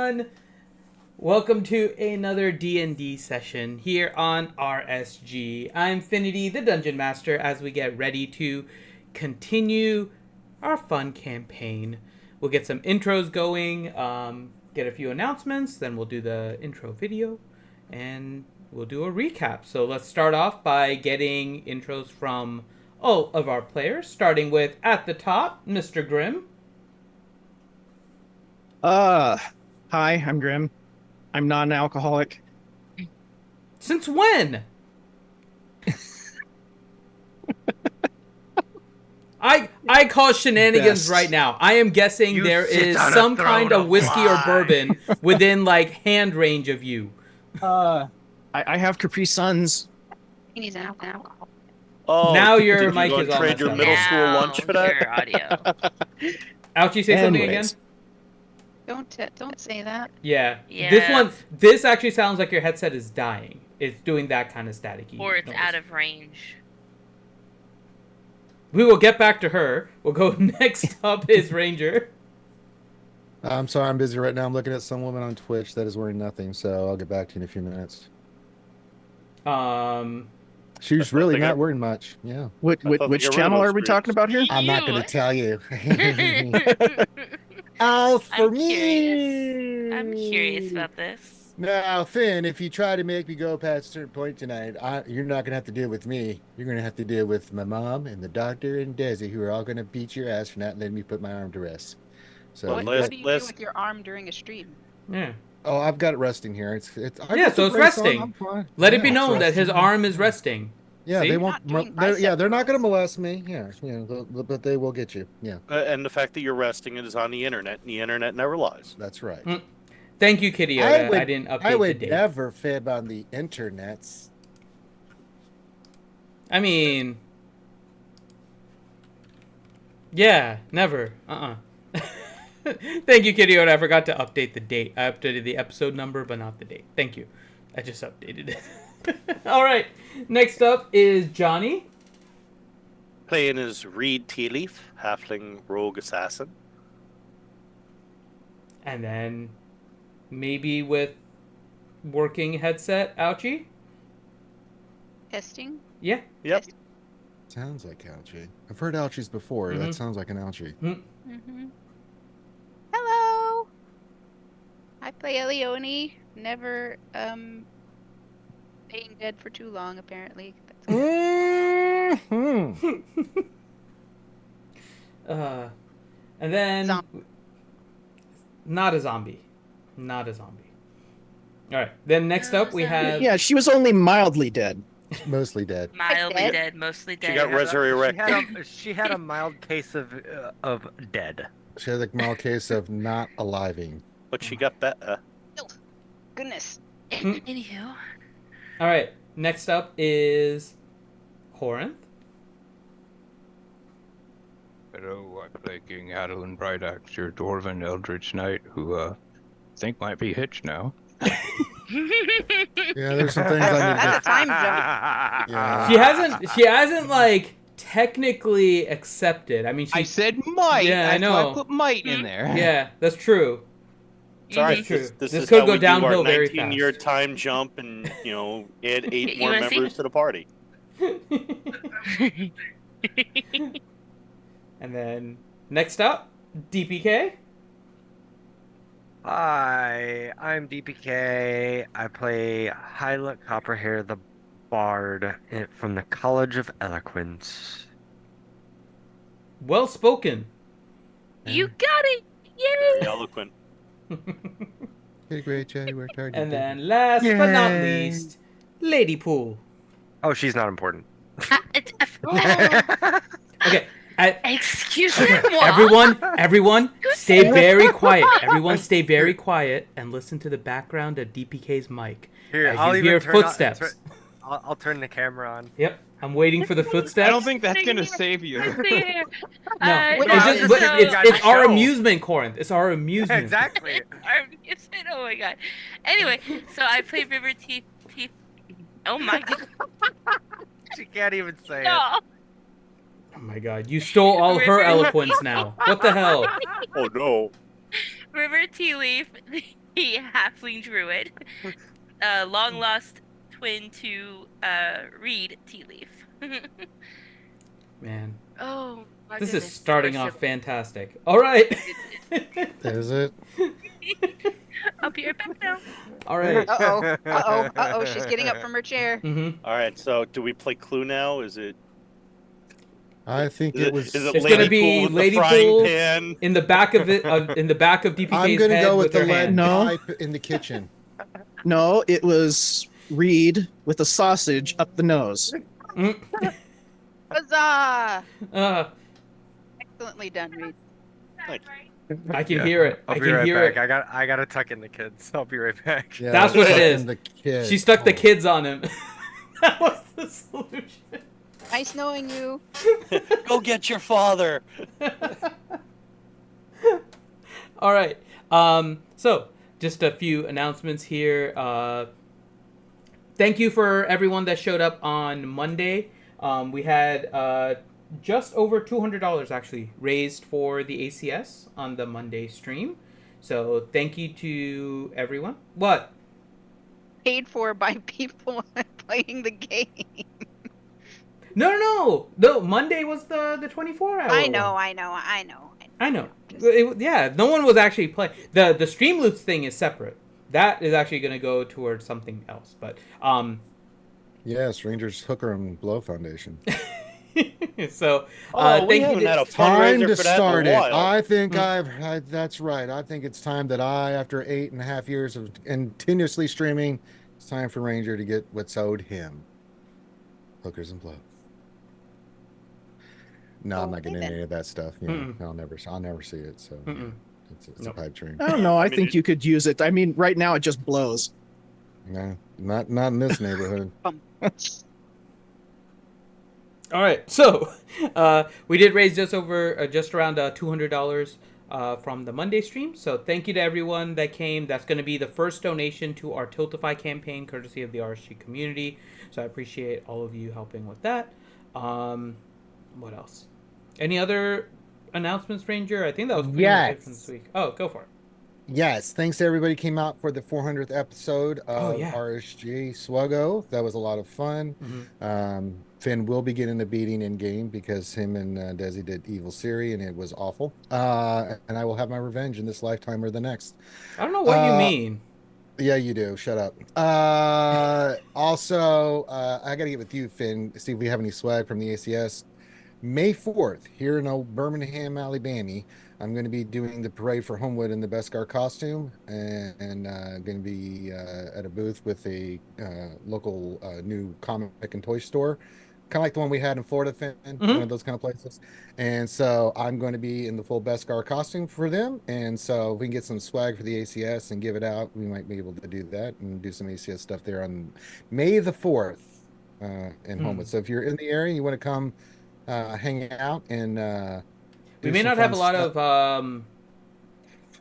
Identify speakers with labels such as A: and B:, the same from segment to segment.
A: everyone. Welcome to another D&D session here on RSG. I'm Finity, the Dungeon Master, as we get ready to continue our fun campaign. We'll get some intros going, get a few announcements, then we'll do the intro video, and we'll do a recap. So let's start off by getting intros from all of our players, starting with, at the top, Mr. Grimm.
B: Hi, I'm Grim. I'm not an alcoholic.
A: Since when? I call shenanigans
B: Best.
A: right now. I am guessing
C: You
A: there
C: sit
A: is
C: on a
A: some
C: throne
A: kind of
C: of
A: whiskey or
C: wine.
A: bourbon within like hand range of you.
B: I have Capri Suns.
D: He's an alcohol.
C: Oh,
A: Now your
C: did
A: mic
C: you go
A: is
C: and
A: all
C: trade
A: messed
C: your
A: up.
C: middle school lunch for that?
D: Your audio.
A: Ouchie, say something again?
B: Anyways.
D: Don't say that.
A: Yeah.
D: Yeah.
A: This actually sounds like your headset is dying. It's doing that kind of staticky
D: Or it's
A: noise.
D: out of range.
A: We will get back to her. We'll go next up is Ranger.
E: I'm sorry, I'm busy right now. I'm looking at some woman on Twitch that is wearing nothing, so I'll get back to you in a few minutes. She's really
C: they
E: not
C: got-
E: wearing much. Yeah.
B: Which
C: I thought they
B: which
C: got rid of
B: channel
C: those
B: are we
C: groups.
B: talking about here?
E: I'm not going to
D: You.
E: tell you. Oh, for
D: I'm
E: me.
D: curious. I'm curious about this.
E: Now, Finn, if you try to make me go past a certain point tonight, you're not going to have to deal with me. You're going to have to deal with my mom and the doctor and Desi, who are all going to beat your ass for not letting me put my arm to rest. So,
C: Well,
E: you
C: last-
F: What do you do with your arm during a stream?
A: Yeah.
E: oh, I've got it resting here. I
A: Yeah,
E: got
A: so
E: the
A: it's
E: brace on,
A: resting.
E: I'm fine.
A: Let it
E: Yeah,
A: be
E: it's
A: known that his
E: resting.
A: arm is resting.
E: Yeah,
A: See?
E: they won't.
F: Not doing
E: Yeah, they're not
F: bicep
E: going to
F: curls.
E: molest me. Yeah, but they will get you. Yeah,
C: And the fact that you're resting it is on the internet, and the internet never lies.
E: that's right.
A: Mm. Thank you, Kitty Yoda. I didn't update
E: I
A: the
E: would
A: date.
E: never fib on the internets.
A: I mean, yeah, never. Thank you, Kitty Yoda. I forgot to update the date. I updated the episode number, but not the date. Thank you. I just updated it. All right. Next up is Johnny.
C: Playing as Reed Tealeaf, halfling rogue assassin.
A: And then maybe with working headset, Ouchie?
D: Testing.
A: Yeah.
C: Yep.
E: Sounds like Alchie. I've heard Alchies before.
A: Mhm.
E: That sounds like an Alchie.
D: Mm-hmm. Hello. I play Elione. Never being dead for too long apparently. That's
E: Mhm.
A: And then
D: Zombie.
A: not a zombie. Not a zombie. All right. Then next up we have
B: Yeah, she was only mildly dead.
E: Mostly dead.
D: Mildly
F: dead.
D: dead, mostly dead.
C: She got resurrected.
G: She had a mild case of dead.
E: She had a mild case of not aliving.
C: But she got better.
F: Goodness.
D: Anywho.
A: All right. Next up is Corinth.
H: Hello, I play King Adeline Brightaxe, your dwarven eldritch knight, who I think might be hitched now.
E: Yeah, there's some things I need to
F: That's a time jump.
E: Yeah.
A: She hasn't like technically accepted. I mean,
B: I
A: she.
B: said might.
A: Yeah, I
B: That's why
A: know.
B: I put might in there.
A: Yeah, that's true.
C: Sorry,
A: True.
C: this
A: This
C: is
A: could
C: how
A: go
C: we
A: downhill
C: do our
A: very
C: 19-year
A: fast.
C: time jump and, add 8
D: You
C: more
D: wanna see?
C: members to the party.
A: And then next up, DPK.
G: Hi, I'm DPK. I play Hyla Copperhair the Bard from the College of Eloquence.
A: Well spoken.
D: You got it! Yay!
C: Eloquent.
E: Hey, great, Jay. Worked hard. you
A: And
E: did.
A: then last but not
G: Yay.
A: least, Lady Pool.
G: Oh, she's not important.
A: Okay.
D: Excuse me.
A: Everyone, stay very quiet. Everyone, stay very quiet and listen to the background of DPK's mic.
G: Here,
A: As
G: I'll
A: you
G: even
A: hear
G: turn on-
A: footsteps.
G: I'll turn the camera on.
A: Yep, I'm waiting for the footsteps.
B: I don't think that's gonna save you.
A: No,
D: Uh,
A: it's our amusement, Corinth. It's our amusement.
G: Exactly.
D: Oh my god. Anyway, so I play River Teeth. Oh my god.
G: She can't even say
D: No.
A: Oh my god, you stole all her eloquence now. What the hell?
C: Oh, no.
D: River Tea Leaf, halfling druid, long lost twin to Reed Tea Leaf.
A: Man,
D: Oh my
A: this is
D: goodness,
A: starting
D: our
A: off
D: ship-
A: fantastic. All right.
E: Is it?
D: I'll be right back now.
A: All right.
F: Uh-oh. She's getting up from her chair.
A: Mm-hmm.
C: All right, so do we play Clue now? Is it
E: I think
C: is
E: it
C: it,
E: was.
C: is it
A: It's
C: Lady
A: gonna be
C: Pool with
A: Lady
C: the frying
A: Pool
C: pan?
A: in the back of it, in the back of DPK's
E: I'm gonna
A: head
E: go with
A: with
E: the
A: her
E: lead
A: hand.
B: No.
E: pipe in the kitchen.
B: No, it was Reed with a sausage up the nose.
A: Mm.
F: Huzzah!
A: Uh,
F: Excellently done, Reed.
C: Like,
A: I can hear it.
G: I'll
A: I
G: be
A: can
G: right
A: hear
G: back.
A: it.
G: I gotta tuck in the kids. I'll be right back.
E: Yeah,
A: That's what it
E: sucking
A: is.
E: The kid.
A: She stuck the
E: Oh.
A: kids on him. That was the solution.
F: Nice knowing you.
C: go get your father.
A: All right. So just a few announcements here. Thank you for everyone that showed up on Monday. We had just over $200 actually raised for the ACS on the Monday stream. So thank you to everyone. What?
F: Paid for by people playing the game.
A: No. Monday was the 24-hour.
F: I know.
A: I know. Yeah, no one was actually playing. The Streamloots thing is separate. That is actually going to go towards something else. But
E: Yeah, Strangers Hooker and Blow Foundation.
A: so
C: We
A: thank
C: haven't
A: you.
C: had a
E: Time
C: fundraiser
E: to
C: for that
E: start
C: in a
E: it.
C: while.
E: I think that's right. I think it's time that after 8.5 years of continuously streaming, it's time for Ranger to get what's owed him. Hookers and Blow. No, I'm not
F: Okay,
E: getting
F: then.
E: any of that stuff. You know,
A: Mm-mm.
E: I'll never see it. So
A: Mm-mm.
E: it's
A: Nope.
E: a pipe dream.
B: I don't know. I
C: I mean,
B: think you could use it. I mean, right now it just blows.
E: No, not in this neighborhood.
A: All right, so we did raise just around $200 from the Monday stream. So thank you to everyone that came. That's going to be the first donation to our Tiltify campaign, courtesy of the RSG community. So I appreciate all of you helping with that. What else? Any other announcements, Ranger? I think that was pretty much it from this week. Oh, go for it.
E: Yes, thanks to everybody who came out for the 400th episode of
A: yeah.
E: RSG Swuggo. That was a lot of fun.
A: Mm-hmm.
E: Finn will be getting a beating in game because him and Desi did Evil Siri and it was awful. And I will have my revenge in this lifetime or the next.
A: I don't know what you mean.
E: Yeah, you do. Shut up. Also, I got to get with you, Finn, see if we have any swag from the ACS. May 4th, here in Birmingham, Alabama, I'm going to be doing the parade for Homewood in the Beskar costume and going to be at a booth with a local new comic and toy store, kind of like the one we had in Florida, Finn, one of those kind of places. And so I'm going to be in the full Beskar costume for them. And so if we can get some swag for the ACS and give it out, we might be able to do that and do some ACS stuff there on May the 4th in Homewood. So if you're in the area, you want to come hang out and
A: We may not have a lot of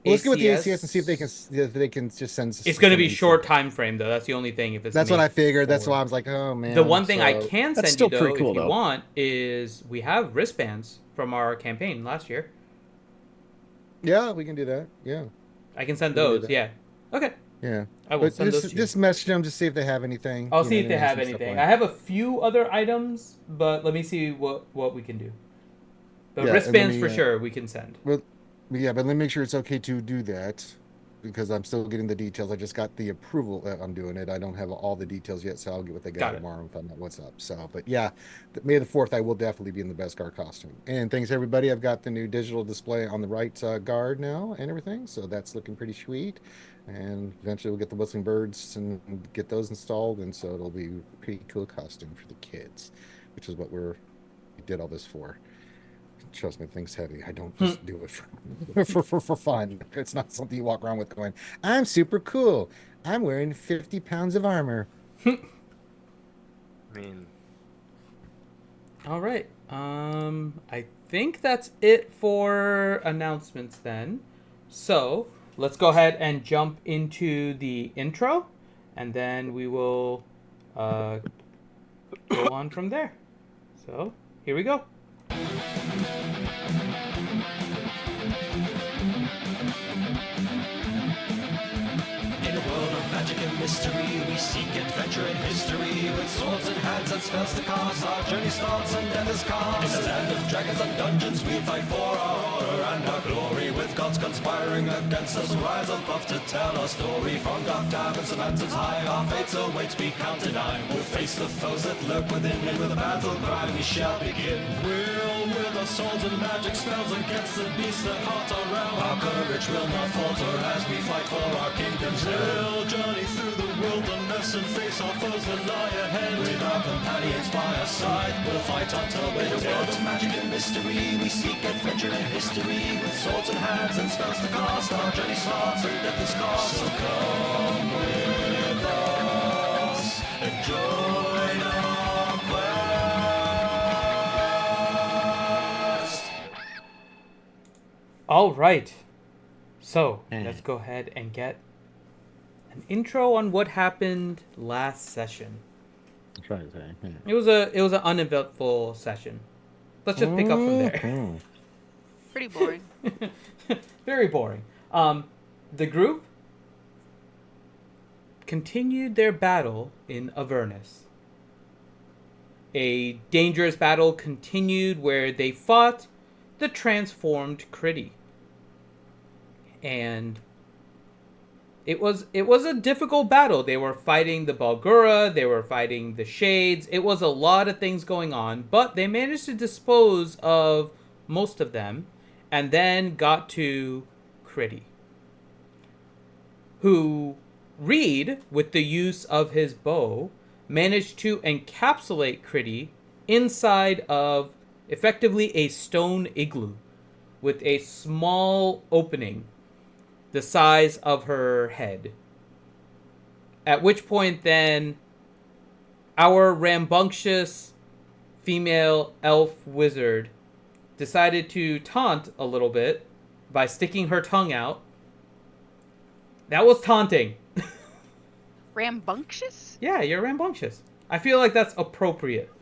E: let's go with the ACS and see if they can just send.
A: It's going to be short time frame though. That's the only thing. If it's
E: that's
A: May
E: what I figured. That's
A: 4.
E: why I was like, oh man.
A: The one thing I can
B: That's
A: send
B: still
A: you though,
B: pretty cool,
A: if you
B: though.
A: want, is we have wristbands from our campaign last year.
E: Yeah, we can do that. Yeah,
A: I can send
E: We can do
A: those.
E: that.
A: Yeah. Okay.
E: yeah.
A: I will
E: But
A: send those to you.
E: just message them to see if they have anything.
A: I'll
E: you
A: see
E: know,
A: if they
E: and
A: have
E: some stuff
A: anything.
E: like
A: I have a few other items, but let me see what we can do. But
E: Yeah, and let
A: wristbands
E: me,
A: for sure we can send.
E: Yeah, but let me make sure it's okay to do that because I'm still getting the details. I just got the approval that I'm doing it. I don't have all the details yet, so I'll get with the guy
A: Got it.
E: tomorrow and find out what's up. So, but yeah, May the 4th, I will definitely be in the Beskar costume. And thanks everybody. I've got the new digital display on the right guard now and everything, so that's looking pretty sweet. And eventually we'll get the whistling birds and get those installed, and so it'll be a pretty cool costume for the kids, which is what we did all this for. Trust me, things heavy. I don't just do it for fun. It's not something you walk around with going, I'm super cool. I'm wearing 50 pounds of armor.
G: I mean,
A: All right. I think that's it for announcements then. So let's go ahead and jump into the intro, and then we will go on from there. So here we go.
I: mystery. We seek adventure in history. With swords in hands and spells to cast, our journey starts and death is cast. In the land of dragons and dungeons, we fight for our honor and our glory. With gods conspiring against us, rise above to tell our story. From dark caverns to mountains high, our fates await, we count to nine. We'll face the foes that lurk within, and with a battle cry we shall begin. We'll with our swords and magic spells against the beasts that haunt our realm. Our courage will not falter as we fight for our kingdom's realm. We'll journey through the wilderness and face our foes that lie ahead. With our companions by our side, we'll fight until we're dead. In a world of magic and mystery, we seek adventure and history. With swords in hands and spells to cast, our journey starts and death is cast. So come with us and join our quest.
A: All right. So let's go ahead and get an intro on what happened last session.
E: I'm trying to say.
A: It was an uneventful session. Let's just pick up from there.
F: Pretty boring.
A: Very boring. The group continued their battle in Avernus. A dangerous battle continued where they fought the transformed Critty. And it was a difficult battle. They were fighting the Balgura, they were fighting the Shades. It was a lot of things going on, but they managed to dispose of most of them and then got to Critty, who Reed, with the use of his bow, managed to encapsulate Critty inside of effectively a stone igloo with a small opening the size of her head. At which point then our rambunctious female elf wizard decided to taunt a little bit by sticking her tongue out. That was taunting.
F: Rambunctious?
A: Yeah, you're rambunctious. I feel like that's appropriate.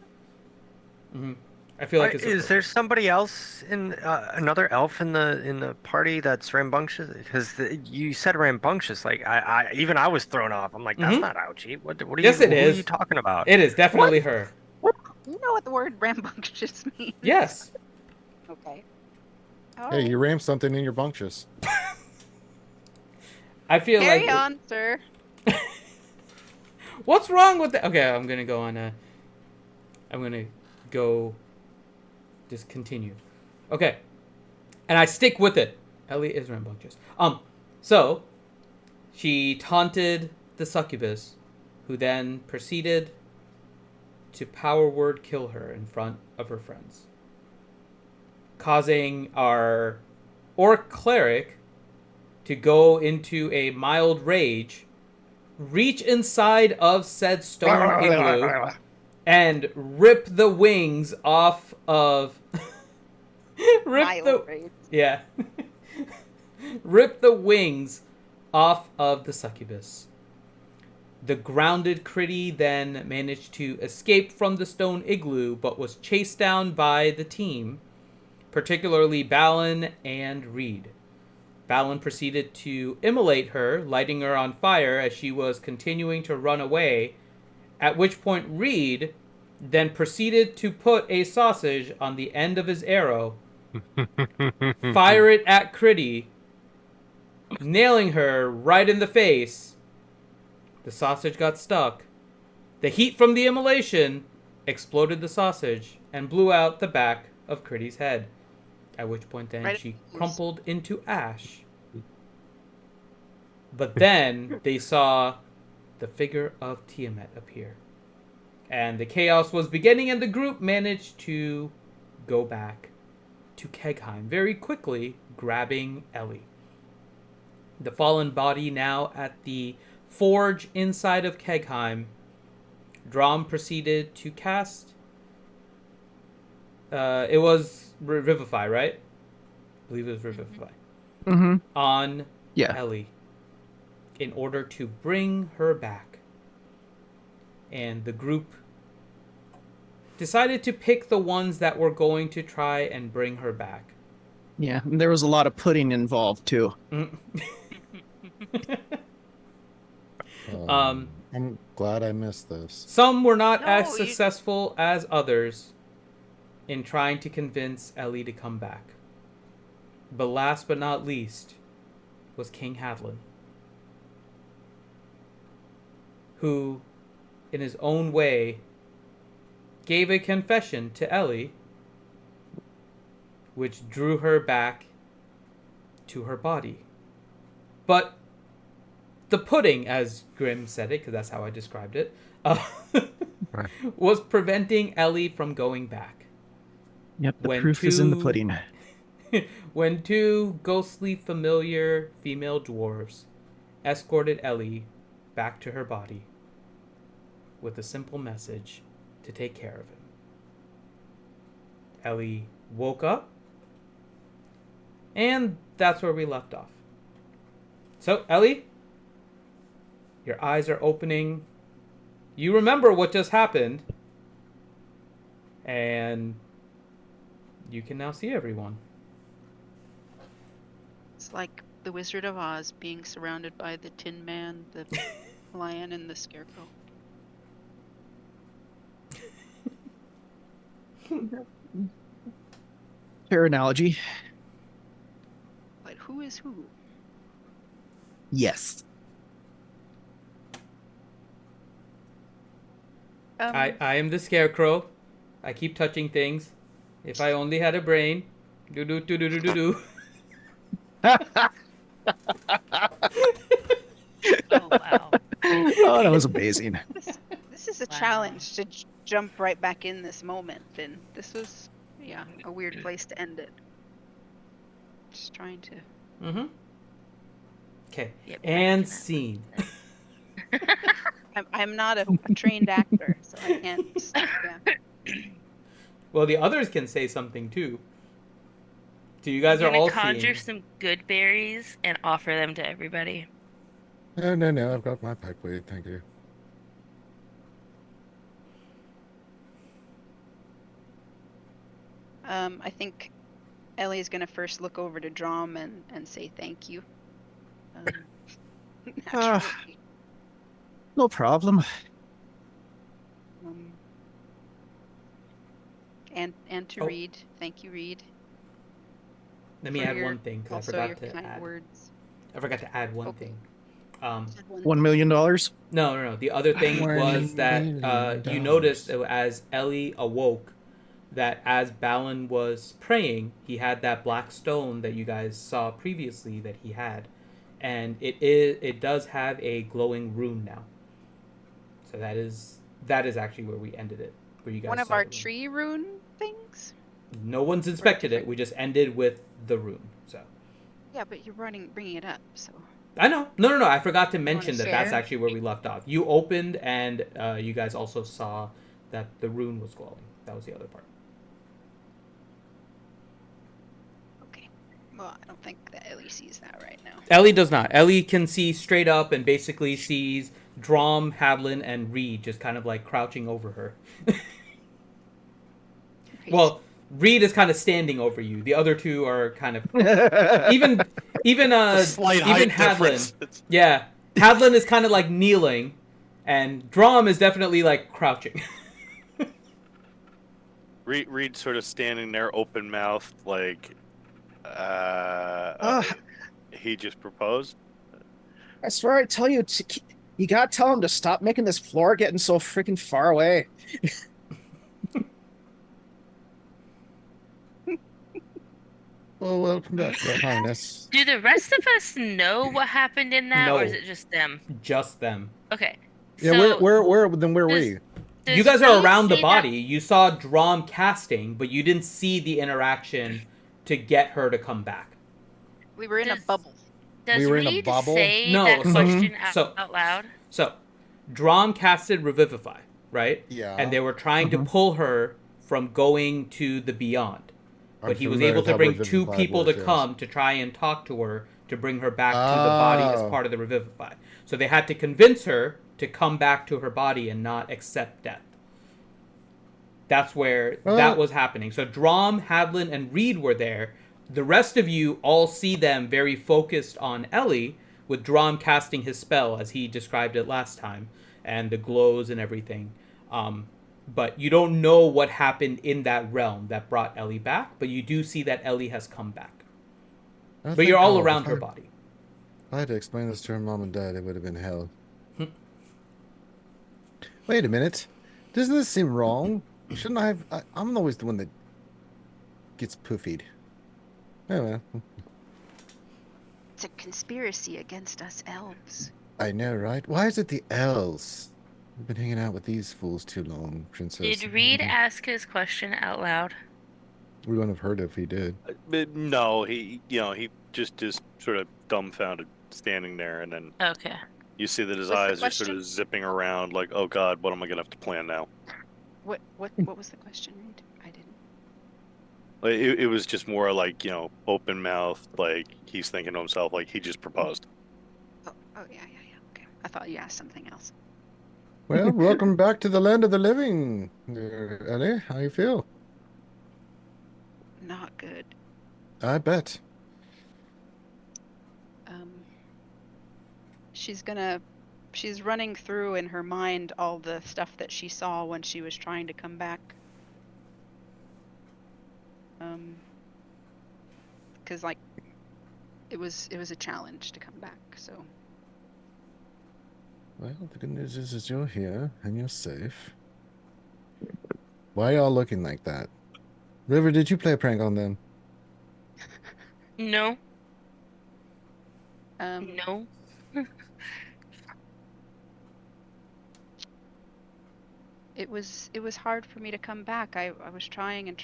A: I feel like it's
G: Is there somebody else in another elf in the party that's rambunctious? Because you said rambunctious, like I was thrown off. I'm like, that's not Ouchie. What are
A: Yes,
G: you?
A: it
G: Who
A: is.
G: are you talking about?
A: It is definitely her.
F: You know what the word rambunctious means?
A: Yes.
F: Okay.
E: Hey, you rammed something in your bunctious.
A: I feel
F: Carry
A: like
F: on, sir.
A: what's wrong with that? Okay, I'm gonna go on I'm gonna go discontinue. Okay. And I stick with it. Ellie is rambunctious. So she taunted the succubus, who then proceeded to power word kill her in front of her friends, causing our orc cleric to go into a mild rage, reach inside of said stone igloo, and rip the wings off of rip the wings off of the succubus. The grounded Critty then managed to escape from the stone igloo, but was chased down by the team, particularly Balin and Reed. Balin proceeded to immolate her, lighting her on fire as she was continuing to run away, at which point Reed then proceeded to put a sausage on the end of his arrow, fire it at Critty, nailing her right in the face. The sausage got stuck. The heat from the immolation exploded the sausage and blew out the back of Critty's head, at which point then she crumpled into ash. But then they saw the figure of Tiamat appear. And the chaos was beginning, and the group managed to go back to Kegheim very quickly, grabbing Ellie. The fallen body now at the forge inside of Kegheim. Drom proceeded to cast... it was Revivify, right? I believe it was Revivify. On Ellie, in order to bring her back. And the group decided to pick the ones that were going to try and bring her back.
B: Yeah, and there was a lot of pudding involved too.
E: I'm glad I missed this.
A: Some were not
F: No,
A: as
F: you-
A: successful as others in trying to convince Ellie to come back. But last but not least was King Hadlin, who, in his own way, gave a confession to Ellie, which drew her back to her body. But the pudding, as Grimm said it, because that's how I described it,
G: Right.
A: was preventing Ellie from going back.
B: Yep, the
A: When
B: proof is in the
A: two-
B: pudding.
A: When two ghostly familiar female dwarves escorted Ellie back to her body with a simple message to take care of him. Ellie woke up, and that's where we left off. So, Ellie, your eyes are opening. You remember what just happened, and you can now see everyone.
F: It's like the Wizard of Oz being surrounded by the Tin Man, the Lion, and the Scarecrow.
B: Fair analogy.
F: But who is who?
B: Yes.
A: I am the Scarecrow. I keep touching things. If I only had a brain. Do do do do do do do.
D: Oh wow.
B: Oh, that was amazing.
F: This is a
D: Wow.
F: challenge to jump right back in this moment, and this was, yeah, a weird place to end it. Just trying to.
A: Mm-hmm. Okay.
D: Yep,
A: And
D: back to that.
A: scene.
F: I'm not a trained actor, so I can't. Yeah.
A: Well, the others can say something too. So you guys
D: I'm
A: are
D: gonna
A: all
D: conjure
A: seeing.
D: some good berries and offer them to everybody.
E: No, I've got my pipe weed, thank you.
F: I think Ellie's gonna first look over to Drom and say thank you. Naturally.
B: No problem.
F: Um, and to
A: Oh.
F: Reed, thank you, Reed.
A: Let me
F: for
A: add
F: your-
A: one thing because I
F: Also,
A: forgot
F: your
A: to
F: kind
A: add.
F: words.
A: I forgot to add one
F: Okay.
A: thing.
B: $1 million.
A: No. The other thing
E: $1
A: was that
E: million.
A: you noticed as Ellie awoke, that as Balin was praying, he had that black stone that you guys saw previously that he had, and it does have a glowing rune now. So that is actually where we ended it. Where you guys
F: One of
A: saw
F: our
A: the rune.
F: tree rune things.
A: No one's inspected it.
F: different-
A: We just ended with the rune. So
F: Yeah, but you're bringing it up, so.
A: I know. No. I forgot to mention that that's
F: share?
A: actually where we left off. You opened, and you guys also saw that the rune was glowing. That was the other part.
F: Okay. Well, I don't think that Ellie sees that right now.
A: Ellie does not. Ellie can see straight up and basically sees Drom, Hadlin, and Reed just kind of like crouching over her.
F: Okay,
A: Well, Reed is kind of standing over you. The other two are kind of even
C: A slight height
A: Hadlin.
C: difference.
A: Yeah, Hadlin is kind of like kneeling, and Drom is definitely like crouching.
C: Reed sort of standing there, open mouthed, like, he just proposed.
B: I swear I tell you, you gotta tell him to stop making this floor getting so freaking far away.
E: Well, welcome back, Your Highness.
D: Do the rest of us know what happened in that,
A: No.
D: or is it just them?
A: Just them.
D: Okay.
E: Yeah,
D: so
E: where were
D: does-
E: we?
D: does
A: You guys are
D: Reed
A: around the
D: see
A: body.
D: that-
A: You saw Drom casting, but you didn't see the interaction to get her to come back.
F: We were in a
D: Does-
F: bubble.
D: Does
E: We were in a
D: Reed
E: bubble?
D: say
A: No,
D: that
A: so-
D: question
A: so-
D: out loud?
A: So, Drom casted Revivify, right?
E: Yeah.
A: And they were trying to pull her from going to the Beyond.
E: I'm
A: But he was
E: familiar
A: able
E: with
A: to
E: how
A: bring two
E: Revivify
A: people
E: works,
A: to
E: yes.
A: come to try and talk to her to bring her back to the body as
E: Oh.
A: part of the Revivify. So they had to convince her to come back to her body and not accept death. That's where that was happening. So Drom, Hadlin, and Reed were there. The rest of you all see them very focused on Ellie, withdrawn casting his spell as he described it last time, and the glows and everything. But you don't know what happened in that realm that brought Ellie back, but you do see that Ellie has come back. But you're all around her body.
E: If I had to explain this to her mom and dad, it would have been hell. Wait a minute. Doesn't this seem wrong? Shouldn't I have... I'm always the one that gets poofied. Oh, well.
F: It's a conspiracy against us elves.
E: I know, right? Why is it the elves? We've been hanging out with these fools too long, Princess.
D: Did Reed ask his question out loud?
E: We wouldn't have heard it if he did.
C: But no, he just is sort of dumbfounded, standing there, and then
D: Okay.
C: you see that his
F: What's the
C: eyes are sort
F: question?
C: of zipping around, like, oh God, what am I gonna have to plan now?
F: What was the question, Reed? I didn't.
C: Like, it was just more like, open mouth, like he's thinking to himself, like he just proposed.
F: Oh yeah. Okay. I thought you asked something else.
E: Well, welcome back to the land of the living, Ellie. How you feel?
F: Not good.
E: I bet.
F: She's running through in her mind all the stuff that she saw when she was trying to come back. Because like it was a challenge to come back, so.
E: Well, the good news is you're here and you're safe. Why are y'all looking like that? River, did you play a prank on them?
D: No.
F: No. It was hard for me to come back. I was trying and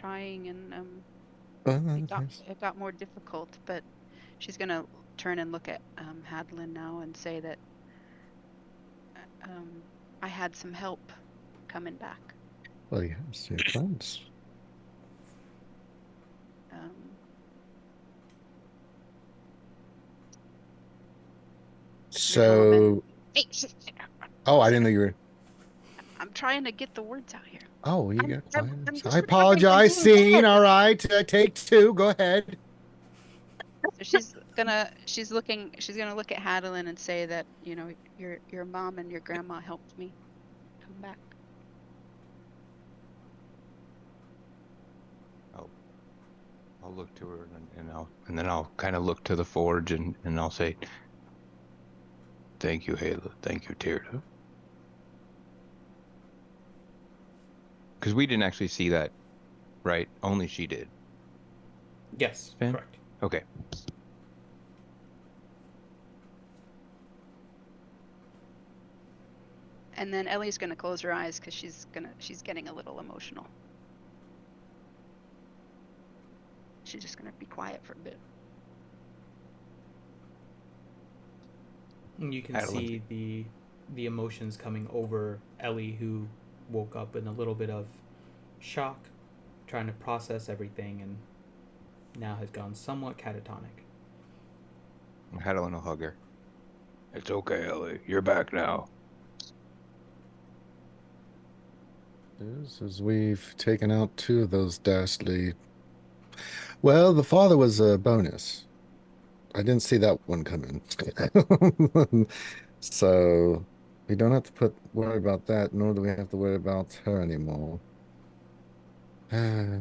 F: it got more difficult, but she's gonna turn and look at Hadlin now and say that I had some help coming back.
E: Well, you have some friends. So,
F: hey,
E: oh, I didn't know you were.
F: I'm trying to get the words out here.
E: Oh, you got quiet.
F: just
E: I apologize. Scene. All right, take two. Go ahead.
F: So she's gonna look at Hadlin and say that your mom and your grandma helped me come back.
H: I'll look to her and then I'll kind of look to the forge and I'll say, "Thank you, Hala. Thank you, Tirda." Because we didn't actually see that, right? Only she did.
A: Yes,
H: Finn?
A: correct.
H: Okay.
F: And then Ellie's gonna close her eyes because she's getting a little emotional. She's just gonna be quiet for a bit.
A: And you can see the emotions coming over Ellie, who woke up in a little bit of shock, trying to process everything, and now has gone somewhat catatonic.
H: Hadlin will hug her. It's okay, Ellie. You're back now.
E: As we've taken out two of those dastardly. Well, the father was a bonus. I didn't see that one coming. So we don't have to worry about that, nor do we have to worry about her anymore. I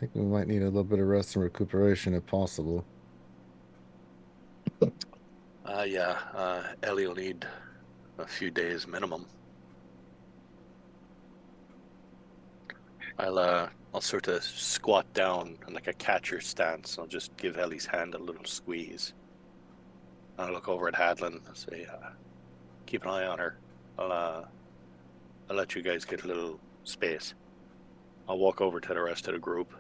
E: think we might need a little bit of rest and recuperation if possible.
C: Ellie will need a few days minimum. I'll sort of squat down in like a catcher stance. I'll just give Ellie's hand a little squeeze. I'll look over at Hadlin and say, keep an eye on her. I'll let you guys get a little space. I'll walk over to the rest of the group.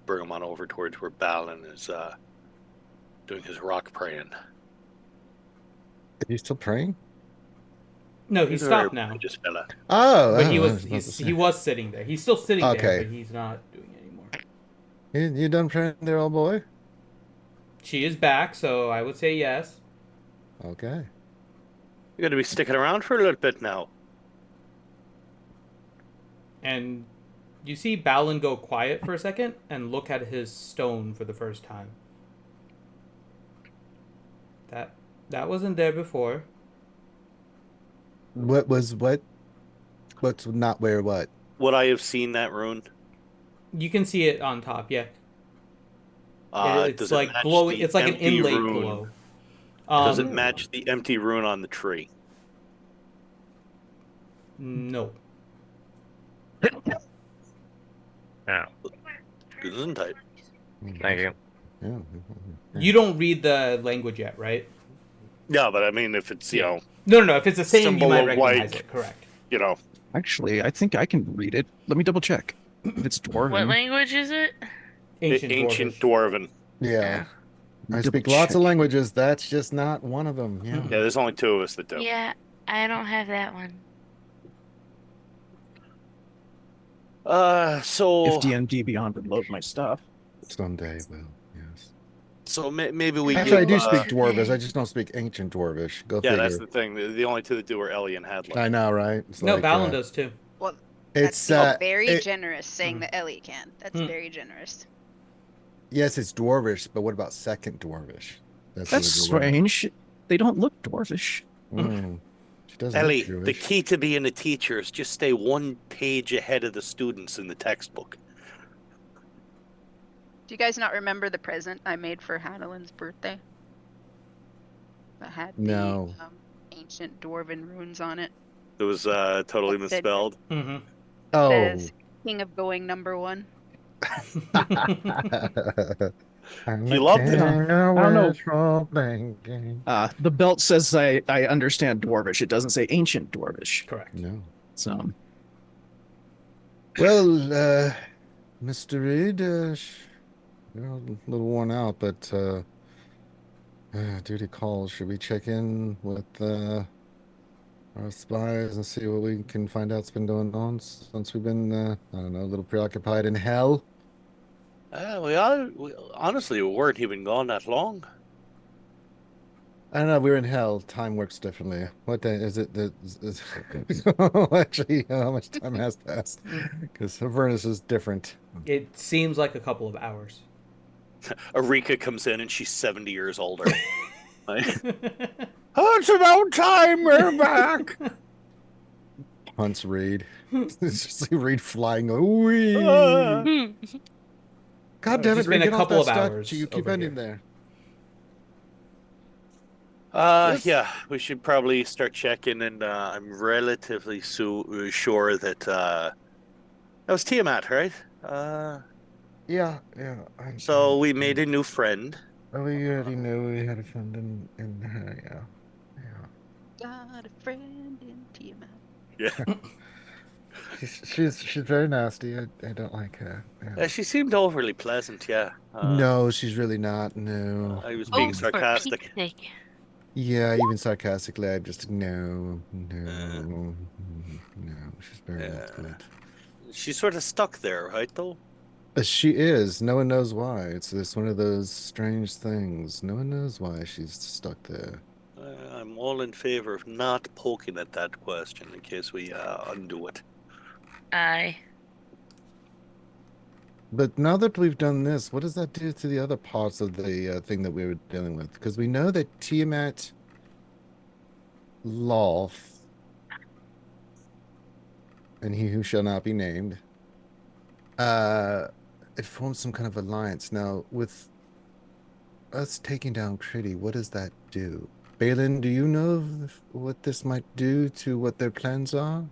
C: Bring them on over towards where Balin is doing his rock praying.
E: Are you still praying?
A: No, he stopped now.
C: Just fell out.
E: Oh,
A: but he was sitting there. He's still sitting there, but he's not doing it anymore.
E: You done praying there, old boy?
A: She is back, so I would say yes.
E: Okay.
C: You're going to be sticking around for a little bit now.
A: And You see Balin go quiet for a second and look at his stone for the first time. That wasn't there before.
E: What's not where what?
C: Would I have seen that rune?
A: You can see it on top, yeah. It's
C: Does it
A: like
C: match
A: glowing.
C: the
A: It's like an
C: empty
A: inlaid
C: rune?
A: glow.
C: Does it match the empty rune on the tree?
A: No.
G: Yeah.
C: Gesundheit.
G: Thank you.
E: Yeah.
A: You don't read the language yet, right?
C: Yeah, but I mean, if it's, you know,
A: No. If it's the same, you
C: symbol
A: might
C: of,
A: recognize
C: like,
A: it. Correct.
C: you know,
B: Actually, I think I can read it. Let me double check. If it's
D: What
B: dwarven.
D: language is it?
C: ancient Dwarven.
E: Yeah. I
B: Double
E: speak lots of
B: check.
E: languages. That's just not one of them. Yeah.
C: Yeah, there's only 2 of us that do.
D: Yeah, I don't have that one.
C: So
B: If D&D Beyond would load my stuff.
E: Someday, well, yes.
C: So maybe we
E: Actually, I
C: give.
E: do speak Dwarvish. I just don't speak Ancient Dwarvish. Go
C: Yeah,
E: figure.
C: that's the thing. The only 2 that do are Ellie and Hadley.
E: I know, right? It's
A: No,
E: like,
A: Balin does too.
F: Well,
E: It's
F: that's being very
E: it-
F: generous saying that Ellie can. That's very generous.
E: Yes, it's Dwarvish, but what about Second Dwarvish?
B: That's
E: really the one.
B: strange. They don't look dwarvish.
E: She doesn't
C: Ellie,
E: look
C: the
E: Jewish.
C: key to being a teacher is just stay 1 page ahead of the students in the textbook.
F: Do you guys not remember the present I made for Hadelin's birthday? That had the
E: No.
F: ancient dwarven runes on it.
C: It was totally
F: That said-
C: misspelled.
A: Mm-hmm.
E: Oh.
F: Says King of Going #1.
C: You loved it.
B: I don't know.
E: Thinking.
B: The belt says I understand dwarvish. It doesn't say ancient dwarvish.
A: Correct.
E: No.
B: So
E: Well, Mr. Reed, you're a little worn out, but duty calls. Should we check in with our spies and see what we can find out's been going on since we've been, I don't know, a little preoccupied in hell?
C: We honestly we weren't even gone that long.
E: I don't know. We're in hell. Time works differently. What day is it? Actually, how much time has passed? Because Avernus is different.
A: It seems like a couple of hours.
C: Erika comes in and she's 70 years older. Like, oh, it's about time we're back.
E: Hunts Reed. It's just like Reed flying. Wee. God damn it,
A: It's been
E: Reed,
A: a
E: get off
A: couple
E: that
A: of
E: statue.
A: hours
E: You keep
A: over
E: ending
A: here.
E: there.
C: Yeah, we should probably start checking, and I'm relatively sure that that was Tiamat, right?
E: Yeah.
C: So we made a new friend.
E: We already knew we had a friend in her, yeah.
F: Got a friend in Tiamat.
C: Yeah.
E: She's very nasty. I don't like her. Yeah.
C: She seemed overly pleasant, yeah.
E: No, she's really not. No.
C: I was being sarcastic.
D: For Pete's sake.
E: Yeah, even sarcastically, I'm just no. She's very not good.
C: She's sort of stuck there, right, though?
E: She is. No one knows why. It's one of those strange things. No one knows why she's stuck there.
C: I'm all in favor of not poking at that question in case we undo it.
D: Aye.
E: But now that we've done this, what does that do to the other parts of the thing that we were dealing with? Because we know that Tiamat Loth and he who shall not be named, it forms some kind of alliance. Now, with us taking down Critty, what does that do? Balin, do you know what this might do to what their plans are?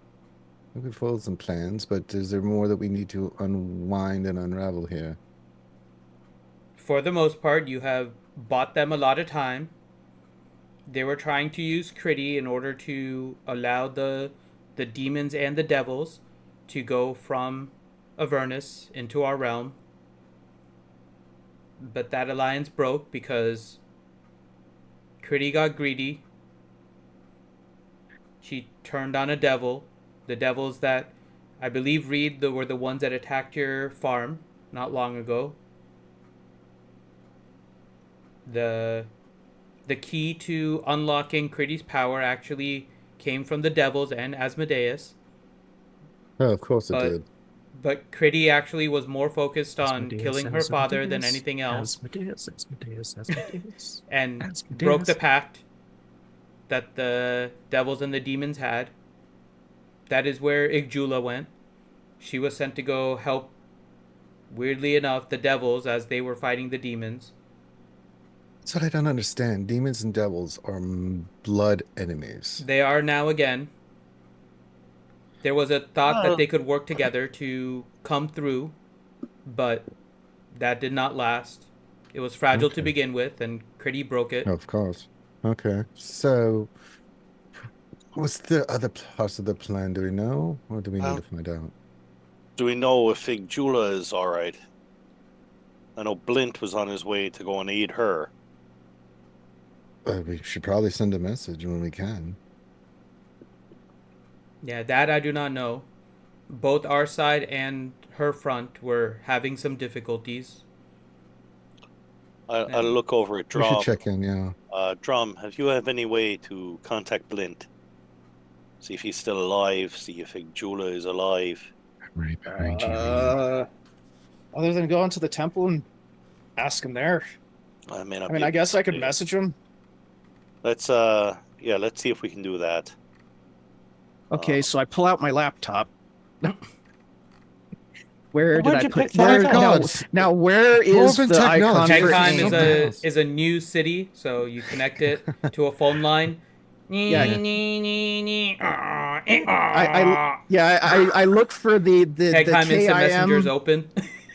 E: We could follow some plans, but is there more that we need to unwind and unravel here?
A: For the most part, you have bought them a lot of time. They were trying to use Critty in order to allow the demons and the devils to go from Avernus into our realm. But that alliance broke because Critty got greedy. She turned on a devil. The devils that I believe Reed were the ones that attacked your farm not long ago. The key to unlocking Critty's power actually came from the devils and Asmodeus.
E: Oh, of course it
A: But-
E: did.
A: But Critty actually was more focused on
B: Asmodeus,
A: killing her father than
B: Asmodeus,
A: anything else,
B: Asmodeus.
A: and
B: Asmodeus.
A: broke the pact that the devils and the demons had. That is where Igjula went. She was sent to go help, weirdly enough, the devils as they were fighting the demons.
E: That's what I don't understand. Demons and devils are blood enemies.
A: They are now again. There was a thought that they could work together to come through, but that did not last. It was fragile to
E: Okay.
A: begin with, and Critty broke it.
E: Of course. Okay. So, what's the other parts of the plan? Do we know? Or do we need to find out?
C: Do we know if Igjula is all right? I know Blint was on his way to go and aid her.
E: We should probably send a message when we can.
A: Yeah, that I do not know. Both our side and her front were having some difficulties.
C: I'll look over at
E: We should
C: Drum.
E: check in, yeah.
C: Drum, have you have any way to contact Blint? See if he's still alive. See if Igjula is alive.
E: Right behind you.
B: Other than going to the temple and ask him there.
C: I mean,
B: I guess I could message him.
C: Let's see if we can do that.
B: Okay, so I pull out my laptop. Where did
C: Where'd
B: I
C: you
B: put
C: pick that
B: now, where is
E: Dwarven
B: the icon
E: technology.
B: for
A: Henkheim
E: is
A: is a new city, so you connect it to a phone line.
B: I look for the
A: Henkheim Instant Messenger's
B: KIM
A: open.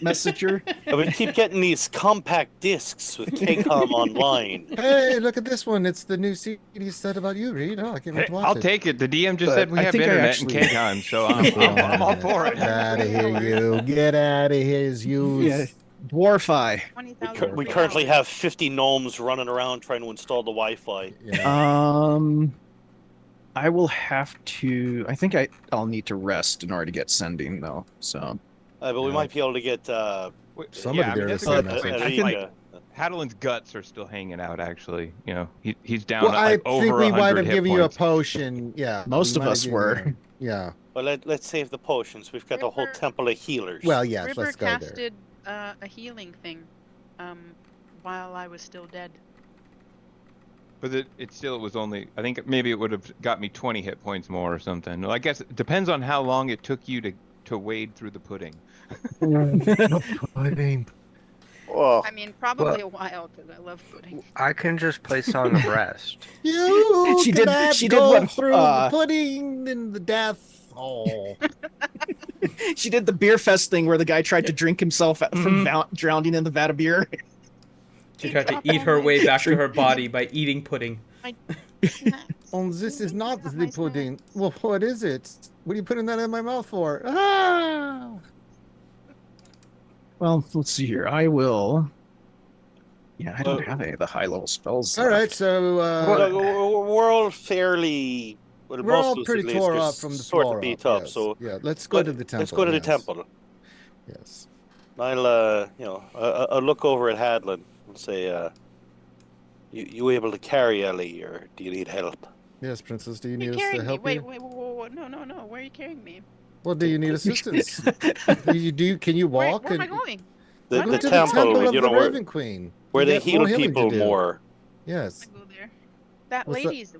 B: messenger.
C: We keep getting these compact discs with KCOM online.
E: Hey, look at this one. It's the new CD set about you, Reed. Oh, I can't wait
H: Hey,
E: to watch
H: I'll
E: it.
H: take it. The DM just
B: But
H: said we
B: I
H: have
B: think I
H: internet
B: actually-
H: and K-Time, so I'm all for it.
E: Get out of here, you. Get out of here, you.
B: Yeah, Dwarfy.
F: 20,000
C: We
F: free
C: currently
F: hours.
C: have 50 gnomes running around trying to install the Wi-Fi.
E: Yeah.
B: I will have to. I think I'll need to rest in order to get sending though. So
C: But we
E: Yeah.
C: might be able to get
E: Somebody
H: yeah, I mean,
E: there
H: that's
E: to
H: a
E: send
H: good
E: a
H: point.
E: message.
H: I
B: I
H: think
B: think-
H: Hadelin's guts are still hanging out. Actually, you know, he's down
E: Well,
H: like
E: I
H: over
E: think we
H: 100
E: might have
H: hit
E: given you a
H: points.
E: potion. Yeah.
B: Most
E: we
B: of
E: might have
B: us
E: given
B: were.
E: you a- Yeah.
C: Well, let's save the potions. We've got the whole
F: River-
C: temple of healers.
E: Well, yes,
F: River
E: let's go there.
F: casted a healing thing while I was still dead.
H: But it was only, I think maybe it would have got me 20 hit points more or something. Well, I guess it depends on how long it took you to wade through the pudding.
E: Pudding.
C: Oh,
F: I mean, probably a while because I love pudding.
G: I can just play Song of Rest.
E: You
B: She did-
E: cannot
B: she did
E: go
B: what,
E: through the pudding and the death. Oh.
B: she did the beer fest thing where the guy tried to drink himself from drowning in the vat of beer.
A: She tried to eat her way back to her body by eating pudding.
E: Oh, this is not the pudding. Well, what is it? What are you putting that in my mouth for? Ah!
B: Well, let's see here. I will. Yeah, I don't have any of the high level spells.
E: All right,
B: left.
E: so
C: we're all fairly. Well,
E: we're
C: most
E: all
C: of us
E: pretty
C: at least
E: tore
C: are
E: up from the
C: sort
E: floor
C: of beat
E: up.
C: up.
E: Yes.
C: So
E: yeah, let's go to the temple.
C: Let's go to the
E: yes.
C: temple.
E: Yes.
C: I'll look over at Hadlin and say, you able to carry Ellie, or do you need help?
E: Yes, Princess. Do you
F: Where are
E: need
F: you
E: us to
F: carrying me?
E: help
F: Wait,
E: you?
F: wait, no. Where are you carrying me?
E: Well, do you need assistance? Can you walk?
F: Where am I
E: and-
F: going?
C: The,
E: Go
C: the
E: to
C: temple,
E: the temple of
C: you
E: the
C: know, where
E: Raven Queen.
C: where
E: You
C: they
E: get
C: heal
E: more healing
C: people
E: to do.
C: more.
E: Yes.
F: I go there. That
E: What's that?
F: lady's.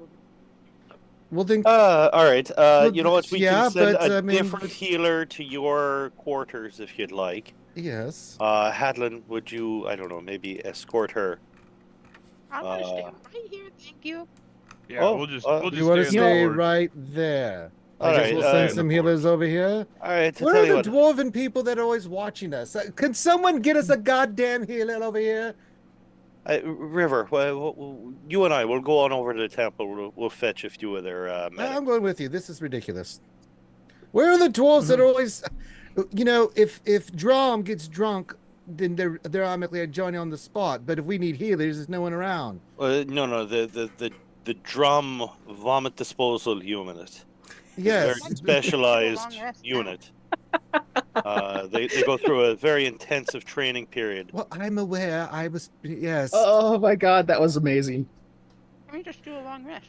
E: Well, then.
C: All right. You know what? We
E: yeah,
C: can send
E: but,
C: a
E: I mean-
C: different healer to your quarters if you'd like.
E: Yes.
C: Hadlin, would you? I don't know. Maybe escort her.
F: I want to stay right here. Thank you.
H: Yeah,
C: Oh,
H: we'll just
E: You want to
H: stay in the
E: stay
H: ward.
E: right there.
C: All
E: I guess
C: right,
E: we'll
C: all
E: send
C: right.
E: some healers over here.
C: All right. To
E: Where
C: tell
E: are
C: you
E: the
C: what,
E: dwarven people that are always watching us? Can someone get us a goddamn healer over here?
C: River, you and I will go on over to the temple. We'll fetch a few of their medics.
E: I'm going with you. This is ridiculous. Where are the dwarves that are always, you know, if Drom gets drunk, then they're automatically at Johnny on the spot. But if we need healers, there's no one around.
C: No, the drum vomit disposal unit.
E: Yes.
C: Very specialized
F: Long rest now.
C: unit. They go through a very intensive training period.
E: Well, I'm aware. I was yes.
B: Oh my god, that was amazing.
F: Let me just do a long rest.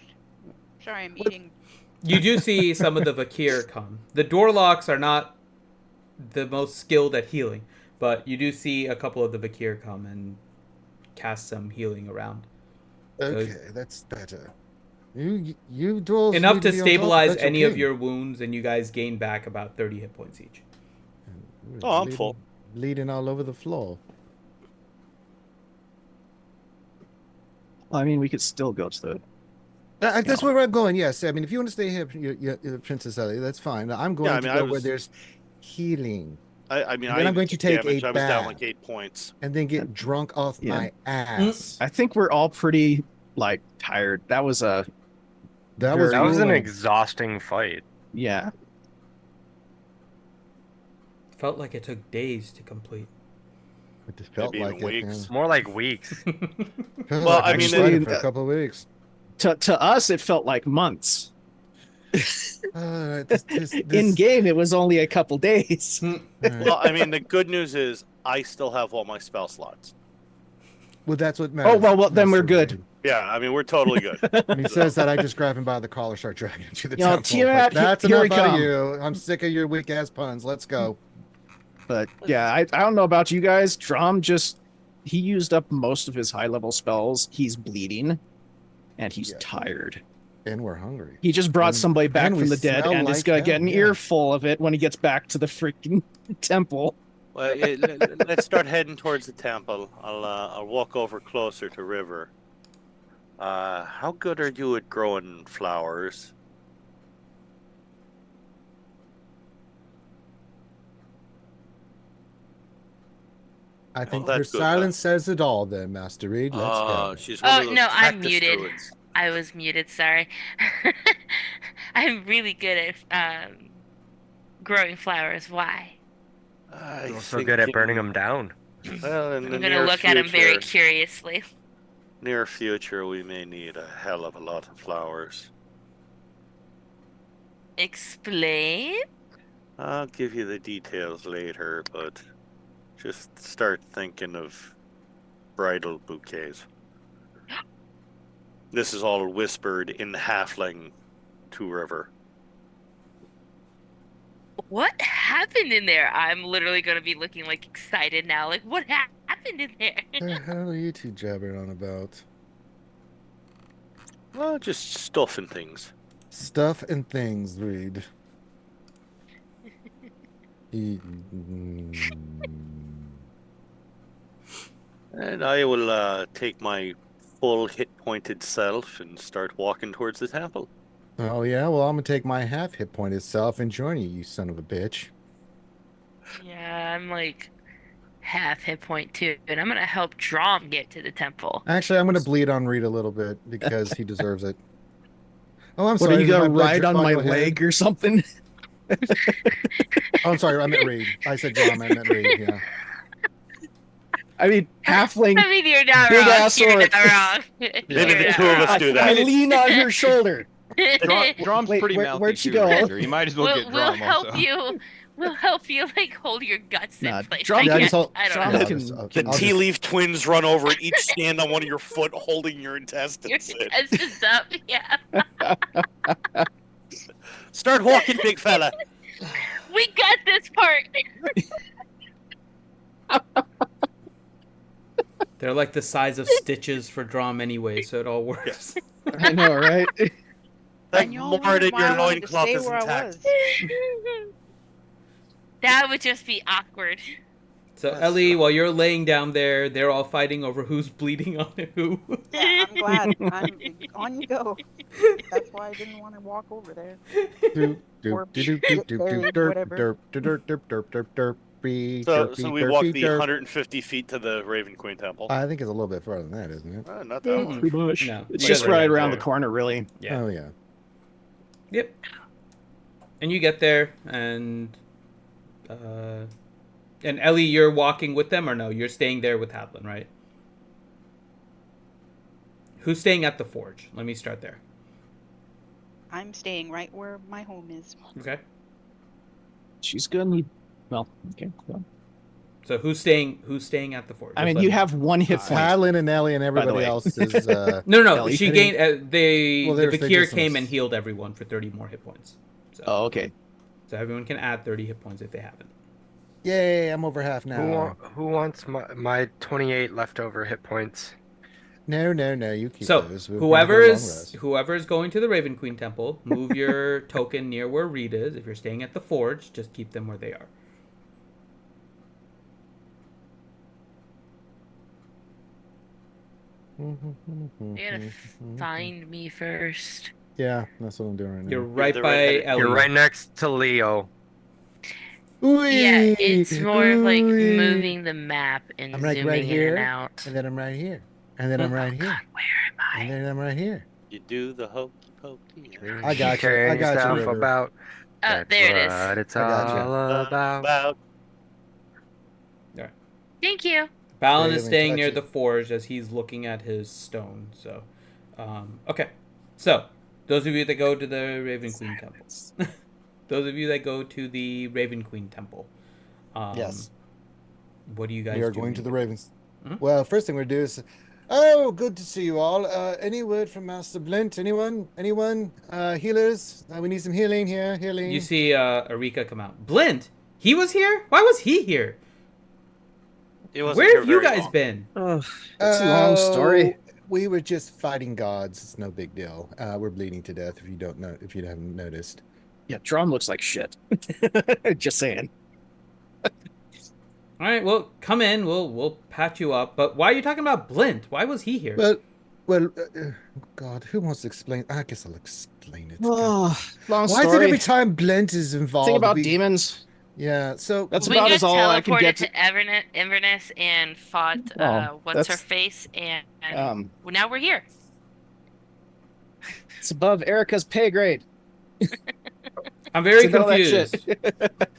F: Sorry, I'm eating.
A: You do see some of the Vakir come. The Dorlocks are not the most skilled at healing, but you do see a couple of the Vakir come and cast some healing around.
E: Okay, that's better. You dwarves
A: Enough
E: need
A: to
E: be on top,
A: stabilize
E: that's
A: any of
E: okay.
A: your wounds, and you guys gain back about 30 hit points each.
E: We're
C: Oh, I'm full.
E: bleeding all over the floor.
B: I mean, we could still go to the.
E: That's where I'm going. Yes, I mean, if you want to stay here, Princess Ellie, that's fine. I'm going to go where there's healing.
C: I mean,
E: And then I'm going to take
C: damage.
E: a
C: I was down like
E: bath.
C: 8 points.
E: And then get drunk off
B: Yeah.
E: my ass.
B: I think we're all pretty like tired. That was a.
E: That was
G: That was an
E: grueling.
G: exhausting fight.
B: Yeah.
A: Felt like it took days to complete.
E: It just felt
C: Maybe
E: like
C: even
E: it.
C: weeks.
G: More like weeks.
E: Well,
C: Well, I mean,
E: for a couple of weeks.
B: To us, it felt like months. In game, it was only a couple days.
C: Well, I mean, the good news is I still have all my spell slots.
E: Well, that's what matters.
B: Oh well, then we're
E: Mr.
B: good.
E: Reed.
C: Yeah, I mean, we're totally good.
E: When he says that, I just grab him by the collar, start dragging him to the
B: You know,
E: temple.
B: Tiamat,
E: But that's
B: here we
E: enough out of
B: come.
E: you. I'm sick of your weak ass puns. Let's go.
B: But yeah, I don't know about you guys. Drum he used up most of his high level spells. He's bleeding, and he's tired.
E: And we're hungry.
B: He just brought
E: And-
B: somebody back
E: and we
B: from the dead,
E: smell
B: and is
E: like
B: gonna
E: hell,
B: get an
E: yeah.
B: earful of it when he gets back to the freaking temple.
C: Well, let's start heading towards the temple. I'll walk over closer to River. How good are you at growing flowers?
E: I think
C: that's
E: your
C: good,
E: silence says it all then, Master Reed. Let's go.
C: She's one
D: Oh
C: of those
D: no, I'm
C: cactus
D: muted.
C: druids.
D: I was muted. Sorry. I'm really good at growing flowers. Why?
C: I
G: You're also
C: think
G: good at
C: in-
G: burning them down.
C: Well, in
D: I'm
C: the
D: gonna
C: near
D: look at him very
C: future-
D: curiously.
C: Near future, we may need a hell of a lot of flowers.
D: Explain.
C: I'll give you the details later, but just start thinking of bridal bouquets. This is all whispered in halfling to River.
D: What happened in there? I'm literally gonna be looking like excited now. Like, what happened in there?
E: The hell are you two jabbering on about?
C: Well, just stuff and things.
E: Stuff and things, Reed.
C: And I will take my full hit-pointed self and start walking towards the temple.
E: Oh yeah, well I'm gonna take my half hit point itself and join you, you son of a bitch.
D: Yeah, I'm like half hit point too, and I'm gonna help Drom get to the temple.
E: Actually, I'm gonna bleed on Reed a little bit because he deserves it. Oh, I'm
B: What
E: sorry.
B: are you
E: is my
B: gonna
E: blood
B: ride on
E: go
B: my
E: ahead.
B: leg or something?
E: Oh, I'm sorry. I meant Reed. I said Dom. I meant Reed. Yeah.
B: I mean, halfling.
D: I mean, you're not
B: Big
D: wrong.
B: ass
D: You're
B: sword.
D: not wrong.
C: Maybe
D: You're
C: the
D: not
C: two of us
D: wrong.
C: do
B: I
C: that.
B: lean on her shoulder.
H: Drom's
B: Wait,
H: pretty mouthy
B: where'd she
H: too,
B: go?
H: Ranger. You might as well
D: We'll,
H: get
D: we'll
H: Drom
D: help
H: also.
D: you. We'll help you like hold your guts
B: Nah,
D: in place.
B: Drom
D: I
B: can-
D: guess.
E: hold-
D: I don't
B: Drom
D: know.
E: I'll
B: can-
E: just-
C: The
E: I'll
C: tea
E: just-
C: leaf twins run over and each stand on one of your foot holding your
D: Your
C: intestines. in.
D: intestines up. Yeah.
C: Start walking, big fella.
D: We got this part.
A: They're like the size of stitches for Drom anyway, so it all works.
B: I know, right?
C: That
F: And y'all
C: more
F: wondered
C: than
F: why
C: your
F: I wanted to
C: loincloth
F: stay
C: is
F: where I
C: intact.
F: was.
D: That would just be awkward.
A: So
C: That's
A: Ellie,
C: right.
A: while you're laying down there, they're all fighting over who's bleeding on who.
F: Yeah, I'm glad. On you go. That's why I didn't want to walk over there. Or get buried, whatever.
C: So we walk the 150 feet to the Raven Queen Temple.
E: I think it's a little bit further than that, isn't it?
C: Not that much.
B: Pretty much.
A: No,
B: It's
A: you
B: just
A: guys are
B: right
A: right
B: around
C: there.
B: the corner, really.
A: Yeah.
E: Oh yeah.
A: Yep. And you get there, and Ellie, you're walking with them, or no? You're staying there with Hadlin, right? Who's staying at the forge? Let me start there.
F: I'm staying right where my home is.
A: Okay.
B: She's gonna need. Well, okay. Well,
A: So who's staying at the forge?
B: I
A: Just
B: mean,
A: let
B: you
A: me-
B: have one hit point.
E: Hadlin and Ellie and everybody
B: way.
E: else is.
A: No.
B: Ellie
A: She
B: hitting-
A: gained. The
E: Well, they
A: Vakir
E: did some
A: came and healed everyone for 30 more hit points. So,
B: Oh, okay.
A: so everyone can add 30 hit points if they haven't.
E: Yay, I'm over half now.
G: Who wants my 28 leftover hit points?
E: No, you keep
A: So
E: those. We're gonna get a long rest.
A: whoever is going to the Raven Queen Temple, move your token near where Reed is. If you're staying at the Forge, just keep them where they are.
D: You gotta find me first.
E: Yeah, that's what I'm doing right now.
A: You're right
C: the
A: by
C: redheaded-
A: Ellie.
G: You're right next to Leo.
D: Yeah, it's more of like
E: Ooh-wee.
D: moving the map and
E: I'm like
D: zooming
E: right
D: in
E: here,
D: and out.
E: and then I'm right here, and then I'm right here,
D: God, where am
E: and
D: I?
E: then I'm right here.
C: You do the hokey pokey.
E: I got you.
G: Carrying
E: I got you,
G: yourself
E: River.
G: about.
D: Oh,
G: That's
D: there it is.
G: what it's
E: I gotcha.
G: all about.
D: Thank you.
A: Balin
E: They
A: is
E: haven't
A: staying near
E: touched
A: the
E: it.
A: Forge as he's looking at his stone. So, okay. So, those of you that go to the Raven Queen Temple. Those of you that go to the Raven Queen Temple.
E: Yes.
A: What do you guys
E: We are
A: do?
E: going to the Ravens.
A: Mhm.
E: Well, first thing we're do is, oh, good to see you all. Any word from Master Blint? Anyone? Healers? We need some healing here. Healing.
A: You see Erika come out. Blint? He was here? Why was he here?
C: It wasn't
A: Where
C: here
A: have you
C: very
A: guys
C: long.
A: been?
B: Oh, that's a long story.
E: We were just fighting gods. It's no big deal. We're bleeding to death. If you don't know, if you haven't noticed.
B: Yeah, Drum looks like shit. Just saying.
A: All right, well, come in. We'll patch you up. But why are you talking about Blint? Why was he here?
E: Well, God, who wants to explain? I guess I'll explain it.
B: Oh, long
E: Why is it
B: story.
E: every time Blint is involved?
B: Thing about demons.
E: Yeah, so
B: That's
D: We
B: about
D: got
B: as all I can
D: teleported
B: get
D: to Inverness and fought what's her
B: that's-
D: face, and
B: Um,
D: now we're here.
B: it's above Erica's pay grade.
A: I'm very
B: To know that
A: confused.
B: shit.
A: You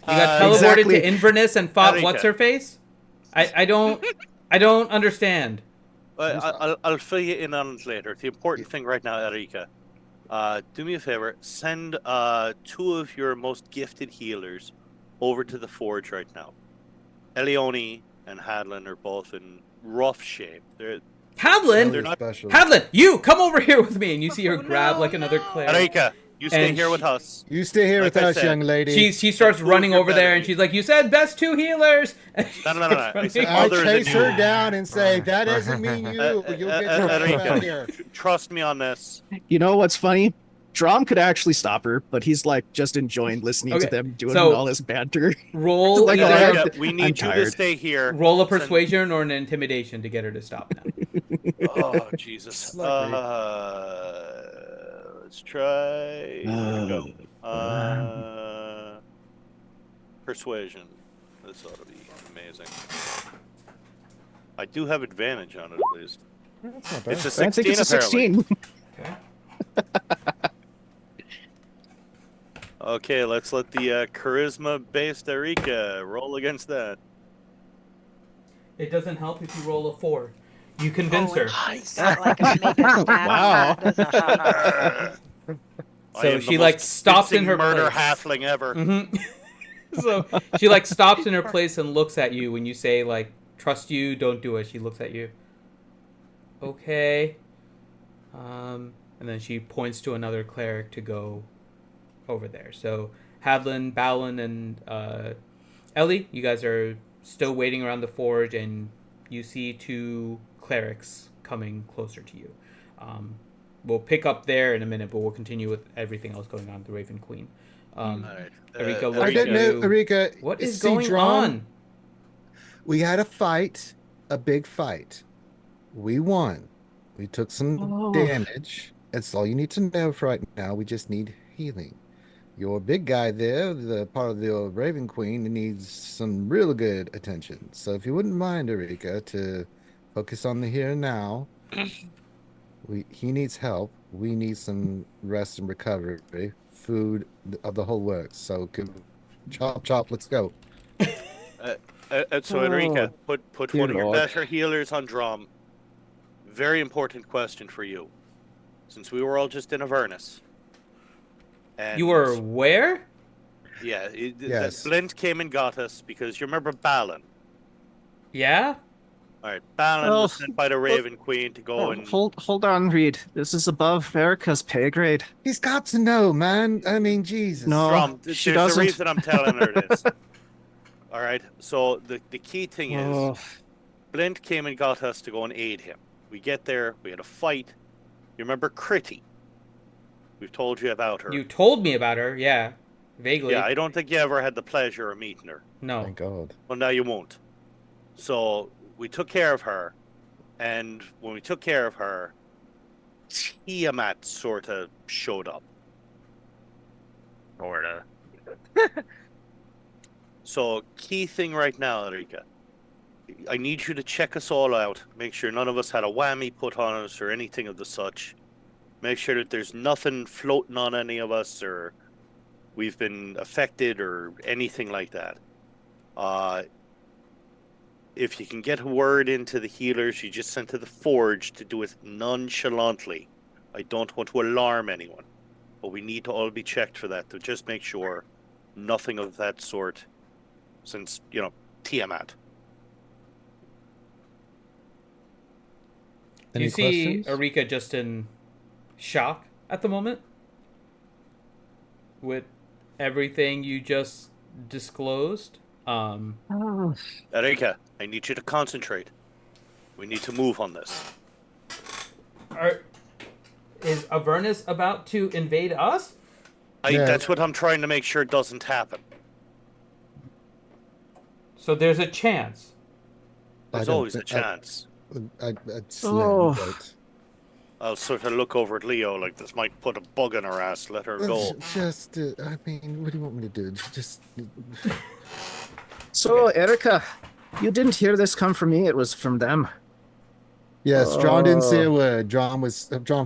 A: got teleported
B: Exactly.
A: to Inverness and fought
C: Erika.
A: what's her face? I don't understand.
C: I'll fill you in on it later. The important thing right now, Erika, do me a favor. Send 2 of your most gifted healers over to the Forge right now. Elione and Hadlin are both in rough shape. They're
A: Hadlin?
C: not
E: special.
A: Hadlin, you come over here with me, and you see her grab like another cleric.
C: Erika, you stay
A: And
C: here with us.
E: You stay here
C: Like
E: with
C: I
E: us,
C: said,
E: young lady.
A: She starts
C: Two of
A: running
C: your
A: over there,
C: better
A: and she's like, "You said best 2 healers." And she
C: No.
A: starts
C: I said
A: running.
E: I
C: other than
E: chase her
C: you.
E: down and say, that doesn't mean you. You'll get your ass
C: Erika,
E: out here.
C: trust me on this.
B: You know what's funny? Drum could actually stop her, but he's like just enjoying listening to
A: Okay,
B: them doing
A: so-
B: all this banter.
A: Roll
B: Like,
A: either,
B: alright.
C: Erika, we need you to
B: tired.
C: stay here.
A: roll a
C: Send-
A: persuasion or an intimidation to get her to stop now.
C: Oh Jesus!
E: Slippery.
C: Let's try. Here we go. Persuasion. This ought to be amazing. I do have advantage on it at least.
E: That's not bad.
C: It's a
B: I
C: 16.
B: think it's a
C: apparently.
B: 16.
C: Okay, let's let the charisma-based Erika roll against that.
A: It doesn't help if you roll a 4. You convince her.
F: It's not like a make a stab.
B: Wow.
F: Doesn't count.
C: I
A: So
C: am the
A: she like
C: most
A: stops in
C: convincing
A: her
C: murder
A: place.
C: halfling ever.
A: Mm-hmm. So she like stops in her place and looks at you when you say like, "Trust you, don't do it." She looks at you. Okay. And then she points to another cleric to go over there. So Hadlin, Balin, and Ellie, you guys are still waiting around the forge, and you see 2 clerics coming closer to you. We'll pick up there in a minute, but we'll continue with everything else going on with the Raven Queen.
C: All right.
A: Erika,
E: I
A: look at
E: didn't know,
A: you.
E: Erika.
A: What is
E: see,
A: going
E: Drum,
A: on?
E: We had a fight, a big fight. We won. We took some damage. That's all you need to know for right now. We just need healing. Your big guy there, the part of the Raven Queen, needs some real good attention. So if you wouldn't mind, Erika, to focus on the here and now. He needs help. We need some rest and recovery, food, of the whole works. So chop, let's go.
C: So Enrica, put
B: dear
C: one of your
B: Lord.
C: better healers on Drum. Very important question for you, since we were all just in Avernus. And
A: You were where?
C: yeah.
E: Yes.
C: Blint came and got us because you remember Balin.
A: Yeah?
C: All right, Balin
B: Oh,
C: was sent by the Raven Queen to go and
B: Hold on, Reed. This is above Erica's pay grade.
E: He's got to know, man. I mean, Jesus.
B: No.
C: Drum.
B: she
C: There's
B: doesn't.
C: a reason I'm telling her this. All right. So the key thing
B: Oh.
C: is, Blint came and got us to go and aid him. We get there. We had a fight. You remember Critty? We've told you about her.
A: You told me about her, yeah, vaguely.
C: Yeah, I don't think you ever had the pleasure of meeting her.
A: No.
E: Thank God.
C: Well, now you won't. So we took care of her, and when we took care of her, Tiamat sort of showed up.
G: Sorta.
C: So key thing right now, Erika, I need you to check us all out. Make sure none of us had a whammy put on us or anything of the such. Make sure that there's nothing floating on any of us or we've been affected or anything like that. If you can get a word into the healers you just sent to the forge, to do it nonchalantly. I don't want to alarm anyone, but we need to all be checked for that to just make sure nothing of that sort, since, Tiamat.
E: Any
A: You see
E: questions?
A: Erika just in shock at the moment with everything you just disclosed.
C: Erika, I need you to concentrate. We need to move on this.
A: Is Avernus about to invade us?
E: Yeah.
C: That's what I'm trying to make sure doesn't happen.
A: So there's a chance.
C: There's always a chance.
E: I'd slim, but
C: I'll sort of look over at Leo like this might put a bug in her ass. Let her go.
E: just, I mean, what do you want me to do? Just.
B: So, Erica, you didn't hear this come from me. It was from them.
E: Yes, John didn't say a word. John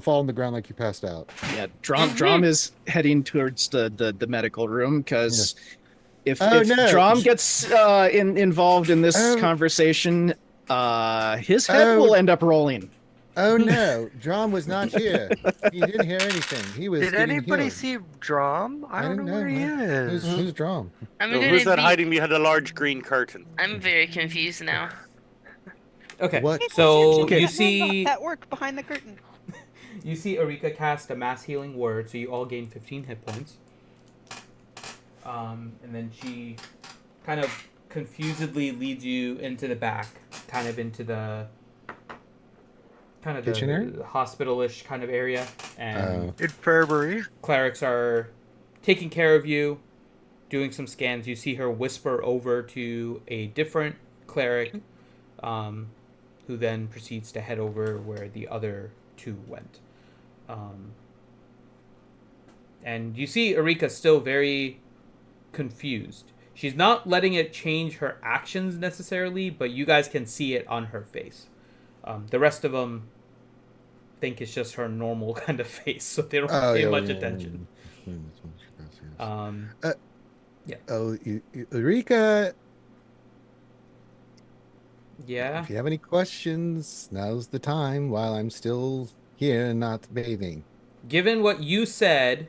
E: fall on the ground like he passed out.
B: Yeah, Drom is heading towards the medical room because if Drom gets involved in this conversation, his head will end up rolling.
E: Oh no, Drom was not here. He didn't hear anything. He was.
G: Did anybody see Drom? I don't know where he is.
E: Who's Drom?
C: Who's that hiding behind a large green curtain?
D: I'm very confused now.
A: Okay,
E: What?
A: so you see
F: that work behind the curtain.
A: You see Erika cast a mass healing word, so you all gain 15 hit points. And then she kind of confusedly leads you into the back, kind of into the
E: kitchen area?
A: the hospital-ish kind of area. And
G: Infirmary.
A: clerics are taking care of you, doing some scans. You see her whisper over to a different cleric, who then proceeds to head over where the other two went. And you see Erika still very confused. She's not letting it change her actions necessarily, but you guys can see it on her face. The rest of them think it's just her normal kind of face, so they don't pay much attention.
E: Eureka!
A: Yeah.
E: If you have any questions, now's the time while I'm still here and not bathing.
A: Given what you said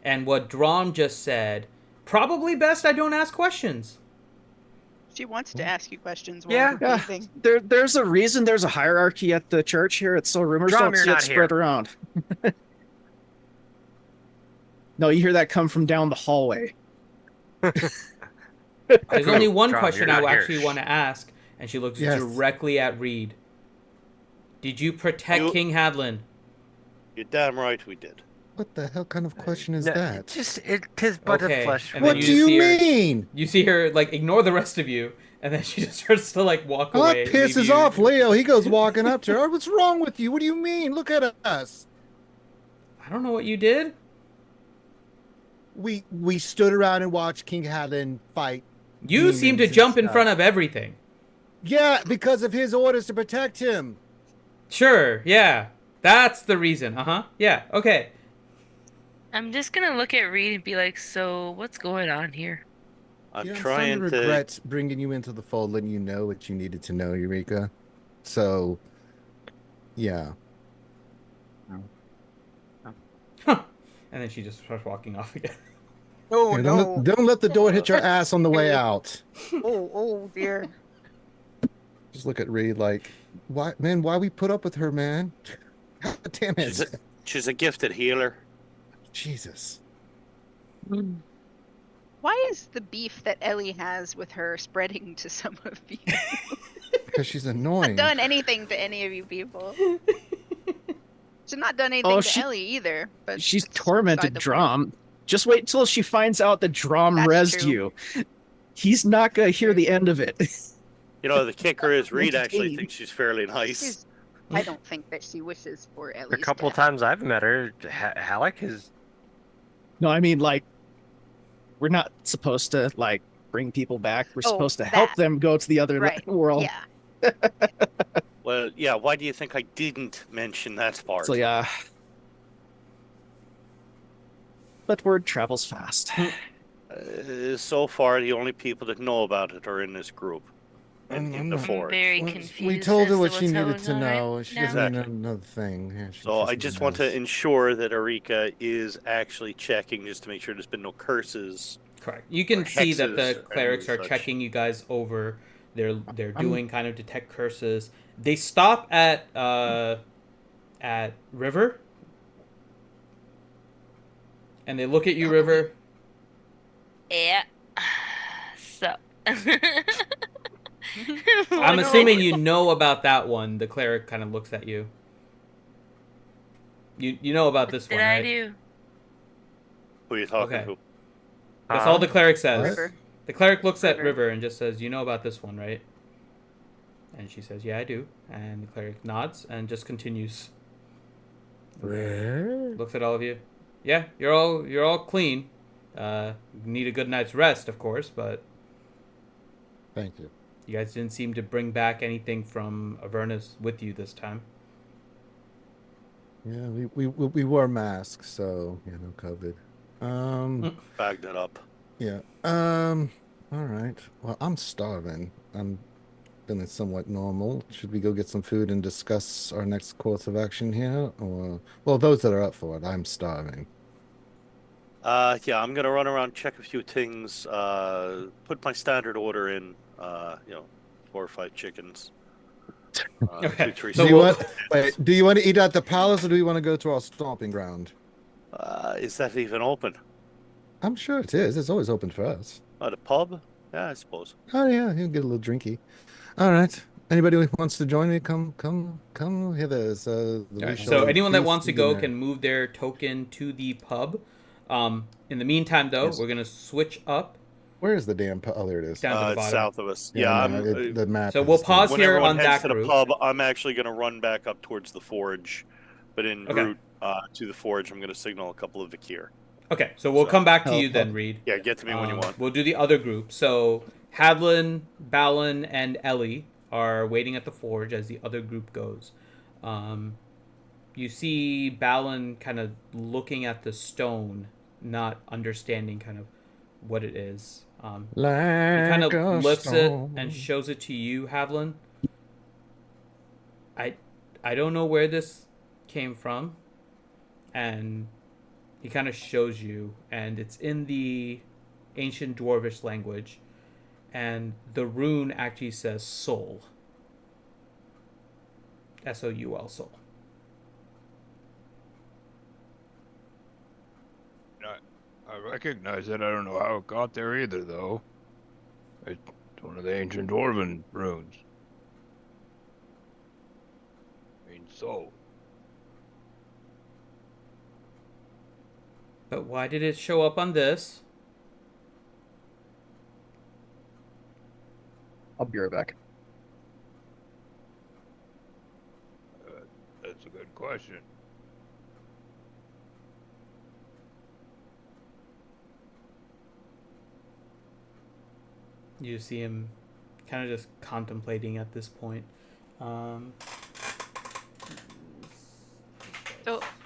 A: and what Drom just said, probably best I don't ask questions.
F: She wants to ask you questions while you're bathing.
B: There's a reason there's a hierarchy at the church here. It's so rumors
G: Drom,
B: don't get spread around. No, you hear that come from down the hallway.
A: There's only one
G: Drom,
A: question
G: you're
A: I
G: not
A: actually
G: here.
A: want to ask, and she looks
E: Yes.
A: directly at Reed. Did you protect King Hadlin?
C: You're damn right we did.
E: What the hell kind of question is that?
G: Tis but
A: Okay,
G: a flesh.
A: and
E: What
A: then
E: do you
A: see her-
E: mean?
A: You see her ignore the rest of you, and then she just starts to walk
E: Oh,
A: away.
E: that
A: leave
E: pisses
A: you-
E: off Leo. He goes walking up to her. What's wrong with you? What do you mean? Look at us.
A: I don't know what you did.
E: We stood around and watched King Hadlin fight.
A: You seem to
E: demons and
A: jump in
E: stuff.
A: front of everything.
E: Yeah, because of his orders to protect him.
A: Sure, yeah. That's the reason. Yeah, okay.
D: I'm just gonna look at Reed and be like, so what's going on here?
C: I'm
E: I'm
C: trying
E: starting
C: to
E: regret bringing you into the fold, letting you know what you needed to know, Eureka. So, yeah.
A: Huh. And then she just starts walking off again.
F: Oh
E: Here,
F: no!
E: don't let the door hit your ass on the way out.
F: Oh dear!
E: Just look at Reed like, why we put up with her, man? God damn
C: She's
E: it.
C: she's a gifted healer.
E: Jesus.
F: Why is the beef that Ellie has with her spreading to some of you?
E: Because she's
F: She's not
E: annoying.
F: done anything to any of you people. She's not done anything
B: Oh,
F: to Ellie either. But
B: she's
F: that's
B: tormented
F: beside the point.
B: Drum. Just wait till she finds out that Drum
F: That's
B: rezzed
F: true.
B: you. He's not gonna hear
F: True.
B: the end of it.
C: You know, the kicker is Reed actually
B: Entertaining.
C: thinks she's fairly nice.
F: I don't think that she wishes for Ellie's
G: The couple
F: death.
G: times I've met her, Halleck is.
B: No, I mean, like, we're not supposed to, like, bring people back. We're
F: Oh,
B: supposed to help
F: that.
B: them go to the other
F: Right.
B: world.
F: Yeah.
C: Well, yeah, why do you think I didn't mention that part?
B: So, yeah. But word travels fast.
C: So far, the only people that know about it are in this group. In the
E: I'm not-
D: I'm
C: forge.
D: very
E: Well,
D: confused.
E: we told her
D: as
E: what
D: to
E: she
D: what's
E: needed to
D: going on
E: know.
D: right
E: She
D: now.
E: doesn't need
C: Exactly.
E: another thing. Yeah,
C: So I
E: she's
C: just
E: being
C: want to
E: nice.
C: ensure that Erika is actually checking just to make sure there's been no curses.
A: Correct. You can
C: Or
A: see that
C: hexes
A: the
C: or
A: clerics
C: any
A: are
C: such.
A: checking you guys over. They're
E: I'm-
A: doing kind of detect curses. They stop at River, and they look at you, River.
D: Yeah. So.
A: I'm assuming you know about that one. The cleric kind of looks at you. You know about this
D: What
A: one,
D: did I
A: right?
D: do?
C: Who are you talking
A: Okay.
C: to?
A: That's all the cleric says.
F: River.
A: The cleric looks at
F: River.
A: River and just says, "You know about this one, right?" And she says, "Yeah, I do." And the cleric nods and just continues. Looks at all of you. Yeah, you're all clean. Need a good night's rest, of course, but
E: Thank you.
A: you guys didn't seem to bring back anything from Avernus with you this time.
E: Yeah, we wore masks, so no COVID.
C: Bag that up.
E: Yeah. All right. Well, I'm starving. I'm feeling somewhat normal. Should we go get some food and discuss our next course of action here? Or, well, those that are up for it, I'm starving.
C: Yeah, I'm gonna run around, check a few things, put my standard order in, 4 or 5 chickens.
A: Okay.
C: 2, 3
A: So
E: Do you want to eat at the palace or do you want to go to our stomping ground?
C: Is that even open?
E: I'm sure it is. It's always open for us.
C: Oh, the pub? Yeah, I suppose.
E: Oh yeah, you can get a little drinky. All right. Anybody who wants to join me, come hither.
A: Alright, so anyone that wants to go can move their token to the pub. In the meantime, though,
E: Yes.
A: we're gonna switch up
E: Where is the damn pub? Oh, there it is.
A: down to the
C: It's
A: bottom.
C: south of us.
E: Yeah,
C: Yeah,
E: no, the map.
A: So we'll pause
C: when
A: here
C: everyone
A: on
C: heads
A: that
C: to the
A: group.
C: pub, I'm actually gonna run back up towards the forge, but en
A: Okay.
C: route to the forge, I'm gonna signal a couple of Vakir.
A: Okay, so we'll
C: So-
A: come back to you then, Reed.
C: Yeah, get to me when you want.
A: We'll do the other group. So Hadlin, Balin, and Ellie are waiting at the forge as the other group goes. You see Balin kind of looking at the stone, not understanding kind of what it is. He kind of lifts it and shows it to you, Hadlin. I don't know where this came from, and he kind of shows you, and it's in the ancient dwarvish language, and the rune actually says soul. S-O-U-L, soul.
H: I recognize it. I don't know how it got there either, though. It's one of the ancient dwarven runes. Means soul.
A: But why did it show up on this?
B: I'll be right back.
H: That's a good question.
A: You see him kind of just contemplating at this point.
F: So,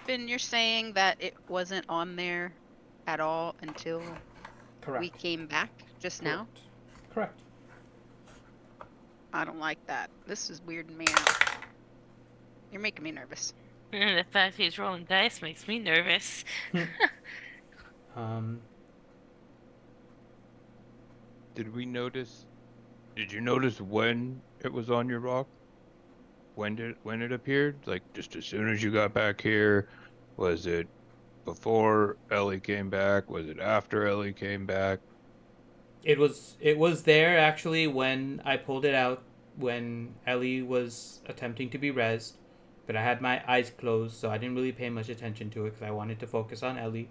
F: Finn, you're saying that it wasn't on there at all until
A: Correct.
F: we came back just now?
A: Correct.
F: I don't like that. This is weirding me out. You're making me nervous.
D: And the fact he's rolling dice makes me nervous.
H: Did you notice when it was on your rock? When it appeared? Like, just as soon as you got back here? Was it before Ellie came back? Was it after Ellie came back?
A: It was there actually when I pulled it out when Ellie was attempting to be rezzed, but I had my eyes closed, so I didn't really pay much attention to it because I wanted to focus on Ellie.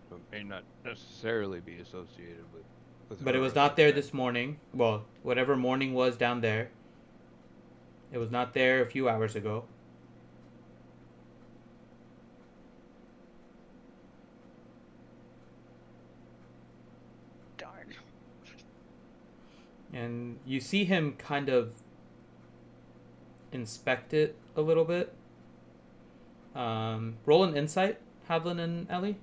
H: So it may not necessarily be associated with
A: But it
H: her
A: was
H: or
A: not there
H: her
A: this morning. Well, whatever morning was down there. It was not there a few hours ago.
F: Darn.
A: And you see him kind of inspect it a little bit. Roll an insight, Havlin and Ellie.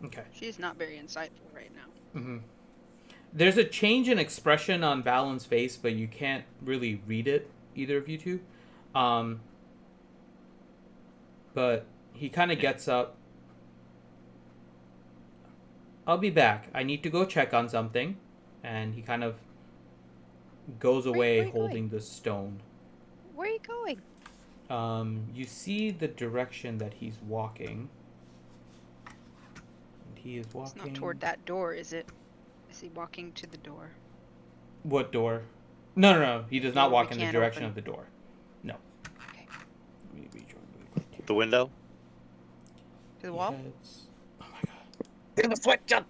A: Okay.
F: She's not very insightful right now.
A: Mm-hmm. There's a change in expression on Valen's face, but you can't really read it, either of you two. But he kind of gets up. I'll be back. I need to go check on something. And he kind of goes away holding the stone.
F: Where are you going?
A: You see the direction that he's walking. And he is walking...
F: It's not toward that door, is it? Is he walking to the door?
A: What door? No. He does not walk in the direction of the door. No.
F: Okay.
C: The window?
F: To the wall?
A: Oh my god.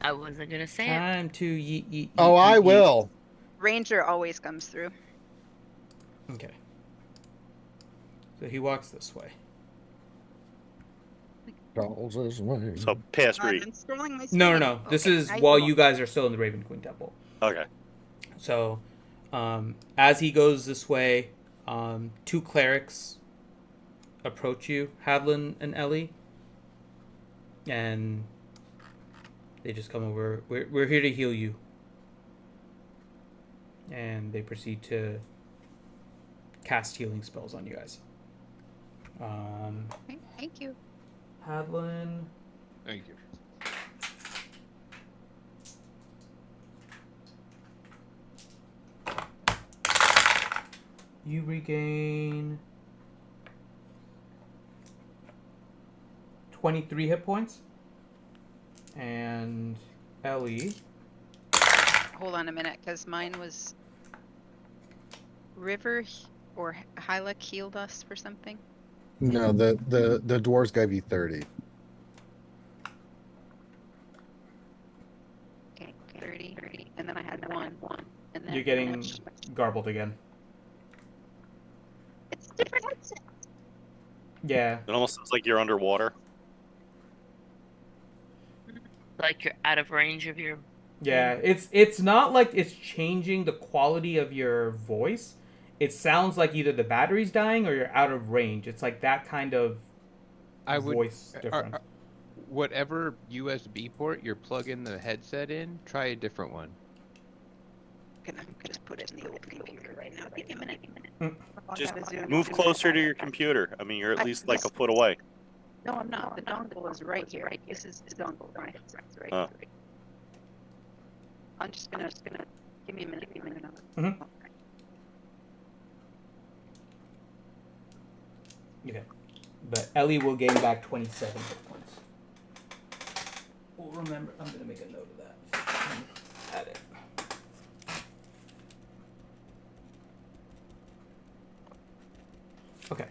D: I wasn't gonna say it.
A: Time to yeet.
E: Oh, I will.
F: Ranger always comes through.
A: Okay. So he walks this way.
C: So past Reed.
F: I'm scrolling my screen.
A: No. This is while you guys are still in the Raven Queen Temple.
C: Okay.
A: So, as he goes this way, two clerics approach you, Havlin and Ellie, and they just come over. We're here to heal you, and they proceed to cast healing spells on you guys.
F: Thank you.
A: Havlin.
H: Thank you.
A: You regain 23 hit points. And Ellie.
F: Hold on a minute, because mine was River or Hyla healed us for something.
E: No, the dwarves gave you 30.
F: Okay, 30, and then I had one, and then
A: You're getting garbled again.
F: It's different headset.
A: Yeah.
C: It almost sounds like you're underwater.
D: Like you're out of range of your...
A: Yeah, it's not like it's changing the quality of your voice. It sounds like either the battery's dying or you're out of range. It's like that kind of voice difference.
H: Whatever USB port you're plugging the headset in, try a different one.
F: I'm gonna just put it in the old computer right now. Give me a minute.
C: Just move closer to your computer. I mean, you're at least like a foot away.
F: No, I'm not. The dongle is right here. This is the dongle. Right.
C: Oh.
F: I'm just gonna give me a minute.
A: Mm-hmm. Okay. But Ellie will gain back 27 hit points. Well, remember, I'm going to make a note of that. Add it. Okay.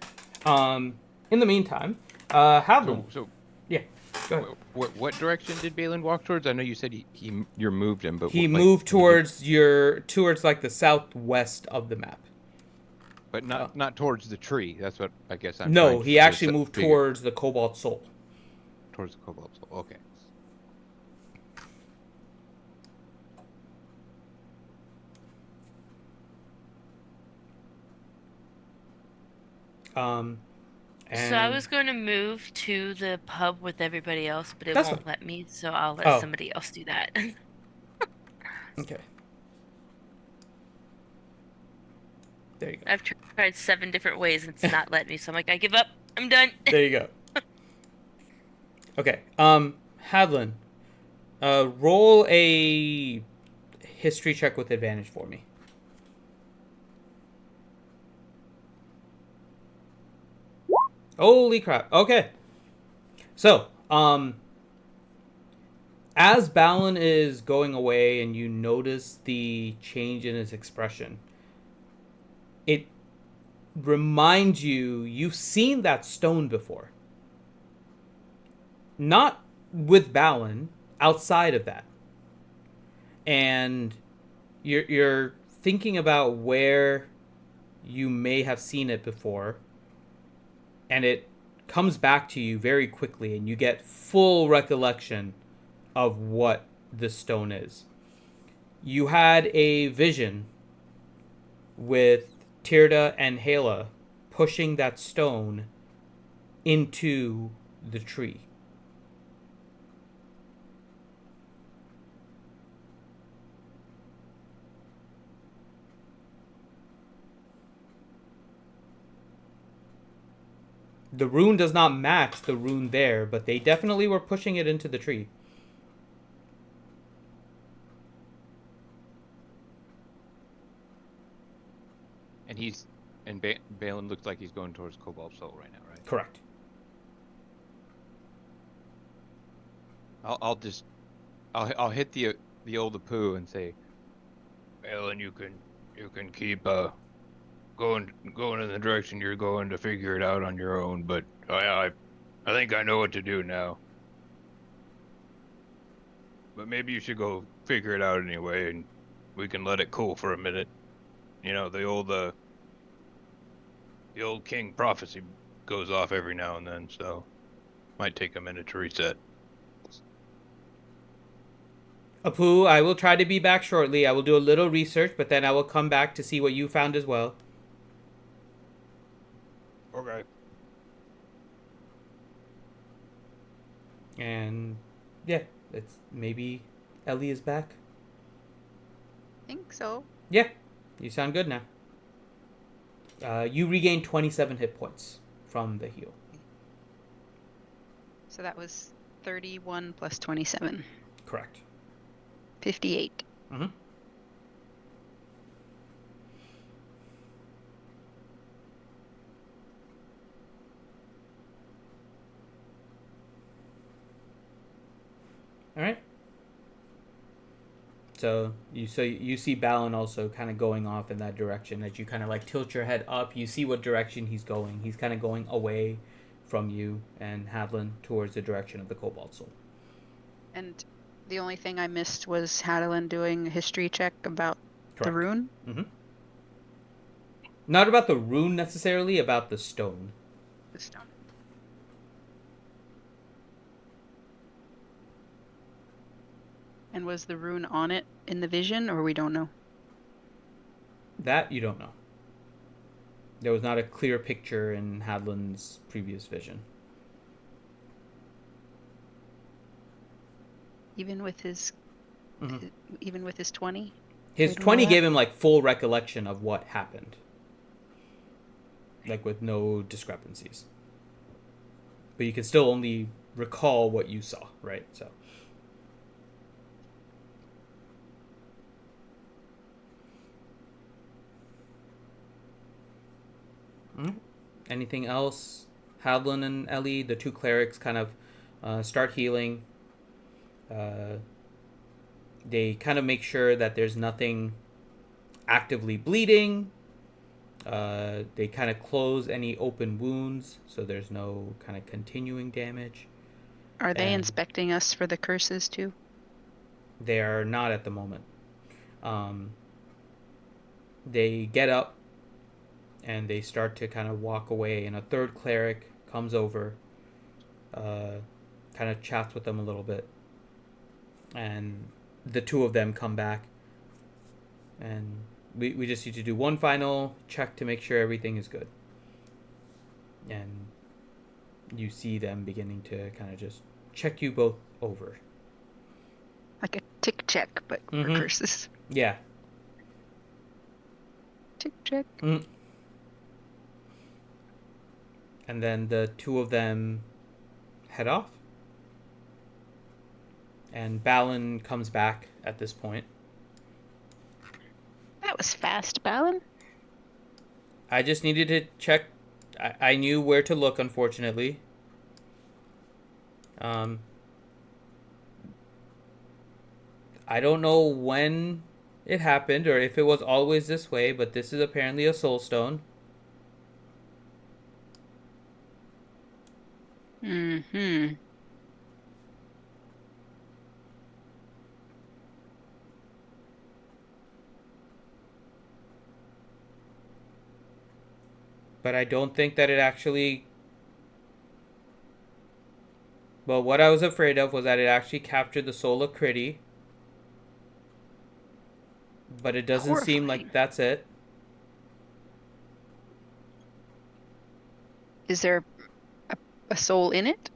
A: In the meantime, Havlin.
H: So
A: yeah, go ahead.
H: What direction did Balin walk towards? I know you said you moved him, but
A: he moved towards like the southwest of the map.
H: But not towards the tree. That's what I guess I'm.
A: No, he actually moved towards the Cobalt Soul.
H: Towards the Cobalt Soul. Okay.
D: So I was going to move to the pub with everybody else, but it won't let me, so I'll let somebody else do that.
A: Okay. There you go.
D: I've tried 7 different ways and it's not letting me, so I'm like, I give up. I'm done.
A: There you go. Okay. Havlin, Roll a history check with advantage for me. Holy crap. Okay. So, as Balin is going away and you notice the change in his expression, it reminds you you've seen that stone before. Not with Balin, outside of that. And you're thinking about where you may have seen it before, and it comes back to you very quickly, and you get full recollection of what this stone is. You had a vision with Tirda and Hala pushing that stone into the tree. The rune does not match the rune there, but they definitely were pushing it into the tree.
H: And Balin looks like he's going towards Cobalt Soul right now, right?
A: Correct.
H: I'll hit the old Apu and say, Balin, you can keep going in the direction you're going to figure it out on your own, but I think I know what to do now. But maybe you should go figure it out anyway, and we can let it cool for a minute. You know, the old king prophecy goes off every now and then, so might take a minute to reset.
A: Apu, I will try to be back shortly. I will do a little research, but then I will come back to see what you found as well.
H: Okay.
A: And yeah, it's maybe Ellie is back.
F: Think so.
A: Yeah, you sound good now. You regain 27 hit points from the heal.
F: So that was 31 plus 27.
A: Correct.
F: 58.
A: Mm-hmm. All right. So you see Balin also kind of going off in that direction as you kind of like tilt your head up. You see what direction he's going. He's kind of going away from you and Hadlin towards the direction of the Cobalt Soul.
F: And the only thing I missed was Hadlin doing a history check about the rune.
A: Mm-hmm. Not about the rune necessarily, about the stone.
F: The stone. And was the rune on it in the vision, or we don't know?
A: That you don't know. There was not a clear picture in Hadlin's previous vision.
F: Even with his, even with his 20.
A: His 20 gave him like full recollection of what happened, like with no discrepancies. But you can still only recall what you saw, right? So. Anything else? Hadlin and Ellie, the two clerics, kind of start healing. They kind of make sure that there's nothing actively bleeding. They kind of close any open wounds, so there's no kind of continuing damage.
F: Are they inspecting us for the curses too?
A: They are not at the moment. They get up and they start to kind of walk away, and a third cleric comes over, kind of chats with them a little bit, and the two of them come back, and we just need to do one final check to make sure everything is good. And you see them beginning to kind of just check you both over.
F: Like a tick check, but for curses.
A: Yeah.
F: Tick check.
A: And then the two of them head off. And Balin comes back at this point.
F: That was fast, Balin.
A: I just needed to check. I knew where to look, unfortunately. I don't know when it happened or if it was always this way, but this is apparently a soul stone.
F: Mm-hmm.
A: But I don't think that it actually... Well, what I was afraid of was that it actually captured the soul of Critty. But it doesn't seem like that's it.
F: Is there a soul in it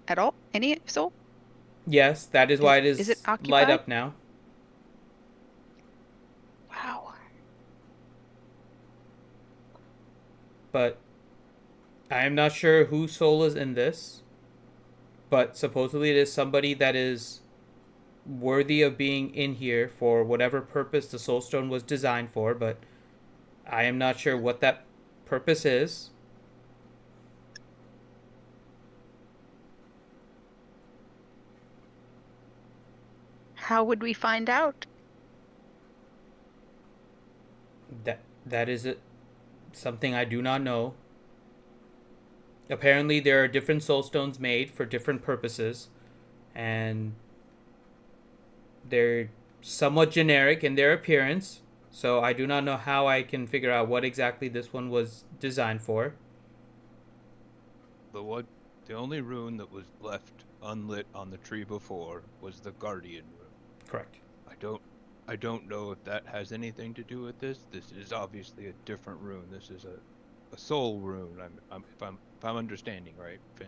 F: at all? Any soul?
A: Yes, that is why it is
F: it
A: light
F: occupied?
A: up now.
F: Wow.
A: But I am not sure whose soul is in this. But supposedly it is somebody that is worthy of being in here for whatever purpose the soul stone was designed for, but I am not sure what that purpose is.
F: How would we find out?
A: That is something I do not know. Apparently there are different soul stones made for different purposes, and they're somewhat generic in their appearance, so I do not know how I can figure out what exactly this one was designed for.
H: The only rune that was left unlit on the tree before was the guardian rune.
A: Correct.
H: I don't know if that has anything to do with this. This is obviously a different rune. This is a soul rune. If I'm understanding right, Finn.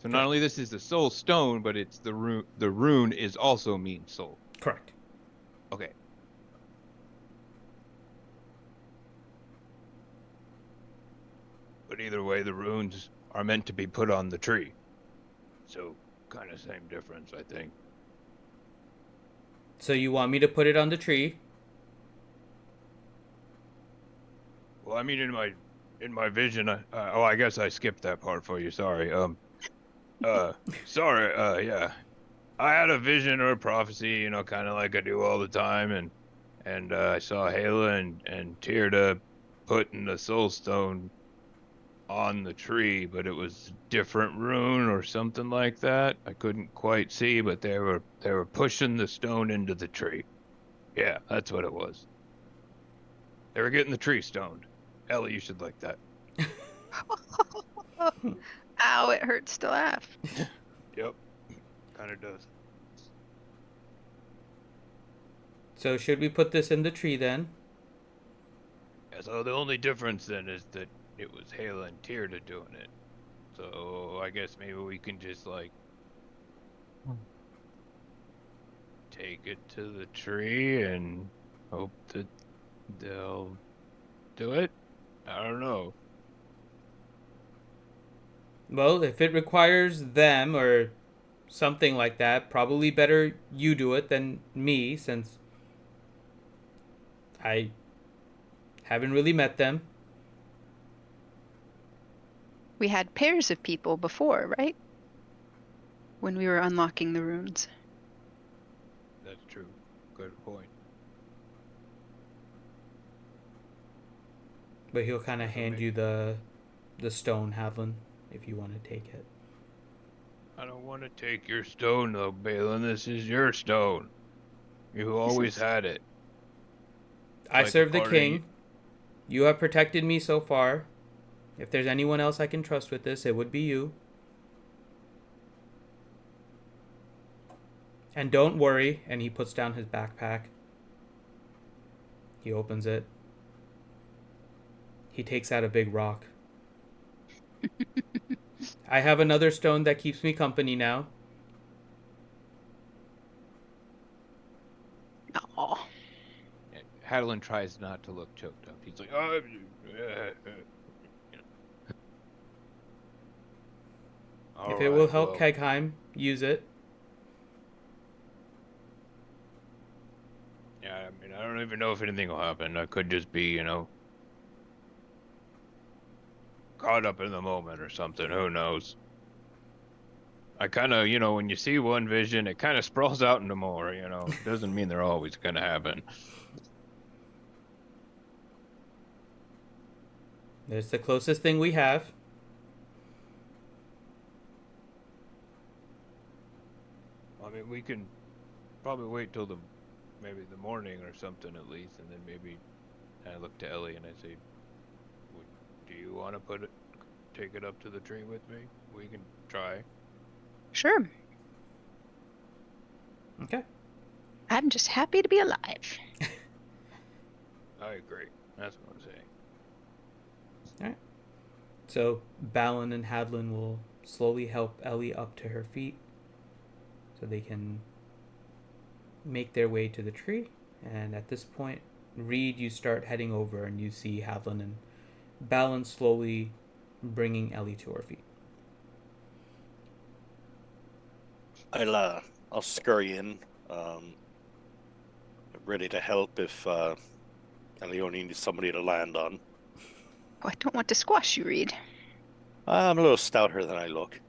H: So not only this is the soul stone, but it's the rune. The rune is also means soul.
A: Correct.
H: Okay. But either way, the runes are meant to be put on the tree. So kind of same difference, I think.
A: So you want me to put it on the tree?
H: Well, I mean, in my vision, I guess I skipped that part for you. Sorry. Yeah. I had a vision or a prophecy, kind of like I do all the time, and I saw Hala and Tyrda putting the soul stone on the tree, but it was a different rune or something like that. I couldn't quite see, but they were pushing the stone into the tree. Yeah, that's what it was. They were getting the tree stoned. Ellie, you should like that.
F: Ow, it hurts to laugh.
H: Yep, kind of does.
A: So should we put this in the tree then?
H: Yeah, so the only difference then is that it was Hala and Tyrda doing it. So I guess maybe we can just take it to the tree and hope that they'll do it. I don't know.
A: Well, if it requires them or something like that, probably better you do it than me, since I haven't really met them.
F: We had pairs of people before, right? When we were unlocking the runes.
H: That's true. Good point.
A: But he'll kind of hand you the stone, Havlin, if you want to take it.
H: I don't want to take your stone, though, Balin. This is your stone. You always had it.
A: I serve the king. You have protected me so far. If there's anyone else I can trust with this, it would be you. And don't worry. And he puts down his backpack. He opens it. He takes out a big rock. I have another stone that keeps me company now.
F: Oh.
H: Hadlin tries not to look choked up. He's like, oh,
A: If it will help Kegheim, use it.
H: don't even know if anything will happen. I could just be, caught up in the moment or something. Who knows? I kind of, when you see one vision, it kind of sprawls out into more, Doesn't mean they're always going to happen.
A: There's the closest thing we have.
H: I mean, we can probably wait till maybe the morning or something at least, and then maybe I look to Ellie and I say, do you want to take it up to the tree with me? We can try.
F: Sure.
A: Okay.
F: I'm just happy to be alive.
H: I agree. That's what I'm saying.
A: All right. So Balin and Hadlin will slowly help Ellie up to her feet so they can make their way to the tree. And at this point, Reed, you start heading over and you see Hadlin and Balin slowly bringing Ellie to her feet.
C: I'll scurry in, ready to help if Ellie only needs somebody to land on.
F: Oh, I don't want to squash you, Reed.
C: I'm a little stouter than I look.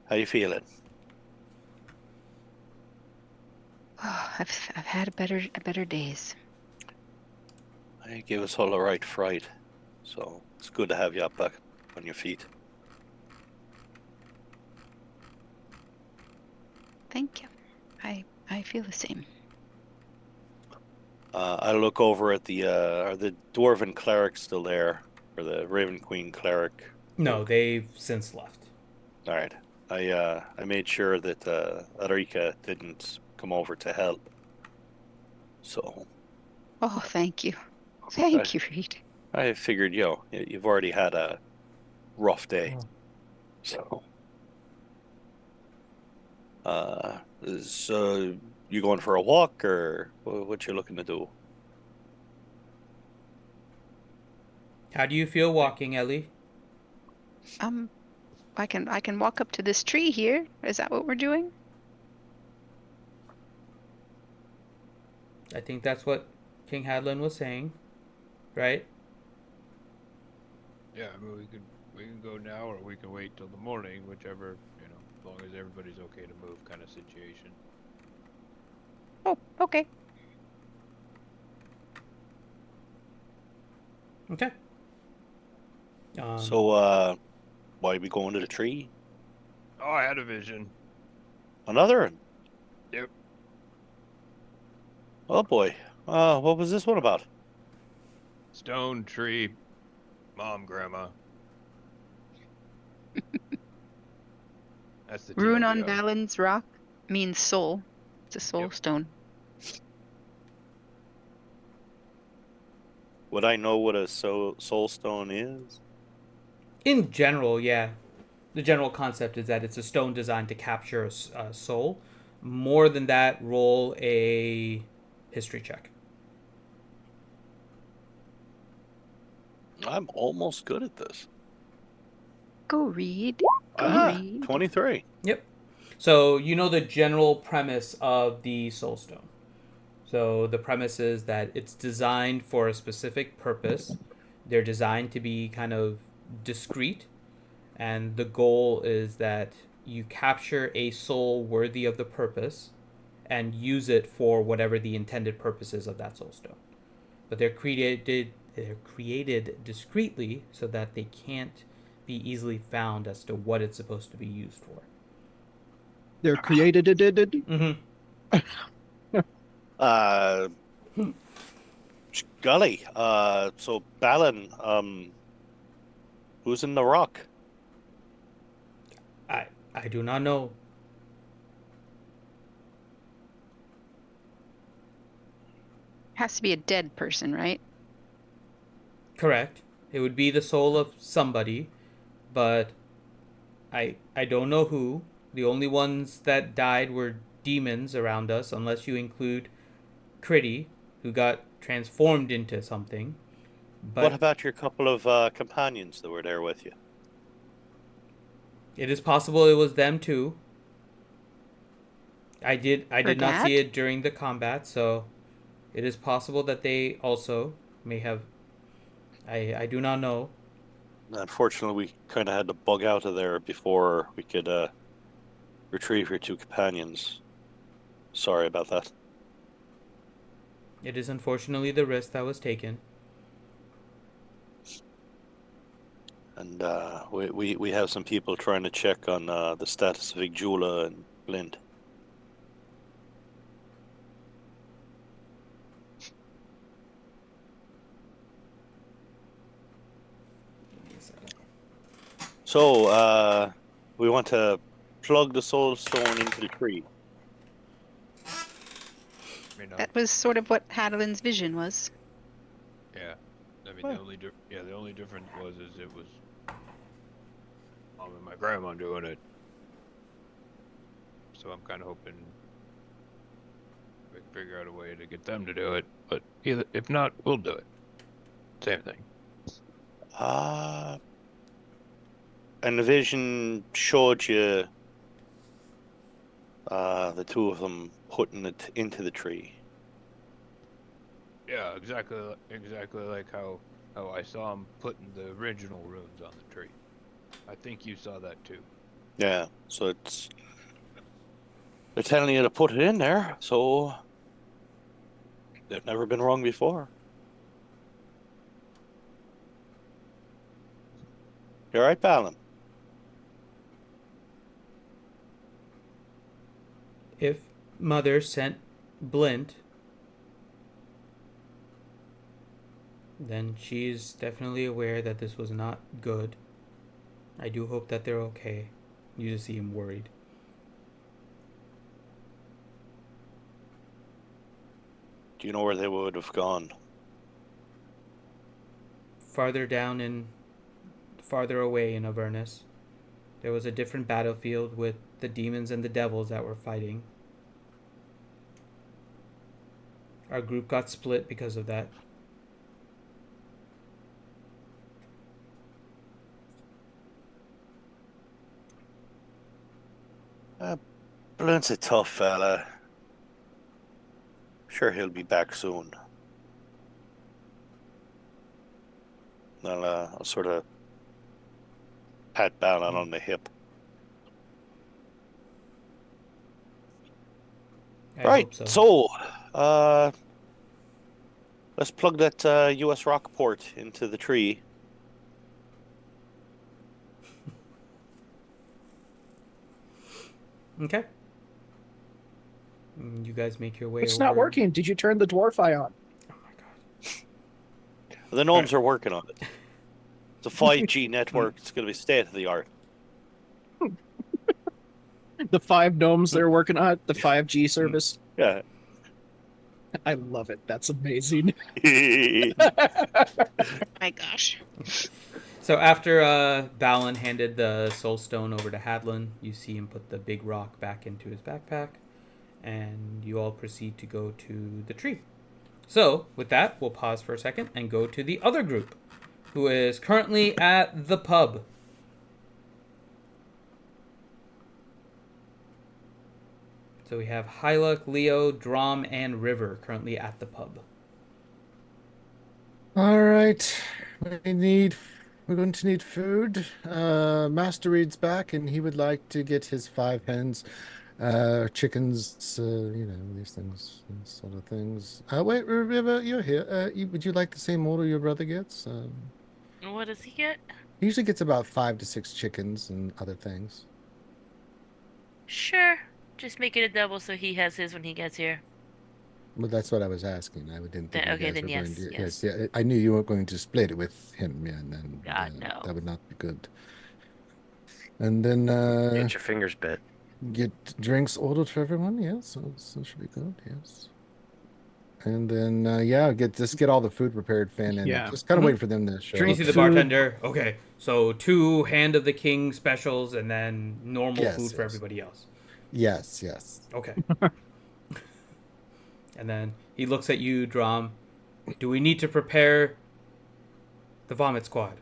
C: How you feeling?
F: Oh, I've had better days.
C: I gave us all the right fright, so it's good to have you up back on your feet.
F: Thank you. I feel the same.
C: I look over at are the dwarven clerics still there, or the Raven Queen cleric?
A: No, they've since left.
C: All right. I made sure that Arika didn't come over to help. So.
F: Oh, thank you. Thank you, Reed.
C: I figured, you've already had a rough day.
A: Oh.
C: So. So you going for a walk, or what you looking to do?
A: How do you feel walking, Ellie?
F: I can walk up to this tree here. Is that what we're doing?
A: I think that's what King Hadlin was saying, right?
H: Yeah, I mean, we can go now, or we can wait till the morning, whichever, as long as everybody's okay to move, kind of situation.
F: Oh, okay.
A: Okay.
C: So, why are we going to the tree?
H: Oh, I had a vision.
C: Another one?
H: Yep.
C: Oh boy. What was this one about?
H: Stone, tree, mom, grandma. That's the
F: Rune on
H: TLDR.
F: Balin's rock means soul. It's a soul stone.
C: Would I know what a soul stone is?
A: In general, yeah. The general concept is that it's a stone designed to capture a soul. More than that, roll a history check.
C: I'm almost good at this.
F: Go Reed. Go Reed.
C: 23.
A: Yep. So you know the general premise of the soul stone. So the premise is that it's designed for a specific purpose. They're designed to be kind of discreet, and the goal is that you capture a soul worthy of the purpose and use it for whatever the intended purpose is of that soul stone. But they're created discreetly so that they can't be easily found as to what it's supposed to be used for.
B: They're created.
A: Mm-hmm.
C: Golly. So Balin, who's in the rock?
A: I do not know.
F: Has to be a dead person, right?
A: Correct. It would be the soul of somebody, but I don't know who. The only ones that died were demons around us, unless you include Critty, who got transformed into something. But
C: What about your couple of companions that were there with you?
A: it is possible it was them too. I did not see it during the combat, so It is possible that they also may have. I do not know.
C: Unfortunately, we kind of had to bug out of there before we could retrieve your two companions. Sorry about that.
A: It is unfortunately the risk that was taken.
C: And we have some people trying to check on the status of Igjula and Blind. So we want to plug the soul stone into the tree.
F: That was sort of what Hadelin's vision was.
H: Yeah, I mean the only difference was it was Mom and my grandma doing it, so I'm kind of hoping we can figure out a way to get them to do it. But if not, we'll do it. Same thing.
C: And the vision showed you the two of them putting it into the tree.
H: Yeah, exactly like how I saw him putting the original runes on the tree. I think you saw that too.
C: Yeah, so they're telling you to put it in there, so they've never been wrong before. You all right, Balin?
A: If Mother sent Blint, then she's definitely aware that this was not good. I do hope that they're okay. You just seem worried.
C: Do you know where they would have gone?
A: Farther away in Avernus, there was a different battlefield with the demons and the devils that were fighting. Our group got split because of that.
C: Blint's a tough fella. Sure, he'll be back soon. I'll sort of pat Balin on the hip.
A: I
C: Right,
A: hope so.
C: So, let's plug that U.S. rock port into the tree.
A: Okay. You guys make your way
B: It's
A: over.
B: not working. Did you turn the dwarf eye on?
A: Oh my god.
C: The gnomes are working on it. It's a 5G network. It's going to be state of the art.
B: The 5 gnomes they're working on it, the 5G service.
C: Yeah.
B: I love it. That's amazing.
F: My gosh.
A: So after Balin handed the soul stone over to Hadlin, you see him put the big rock back into his backpack, and you all proceed to go to the tree. So with that, we'll pause for a second and go to the other group, who is currently at the pub. So we have Hyluck, Leo, Drom, and River currently at the pub.
E: All right. We're going to need food. Master Reed's back, and he would like to get his 5 hens, chickens, these things, these sort of things. Wait, River, you're here. Would you like the same order your brother gets?
D: What does he get?
E: He usually gets about 5 to 6 chickens and other things.
D: Sure. Just make it a double so he has his when he gets here.
E: Well, that's what I was asking. I didn't think
D: Okay,
E: you guys
D: then
E: were
D: yes,
E: going to.
D: yes.
E: Yeah, I knew you weren't going to split it with him, yeah, and then
D: God, no.
E: that would not be good. And then
G: Get your fingers bit.
E: get drinks ordered for everyone. Yes, so should be good. Yes. And then get all the food prepared, Finn, and just kind of wait for them to show
A: You
E: up.
A: see the bartender. Okay, so 2 Hand of the King specials, and then normal food for everybody else.
E: Yes.
A: Okay. And then he looks at you, Drom. Do we need to prepare the vomit squad?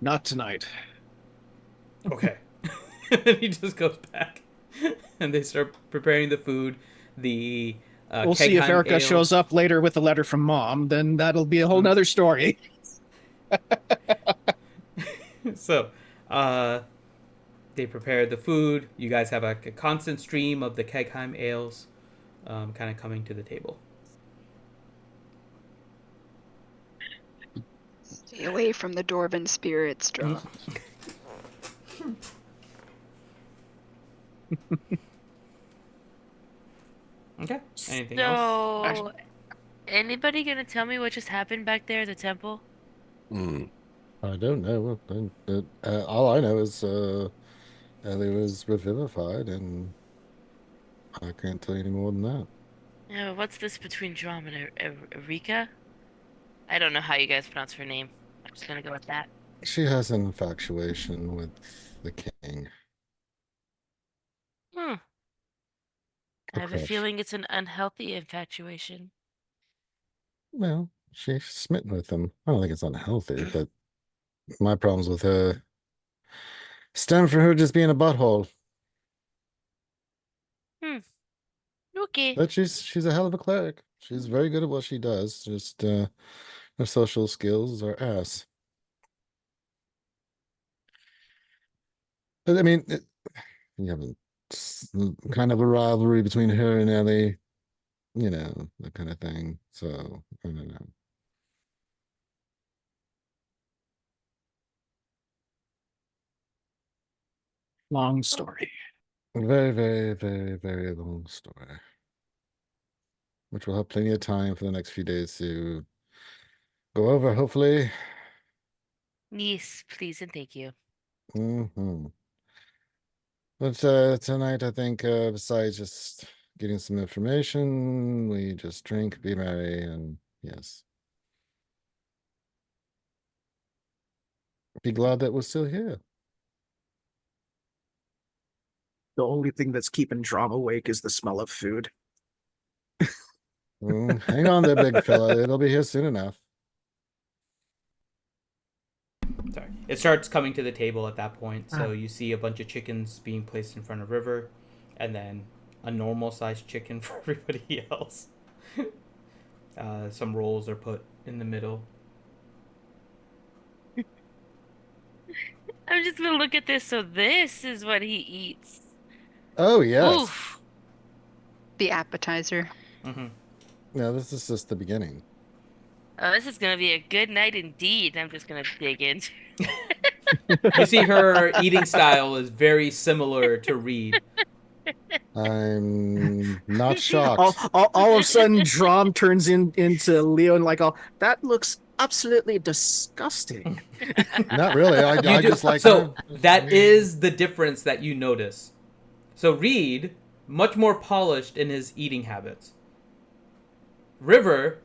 B: Not tonight.
A: Okay. And then he just goes back. and they start preparing the food. The
B: we'll see if
A: Keggheim
B: Erica
A: ale.
B: shows up later with a letter from Mom. Then that'll be a whole nother story.
A: So, they prepare the food. You guys have a constant stream of the Keggheim ales kind of coming to the table.
F: Stay away from the dwarven spirits, Draw.
A: Okay. Anything else?
D: So, anybody gonna tell me what just happened back there at the temple?
E: I don't know. All I know is Ellie was revivified, and I can't tell you any more than that.
D: What's this between Drum and Erika? I don't know how you guys pronounce her name. I'm just gonna go with that.
E: She has an infatuation with the king.
D: I have a feeling it's an unhealthy infatuation.
E: Well, she's smitten with him. I don't think it's unhealthy, but my problems with her stem from her just being a butthole.
D: Okay.
E: But she's a hell of a cleric. She's very good at what she does. Just her social skills are ass. But I mean, you have kind of a rivalry between her and Ellie, that kind of thing. So I don't know.
B: Long story.
E: Very, very, very, very long story. Which will have plenty of time for the next few days to go over, hopefully.
D: Yes, please and thank you.
E: But tonight, I think, besides just getting some information, we just drink, be merry, and yes. Be glad that we're still here.
B: The only thing that's keeping Drum awake is the smell of food.
E: Hang on there, big fella. It'll be here soon enough.
A: Sorry. It starts coming to the table at that point. So you see a bunch of chickens being placed in front of River, and then a normal-sized chicken for everybody else. Some rolls are put in the middle.
D: I'm just gonna look at this. So this is what he eats.
E: Oh, yes.
D: Oof.
F: The appetizer.
E: No, this is just the beginning.
D: Oh, this is gonna be a good night indeed. I'm just gonna dig in.
A: You see her eating style is very similar to Reed.
E: I'm not shocked.
B: All of a sudden, Drum turns into Leo and that looks absolutely disgusting.
E: Not really. I just like
A: so that is the difference that you notice. So Reed, much more polished in his eating habits. River,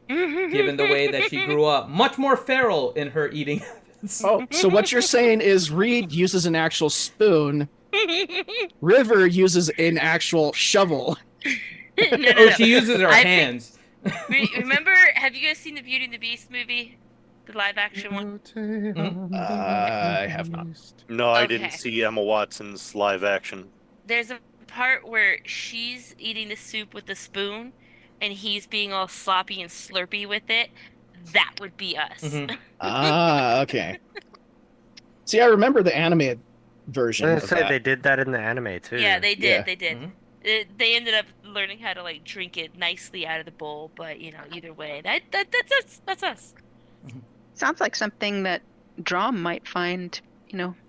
A: given the way that she grew up, much more feral in her eating habits.
B: Oh, so what you're saying is Reed uses an actual spoon. River uses an actual shovel.
A: No. She uses her hands.
D: Remember, have you guys seen the Beauty and the Beast movie? The live action one?
B: I have not.
C: No, I didn't see Emma Watson's live action.
D: There's a part where she's eating the soup with a spoon, and he's being all sloppy and slurpy with it. That would be us.
B: Okay. See, I remember the animated version.
G: I say they did that in the anime too.
D: Yeah, they did.
B: Yeah.
D: They did. They ended up learning how to drink it nicely out of the bowl, but either way, that's us. That's us.
F: Sounds like something that Drum might find,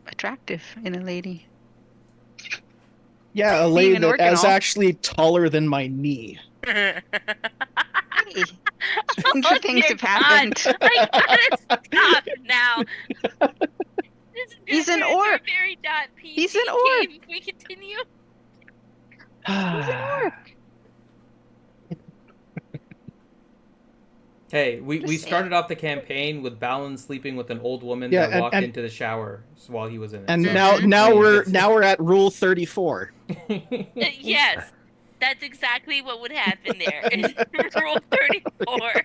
F: attractive in a lady.
B: Yeah, a lady that is actually taller than my knee.
F: Hey, stranger things have happened.
D: I gotta stop now.
F: He's an orc. He's an orc.
D: If we continue.
F: He's an orc.
A: Hey, we started off the campaign with Balin sleeping with an old woman that walked into the shower while he was in it.
B: And now we're at rule 34.
D: Yes. That's exactly what would happen there. Rule 34.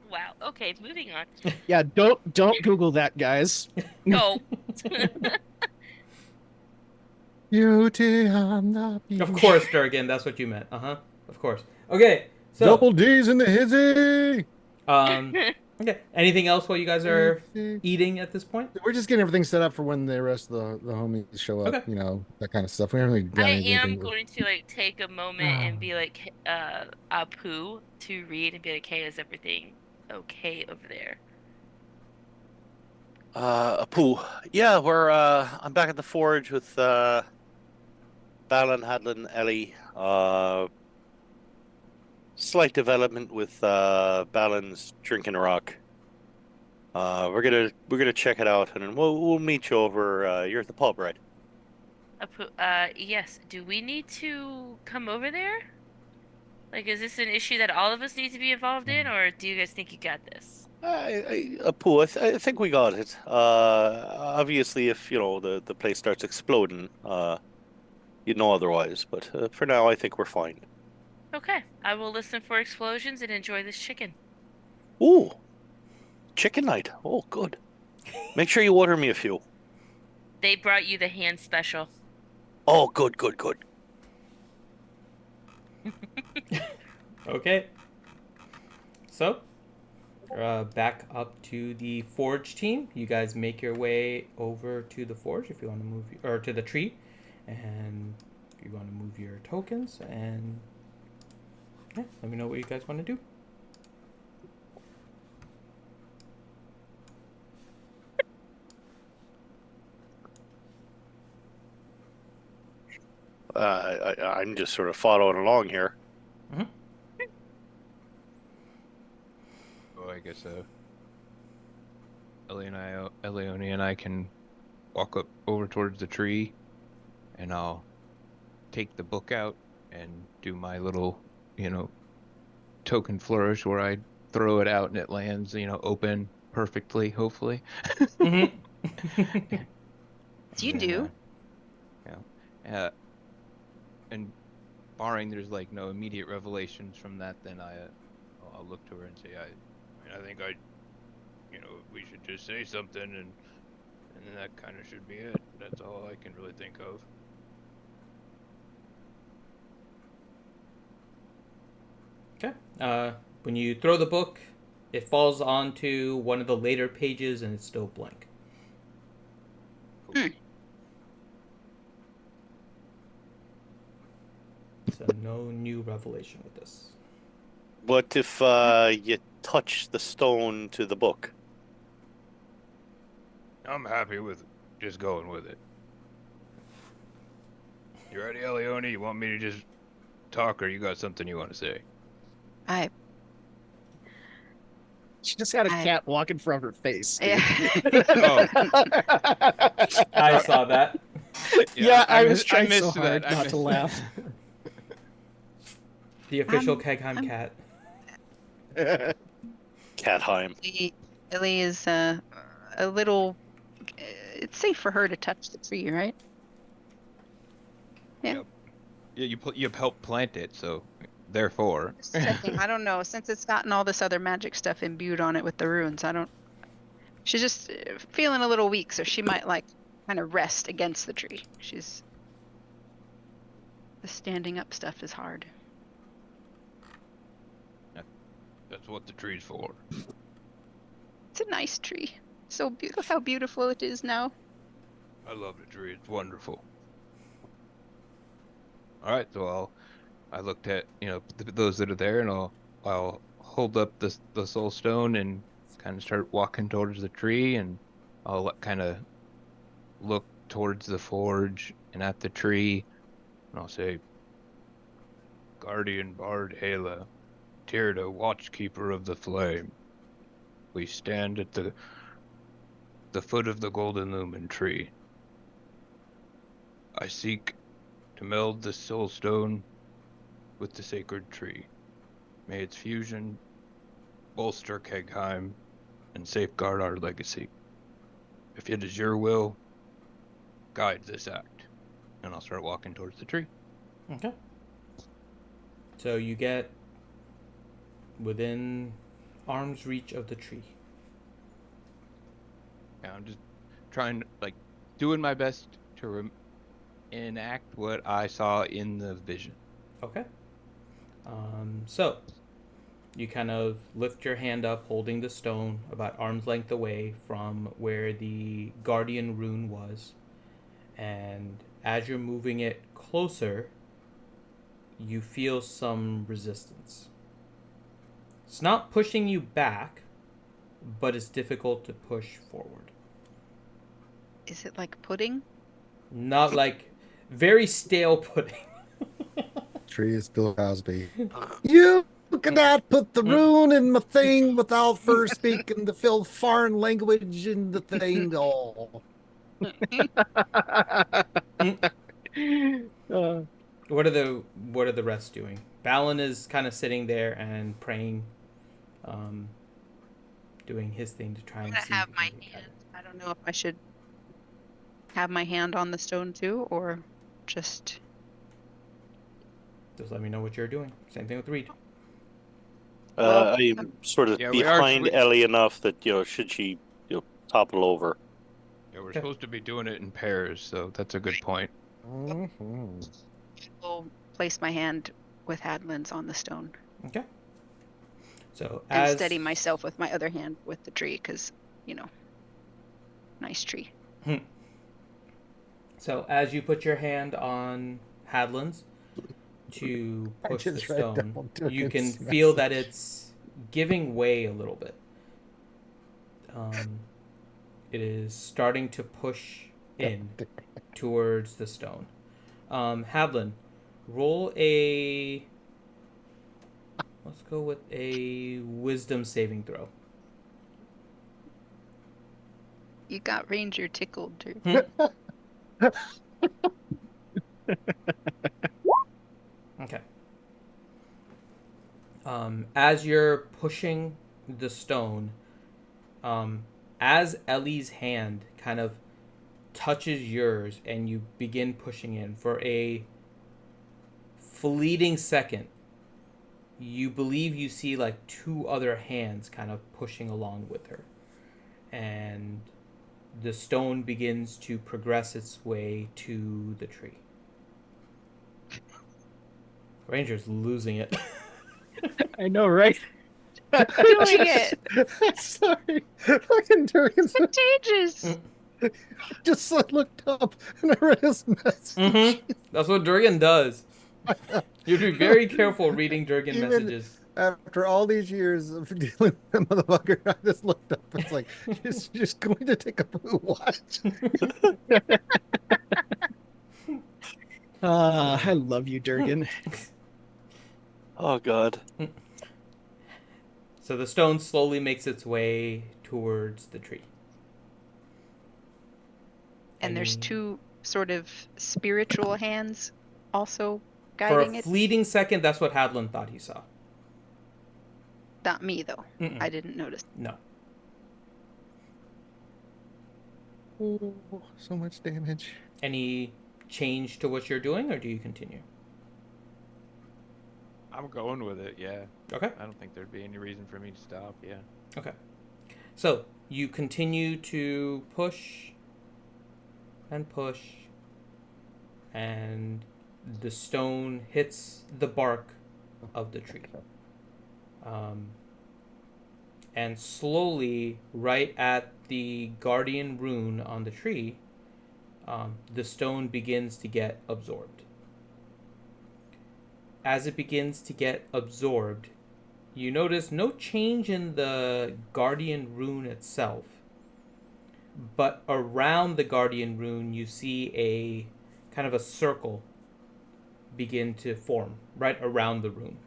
D: Wow. Okay, moving on.
B: Yeah, don't Google that, guys.
D: No.
E: Beauty on the beach.
A: Of course, Durgan, that's what you meant. Of course. Okay, so
E: Double D's in the hizzy.
A: okay. Anything else while you guys are eating at this point?
E: We're just getting everything set up for when the rest of the homies show up.
A: Okay.
E: You know, that kind of stuff. We haven't really done
D: I
E: anything.
D: am going to like take a moment and be like Apu to read and be like, hey, is everything okay over there?
C: Apu. Yeah, I'm back at the forge with Balin, Hadlin, Ellie. Slight development with Balin's drinking rock. We're gonna check it out, and then we'll meet you over. You're at the pub, right?
D: Apu, yes. Do we need to come over there? Like, is this an issue that all of us need to be involved in, or do you guys think you got this?
C: Apu, I think we got it. Obviously, if the place starts exploding, you'd know otherwise. But for now, I think we're fine.
D: Okay, I will listen for explosions and enjoy this chicken.
C: Ooh, chicken night. Oh, good. Make sure you order me a few.
D: They brought you the hand special.
C: Oh, good, good, good.
A: Okay. So, back up to the forge team. You guys make your way over to the forge if you want to move, or to the tree, and if you want to move your tokens. And yeah, let me know what you guys want to do.
C: I'm just sort of following along here.
A: Mm-hmm.
H: Oh, I guess Eleone and I can walk up over towards the tree, and I'll take the book out and do my little, token flourish where I throw it out and it lands, open perfectly, hopefully.
A: Mm-hmm.
F: You do.
H: And barring there's like no immediate revelations from that, then I'll look to her and say, I think we should just say something, and then that kind of should be it. That's all I can really think of.
A: Okay. When you throw the book, it falls onto one of the later pages and it's still blank. So no new revelation with this.
C: What if you touch the stone to the book?
H: I'm happy with just going with it. You ready, Eleone? You want me to just talk, or you got something you want to say?
B: She just had a cat walk in front of her face.
F: Yeah.
H: Oh.
A: I saw that.
B: Yeah, I was trying
H: I
B: so hard
H: that.
B: not to laugh.
A: The official Kegheim cat.
C: Catheim.
F: Ellie is a little. It's safe for her to touch the tree, right? Yeah.
H: Yep. Yeah, you helped plant it, so therefore.
F: Just checking. I don't know. Since it's gotten all this other magic stuff imbued on it with the runes, I don't. She's just feeling a little weak, so she might kind of rest against the tree. The standing up stuff is hard.
H: That's what the tree's for.
F: It's a nice tree. So look how beautiful it is now.
H: I love the tree. It's wonderful. All right, so I looked at those that are there, and I'll hold up the soul stone and kind of start walking towards the tree, and I'll kind of look towards the forge and at the tree, and I'll say, "Guardian Bard Hela, Tyrda, Watchkeeper of the Flame, we stand at the foot of the golden lumen tree. I seek to meld the soul stone with the sacred tree. May its fusion bolster Kegheim and safeguard our legacy. If it is your will, guide this act." And I'll start walking towards the tree.
A: Okay. So you get within arm's reach of the tree.
H: Yeah, I'm just trying, doing my best to enact what I saw in the vision.
A: Okay. So you kind of lift your hand up, holding the stone about arm's length away from where the guardian rune was, and as you're moving it closer, you feel some resistance. It's not pushing you back, but it's difficult to push forward.
F: Is it like pudding?
A: Not like very stale pudding.
E: Tree is Bill Cosby. You cannot put the rune in my thing without first speaking the foreign language in the thing. Oh.
A: What are the rest doing? Balin is kind of sitting there and praying, doing his thing to try
F: I'm
A: and
F: gonna
A: see.
F: have my hand. I don't know if I should have my hand on the stone too, or just
A: let me know what you're doing. Same thing with Reed.
C: I'm sort of behind Ellie enough that should she topple over.
H: Yeah, we're supposed to be doing it in pairs, so that's a good point.
E: Mm-hmm.
F: I'll place my hand with Hadlin's on the stone.
A: Okay. So
F: and steady myself with my other hand with the tree, because nice tree.
A: So as you put your hand on Hadlin's to push the stone, you can feel that it's giving way a little bit. It is starting to push in towards the stone. Hadlin, roll a... Let's go with a wisdom saving throw.
F: You got Ranger tickled, dude.
A: Okay. As you're pushing the stone, as Ellie's hand kind of touches yours and you begin pushing in for a fleeting second, you believe you see like two other hands kind of pushing along with her, and the stone begins to progress its way to the tree. Ranger's losing it.
B: I know, right?
F: Doing it.
E: Sorry, fucking Durgan's
F: contagious.
E: Just looked up and I read his message.
A: That's what Durgan does. You have to be very careful reading Durgan messages.
E: After all these years of dealing with that motherfucker, I just looked up. It's like, she's just going to take a poo. What?
B: I love you, Durgan.
C: Oh, God.
A: So the stone slowly makes its way towards the tree.
F: And there's two sort of spiritual hands also guiding it.
A: For a fleeting second, that's what Hadlin thought he saw.
F: Not me, though. I didn't notice.
A: No.
E: Oh, so much damage.
A: Any change to what you're doing, or do you continue?
H: I'm going with it, yeah.
A: Okay.
H: I don't think there'd be any reason for me to stop, yeah.
A: Okay. So, you continue to push and push, and the stone hits the bark of the tree. And slowly, right at the guardian rune on the tree, the stone begins to get absorbed. As it begins to get absorbed, you notice no change in the guardian rune itself, but around the guardian rune you see a kind of a circle begin to form right around the rune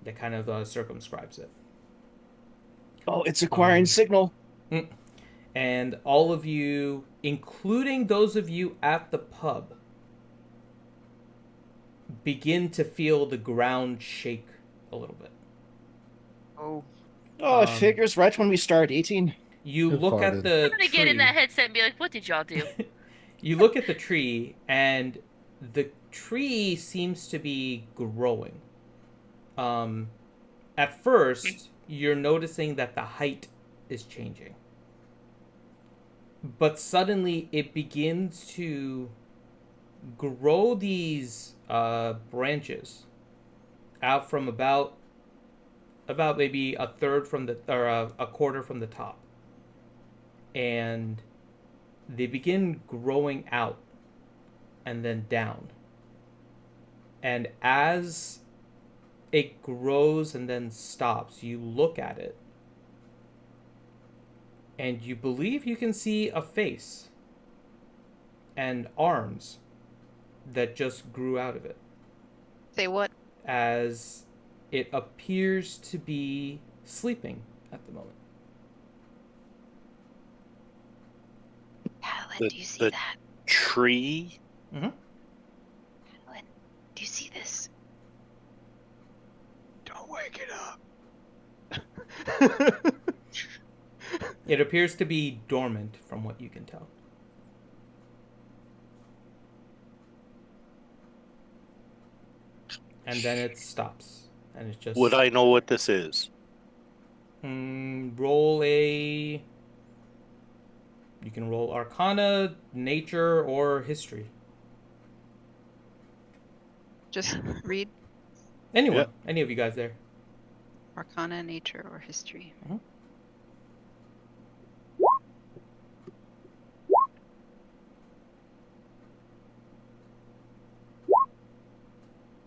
A: that kind of circumscribes it.
B: Oh, it's acquiring signal.
A: And all of you, including those of you at the pub, begin to feel the ground shake a little bit.
B: It figures right when we start eating.
A: You look at the
D: I'm gonna get in that headset and be like, what did y'all do?
A: You look at the tree, and the tree seems to be growing. At first, you're noticing that the height is changing. But suddenly, it begins to grow these branches out from about maybe a third from the or a quarter from the top, and they begin growing out and then down. And as it grows and then stops, you look at it and you believe you can see a face and arms that just grew out of it.
F: Say what?
A: As it appears to be sleeping at the moment.
F: Alan, do you see
C: the
F: that?
C: tree?
A: Mm-hmm.
F: Alan, do you see this?
G: Don't wake it up.
A: It appears to be dormant from what you can tell. And then it stops. And it's just...
C: Would I know what this is?
A: Roll a... You can roll Arcana, Nature, or History.
F: Just read
A: Anyone.
C: Yeah.
A: Any of you guys there.
F: Arcana, Nature, or History.
A: Mm-hmm.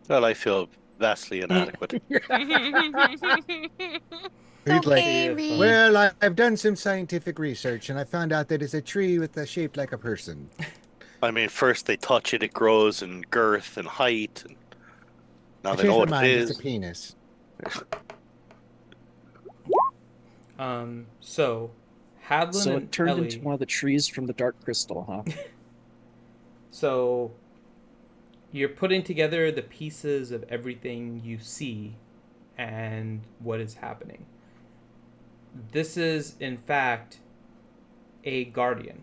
C: Well, I feel vastly inadequate.
E: He's
F: Okay,
E: like,
F: Reed.
E: well, I've done some scientific research and I found out that it's a tree with a shape like a person.
C: I mean, first they touch it, it grows in girth and height, and now
E: I
C: they know
E: changed my
C: what it
E: mind.
C: is.
E: It's a penis.
A: So, Hadlin
B: So
A: and
B: it turned
A: Ellie...
B: into one of the trees from the Dark Crystal, huh?
A: So, you're putting together the pieces of everything you see and what is happening. This is, in fact, a guardian.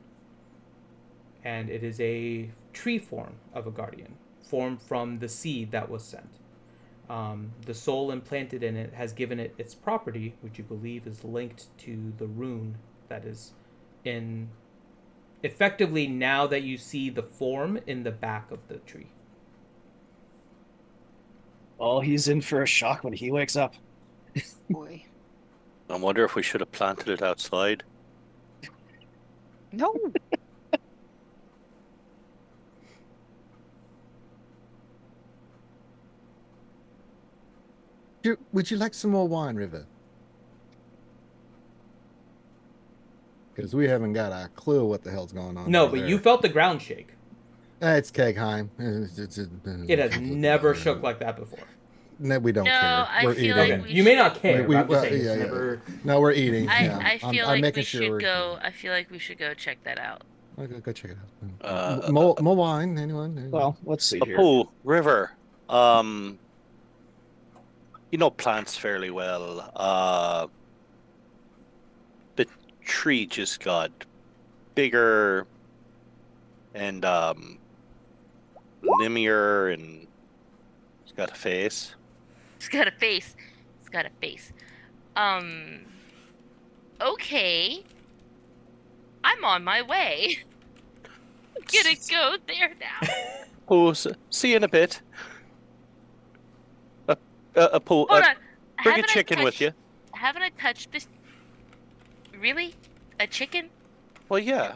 A: And it is a tree form of a guardian, formed from the seed that was sent. The soul implanted in it has given it its property, which you believe is linked to the rune that is in... Effectively, now that you see the form in the back of the tree.
B: Oh, he's in for a shock when he wakes up.
F: Boy.
C: I wonder if we should have planted it outside.
F: No.
E: Would you like some more wine, River? Because we haven't got a clue what the hell's going on.
A: No,
E: over
A: but
E: there.
A: you felt the ground shake.
E: It's Kegheim.
A: It has never shook like that before.
E: No, we don't
D: No,
E: care.
D: I
E: We're
D: feel
E: eating.
D: like
A: Okay,
D: we
A: you may
D: should-
A: not care.
E: We-
A: but I'm just
E: well,
A: saying it's
E: yeah, yeah.
A: never...
E: No, we're eating. yeah.
D: I feel
E: I'm
D: like
E: making
D: we
E: sure
D: should
E: we're
D: go. I feel like we should go check that out.
E: Okay, go check it out. More wine, anyone?
B: Well, let's see here.
C: Oh, River. You know plants fairly well. The tree just got bigger and linear, and it's got a face.
D: It's got a face. It's got a face. Okay. I'm on my way. I'm gonna go there now.
C: Oh, see you in a bit. Hold
D: Hold on.
C: Bring a
D: Haven't I
C: chicken with
D: touched-
C: you.
D: Haven't I touched this? Really? A chicken?
C: Well, yeah.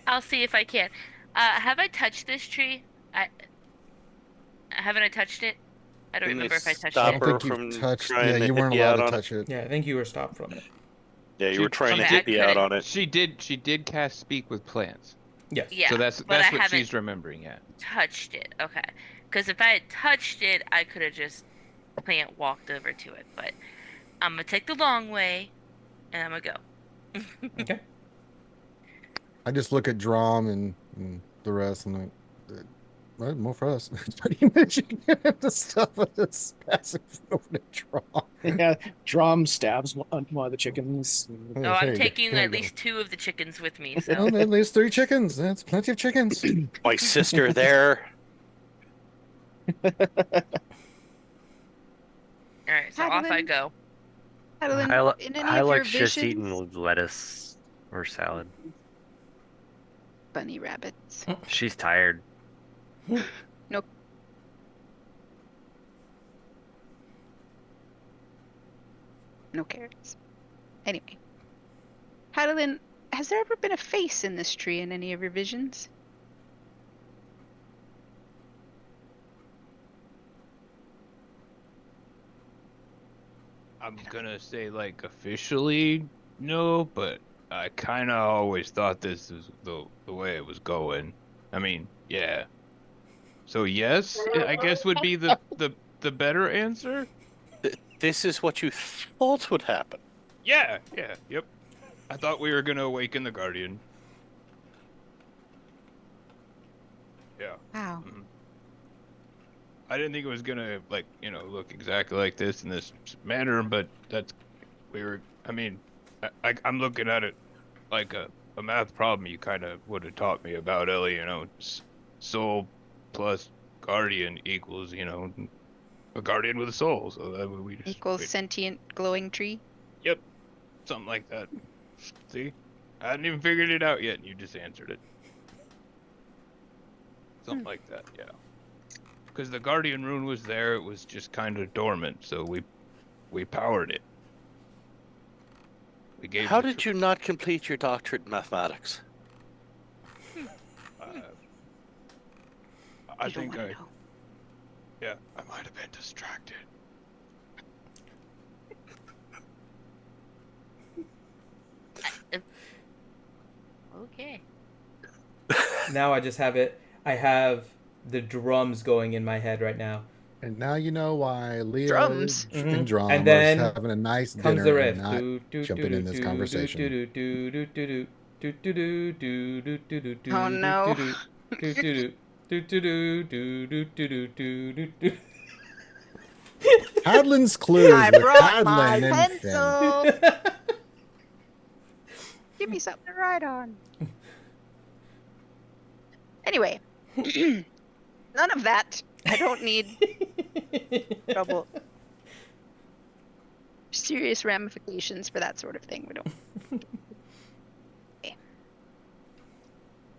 D: I'll see if I can. Have I touched this tree? Haven't I touched it? I don't
C: Didn't
D: remember
C: they
D: if I touched
C: stop
E: I
D: it.
E: don't think
C: her
E: you've
C: from
E: touched.
C: trying
E: Yeah,
C: to
E: you
C: hit
E: weren't
C: you out
E: allowed to
C: on
E: touch it.
A: Yeah, I think you were stopped from it.
C: Yeah, you were trying to
D: Okay,
C: hit me out on it.
H: She did cast speak with plants.
A: Yes.
D: Yeah.
H: So that's
D: but I
H: what
D: haven't
H: she's remembering. Yeah.
D: touched it. Okay. Because if I had touched it, I could have just plant walked over to it. But I'm gonna take the long way, and I'm gonna go.
A: Okay.
E: I just look at Drom and the rest, and like, right, more for us. Pretty much the stuff that's passing over to Drom.
B: Yeah, Drum stabs one of the chickens.
D: Oh,
E: There
D: I'm
E: you go,
D: taking
E: there you
D: at
E: go.
D: least 2 of the chickens with me. So
E: Well, at least 3 chickens. That's plenty of chickens.
C: My sister there.
D: all right. So off I
F: Madeline?
D: go.
F: Adeline, in any of your
G: Hyla's just
F: visions,
G: eating lettuce or salad.
F: bunny rabbits.
G: She's tired.
F: Nope. No carrots. Anyway. Hadelin, has there ever been a face in this tree in any of your visions?
H: I'm gonna say like officially no, but I kind of always thought this is the way it was going. I mean, yeah. So yes, I guess would be the better answer.
C: This is what you thought would happen.
H: Yeah, yep. I thought we were gonna awaken the Guardian. Yeah.
F: Wow.
H: Mhm. I didn't think it was gonna look exactly like this in this manner, but I mean, I'm looking at it like a math problem you kind of would have taught me about, Ellie. Soul plus guardian equals a guardian with a soul. So that we just
F: Equals sentient glowing tree.
H: Yep, something like that. See, I hadn't even figured it out yet, and you just answered it. Something like that, yeah. Because the guardian rune was there, it was just kind of dormant, so we powered it. We gave.
C: How did you not complete your doctorate in mathematics?
H: I think I might have been distracted.
D: Okay.
A: Now I just have it. I have the drums going in my head right now.
E: And now you know why Leo
F: Drums.
E: and Drum
A: And then
E: are having a nice
A: Comes
E: dinner
A: the riff.
E: and not jumping in this conversation.
F: Oh, no.
E: Hadlin's Clues
F: I
E: with
F: brought my
E: Hadlin and Finn.
F: pencil. Give me something to write on. Anyway, none of that. I don't need trouble. Serious ramifications for that sort of thing. We don't. Okay.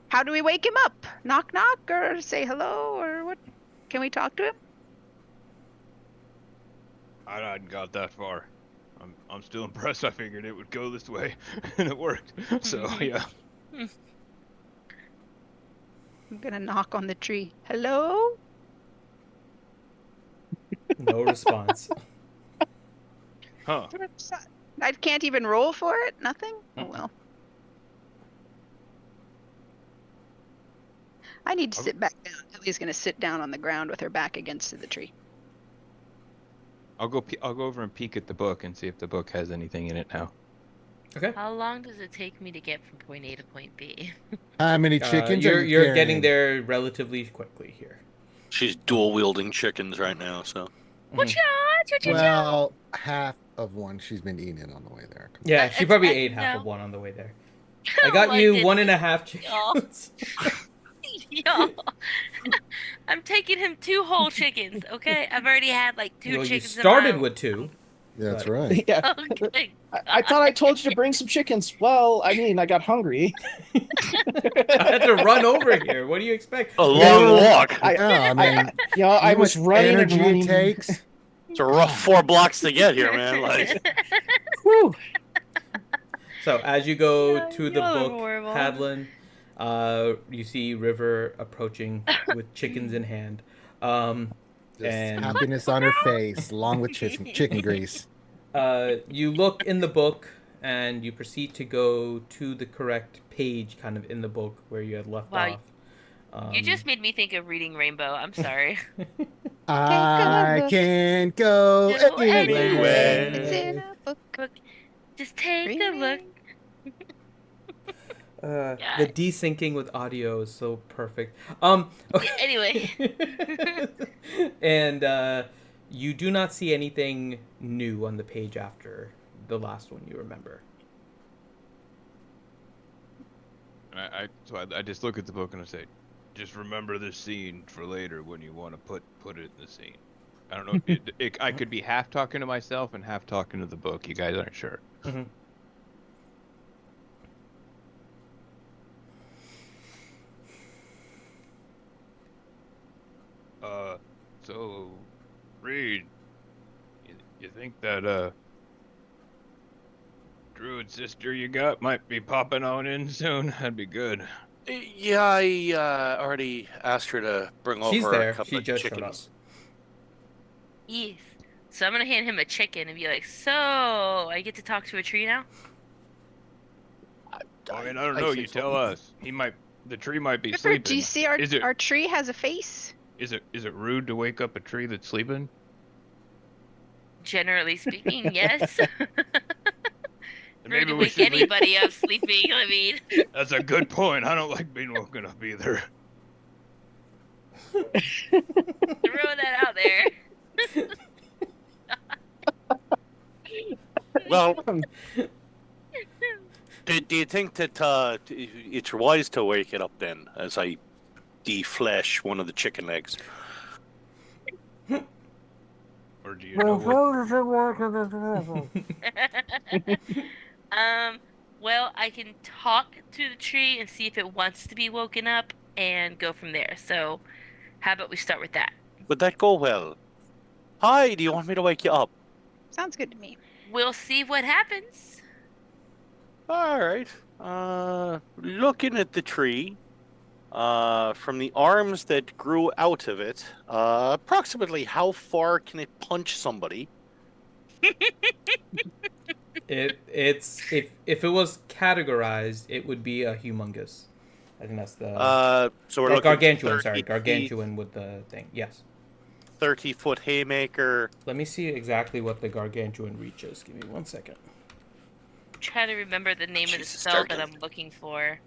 F: How do we wake him up? Knock knock, or say hello, or what? Can we talk to him?
H: I hadn't got that far. I'm still impressed. I figured it would go this way, and it worked. So yeah.
F: I'm gonna knock on the tree. Hello?
A: No response.
H: Huh.
F: I can't even roll for it? Nothing? Oh well. I need to sit back down. Ellie's gonna sit down on the ground with her back against the tree.
H: I'll go over and peek at the book and see if the book has anything in it now.
A: Okay.
D: How long does it take me to get from point A to point B?
E: How many chickens are you
A: You're getting
E: carrying?
A: there relatively quickly here.
C: She's dual wielding chickens right now, so.
D: Watch out!
E: Well, half of one she's been eating on the way there. Come on.
A: Yeah, she probably ate
D: no.
A: half of one on the way there. I got you
D: didn't.
A: 1.5 chickens.
D: Yo, I'm taking him 2 whole chickens. Okay, I've already had like 2
A: Well, you
D: chickens.
A: started with 2.
E: That's
A: But-
E: right.
B: Yeah.
D: Okay.
B: I thought I told you to bring some chickens. Well, I mean, I got hungry.
A: I had to run over here. What do you expect?
C: A long walk.
E: Yeah, I mean,
B: I
E: how
B: was
E: much
B: running and
E: energy
B: running.
E: it takes.
C: It's a rough 4 blocks to get here, man. Like,
B: Whew.
A: So as you go
D: Yeah,
A: to the
D: y'all are
A: book,
D: horrible.
A: Hadlin, you see River approaching with chickens in hand.
E: Just
A: And-
E: happiness on her face, along with chicken grease.
A: You look in the book and you proceed to go to the correct page kind of in the book where you had left
D: Wow,
A: off.
D: You just made me think of reading Rainbow. I'm sorry.
E: I can go
D: Go
E: anywhere.
F: It's in a book.
D: Just take a look.
A: The desyncing with audio is so perfect. Okay.
D: Anyway.
A: And you do not see anything new on the page after the last one you remember.
H: So I just look at the book and I say, just remember this scene for later when you want to put it in the scene. I don't know. I could be half talking to myself and half talking to the book. You guys aren't sure.
A: Mm-hmm.
H: So, Reed, you think that druid sister you got might be popping on in soon? That'd be good.
C: Yeah, I already asked her to bring
A: She's
C: over a
A: there.
C: couple
A: She
C: of
A: just showed up.
C: chickens.
D: Yes. So I'm gonna hand him a chicken and be like, "So I get to talk to a tree now?"
H: I mean, I don't know. You tell us. The tree might be
F: Ripper, do you
H: sleeping.
F: see our tree has a face?
H: Is it rude to wake up a tree that's sleeping?
D: Generally speaking, yes.
H: Maybe
D: Rude to
H: we
D: wake
H: should leave.
D: anybody up sleeping. I mean,
H: That's a good point. I don't like being woken up either.
D: throw that out there.
C: Well, do you think that it's wise to wake it up then, as I deflesh one of the chicken legs?
H: Or do you know what?
D: Well, I can talk to the tree and see if it wants to be woken up and go from there. So, how about we start with that?
C: Would that go well? Hi, do you want me to wake you up?
F: Sounds good to me.
D: We'll see what happens.
C: All right. Looking at the tree, from the arms that grew out of it, approximately how far can it punch somebody?
A: It's if it was categorized, it would be a humongous. I think that's the
C: So we're
A: or
C: looking
A: gargantuan.
C: 30
A: Sorry,
C: feet,
A: gargantuan with the thing. Yes.
C: 30-foot haymaker.
A: Let me see exactly what the gargantuan reach is. Give me 1 second.
D: I'm trying to remember the name of the
C: Jesus,
D: spell that
C: Durkin.
D: I'm looking for.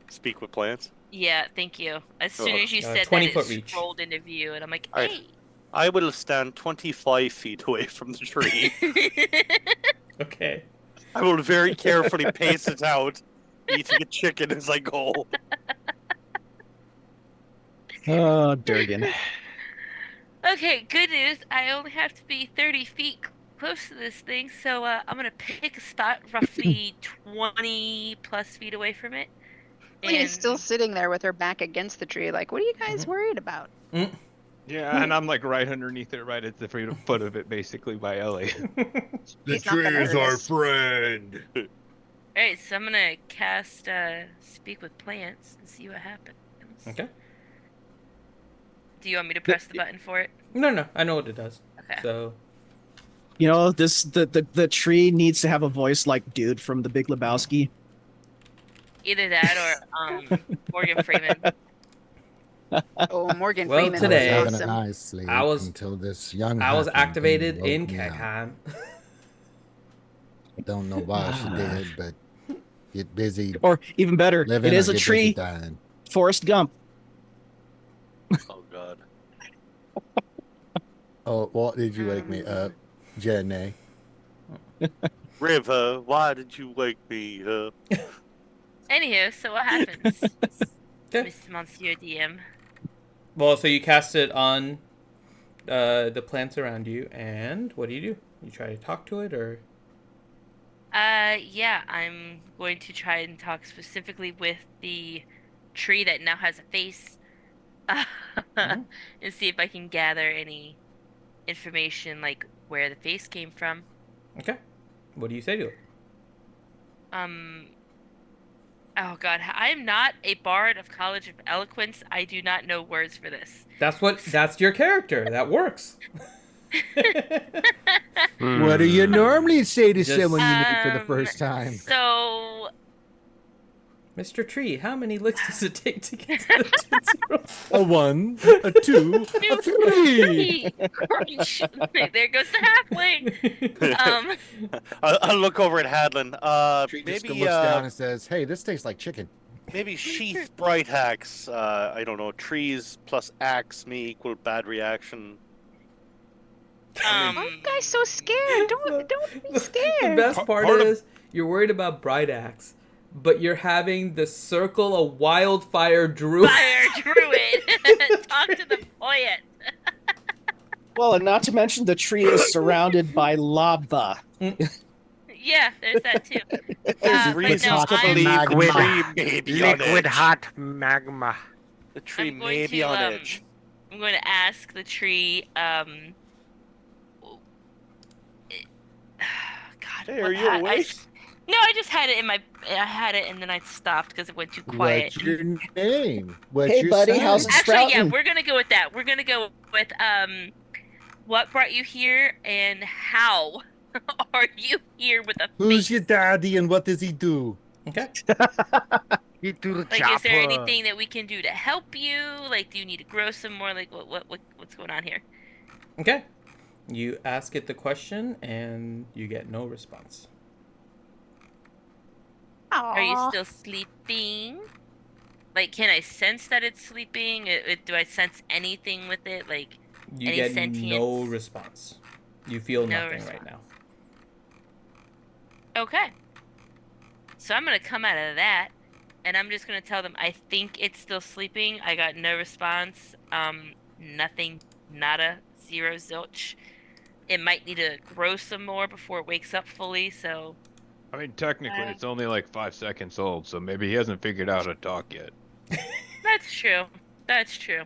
C: Speak with plants.
D: Yeah, thank you. As soon as you said that,
A: 20-foot
D: it
A: reach.
D: scrolled into view, and I'm like,
C: All right.
D: hey.
C: I will stand 25 feet away from the tree.
A: Okay.
C: I will very carefully pace it out, eating a chicken as I go.
B: Oh, Durgan.
D: Okay, good news. I only have to be 30 feet close to this thing, so I'm gonna pick a spot roughly 20 plus feet away from it.
F: Leah's still sitting there with her back against the tree, like, what are you guys worried about?
H: Yeah, and I'm like right underneath it, right at the foot of it, basically by Ellie.
E: The tree is our friend.
D: Alright, so I'm gonna cast Speak with Plants and see what happens.
A: Okay.
D: Do you want me to press the button for it?
A: No, I know what it does.
D: Okay.
A: So,
B: You know, the tree needs to have a voice like dude from The Big Lebowski.
D: Either that or Morgan Freeman.
F: Oh, Morgan
A: well,
F: Freeman.
A: today
F: was
E: having a
F: awesome.
E: nice sleep
A: I was-
E: until this young.
A: I was
E: halfling
A: activated
E: thing
A: in
E: woke me up.
A: Kekheim.
E: I don't know why she did, but get busy.
B: Or even better,
E: living
B: it is
E: or
B: a
E: get busy
B: tree.
E: dying.
B: Forrest Gump.
C: Oh, God.
E: Oh, what did you wake me up, Jenny?
C: River, why did you wake me up?
D: Anywho, so what happens,
A: Okay.
D: Miss Monsieur DM?
A: Well, so you cast it on the plants around you, and what do? You try to talk to it, or?
D: Yeah, I'm going to try and talk specifically with the tree that now has a face, and see if I can gather any information, like where the face came from.
A: Okay. What do you say to it?
D: Oh God, I am not a bard of College of Eloquence. I do not know words for this.
A: That's your character. That works.
E: What do you normally say to
A: Just-
E: someone you meet for the first time?
D: So,
A: Mr. Tree, how many licks does it take to get to the Tootsie Roll?
E: A 1, a 2, a 3.
D: Crunch. There goes the halfling.
C: I'll look over at Hadlin.
E: Tree just
C: Maybe
E: looks down and says, "Hey, this tastes like chicken."
C: maybe sheath bright axe. I don't know. Trees plus axe may equal bad reaction.
F: Why are you guys so scared? Don't be scared.
A: The best part
H: part of-
A: is you're worried about Bright Axe, but you're having the circle of wildfire druid.
D: Fire druid. Talk to the poet.
B: Well, and not to mention the tree is surrounded by lava.
D: Yeah, there's that too.
C: There's
D: But
C: reasons
D: no,
C: to
D: I'm
C: believe the
G: Liquid-
C: tree may be on
G: Liquid
C: edge.
G: hot magma.
C: The tree
D: I'm going
C: may be
D: to,
C: on edge.
D: I'm going to ask the tree, God,
C: Hey, are
D: what
C: you awake?
D: no, I just had it in my, I had it and then I stopped because it went too quiet.
E: What's your name? What's
B: Hey,
E: your
B: buddy,
E: sign?
B: how's it
D: Actually, yeah,
B: sprouting?
D: we're gonna go with that. We're gonna go with what brought you here and how are you here with a
E: Who's your
D: face?
E: daddy and what does he do?
A: Okay.
G: You do the
D: Like, is there
G: chopper.
D: anything that we can do to help you? Like, do you need to grow some more? Like, what's going on here?
A: Okay. You ask it the question and you get no response.
D: Are you
F: Aw.
D: still sleeping? Like, can I sense that it's sleeping? Do I sense anything with it? Like,
A: You
D: any
A: get no
D: sentience?
A: response. You feel
D: No
A: nothing right
D: response.
A: now.
D: Okay. So I'm gonna come out of that, and I'm just gonna tell them I think it's still sleeping. I got no response. Nothing, nada, zero, zilch. It might need to grow some more before it wakes up fully. So
H: I mean, technically, it's only like 5 seconds old, so maybe he hasn't figured out how to talk yet.
D: that's true. That's true.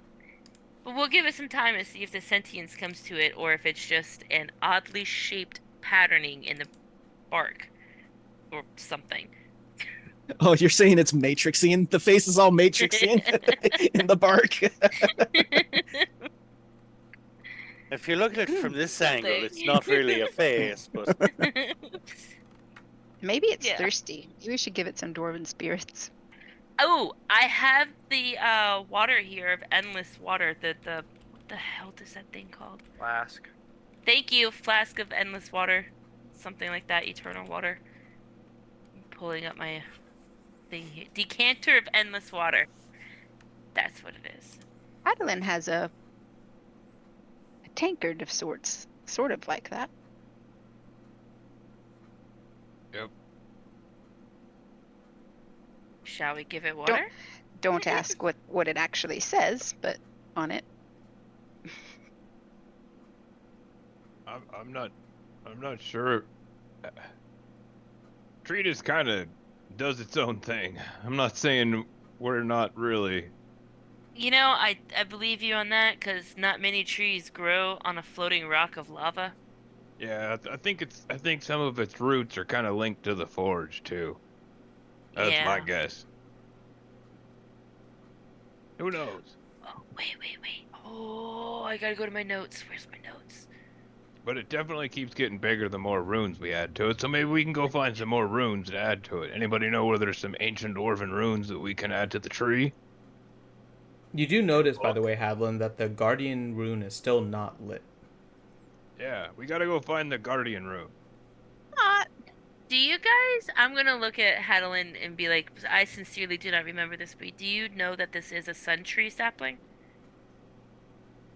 D: But we'll give it some time to see if the sentience comes to it, or if it's just an oddly shaped patterning in the bark or something.
B: Oh, you're saying it's matrixing? The face is all matrixing in the bark.
C: If you look at it from this angle,
D: Something.
C: it's not really a face, but
F: Maybe it's
D: Yeah.
F: thirsty. Maybe we should give it some dwarven spirits.
D: Oh, I have the water here of endless water. The what the hell is that thing called?
G: Flask.
D: Thank you, flask of endless water. Something like that, eternal water. I'm pulling up my thing here. Decanter of endless water. That's what it is.
F: Adeline has a tankard of sorts, sort of like that.
H: Yep.
D: Shall we give it water?
F: Don't ask what it actually says, but on it.
H: I'm not sure. Tree just kind of does its own thing. I'm not saying we're not really.
D: You know, I believe you on that, because not many trees grow on a floating rock of lava.
H: Yeah, I think some of its roots are kind of linked to the forge too. That's my
D: Yeah.
H: guess. Who knows?
D: Oh, wait. Oh, I gotta go to my notes. Where's my notes?
H: But it definitely keeps getting bigger the more runes we add to it. So maybe we can go find some more runes to add to it. Anybody know where there's some ancient dwarven runes that we can add to the tree?
A: You do notice, by the way, Hadlin, that the Guardian rune is still not lit.
H: Yeah, we gotta go find the Guardian rune.
D: Do you guys? I'm gonna look at Hadelin and be like, I sincerely do not remember this, but do you know that this is a sun tree sapling?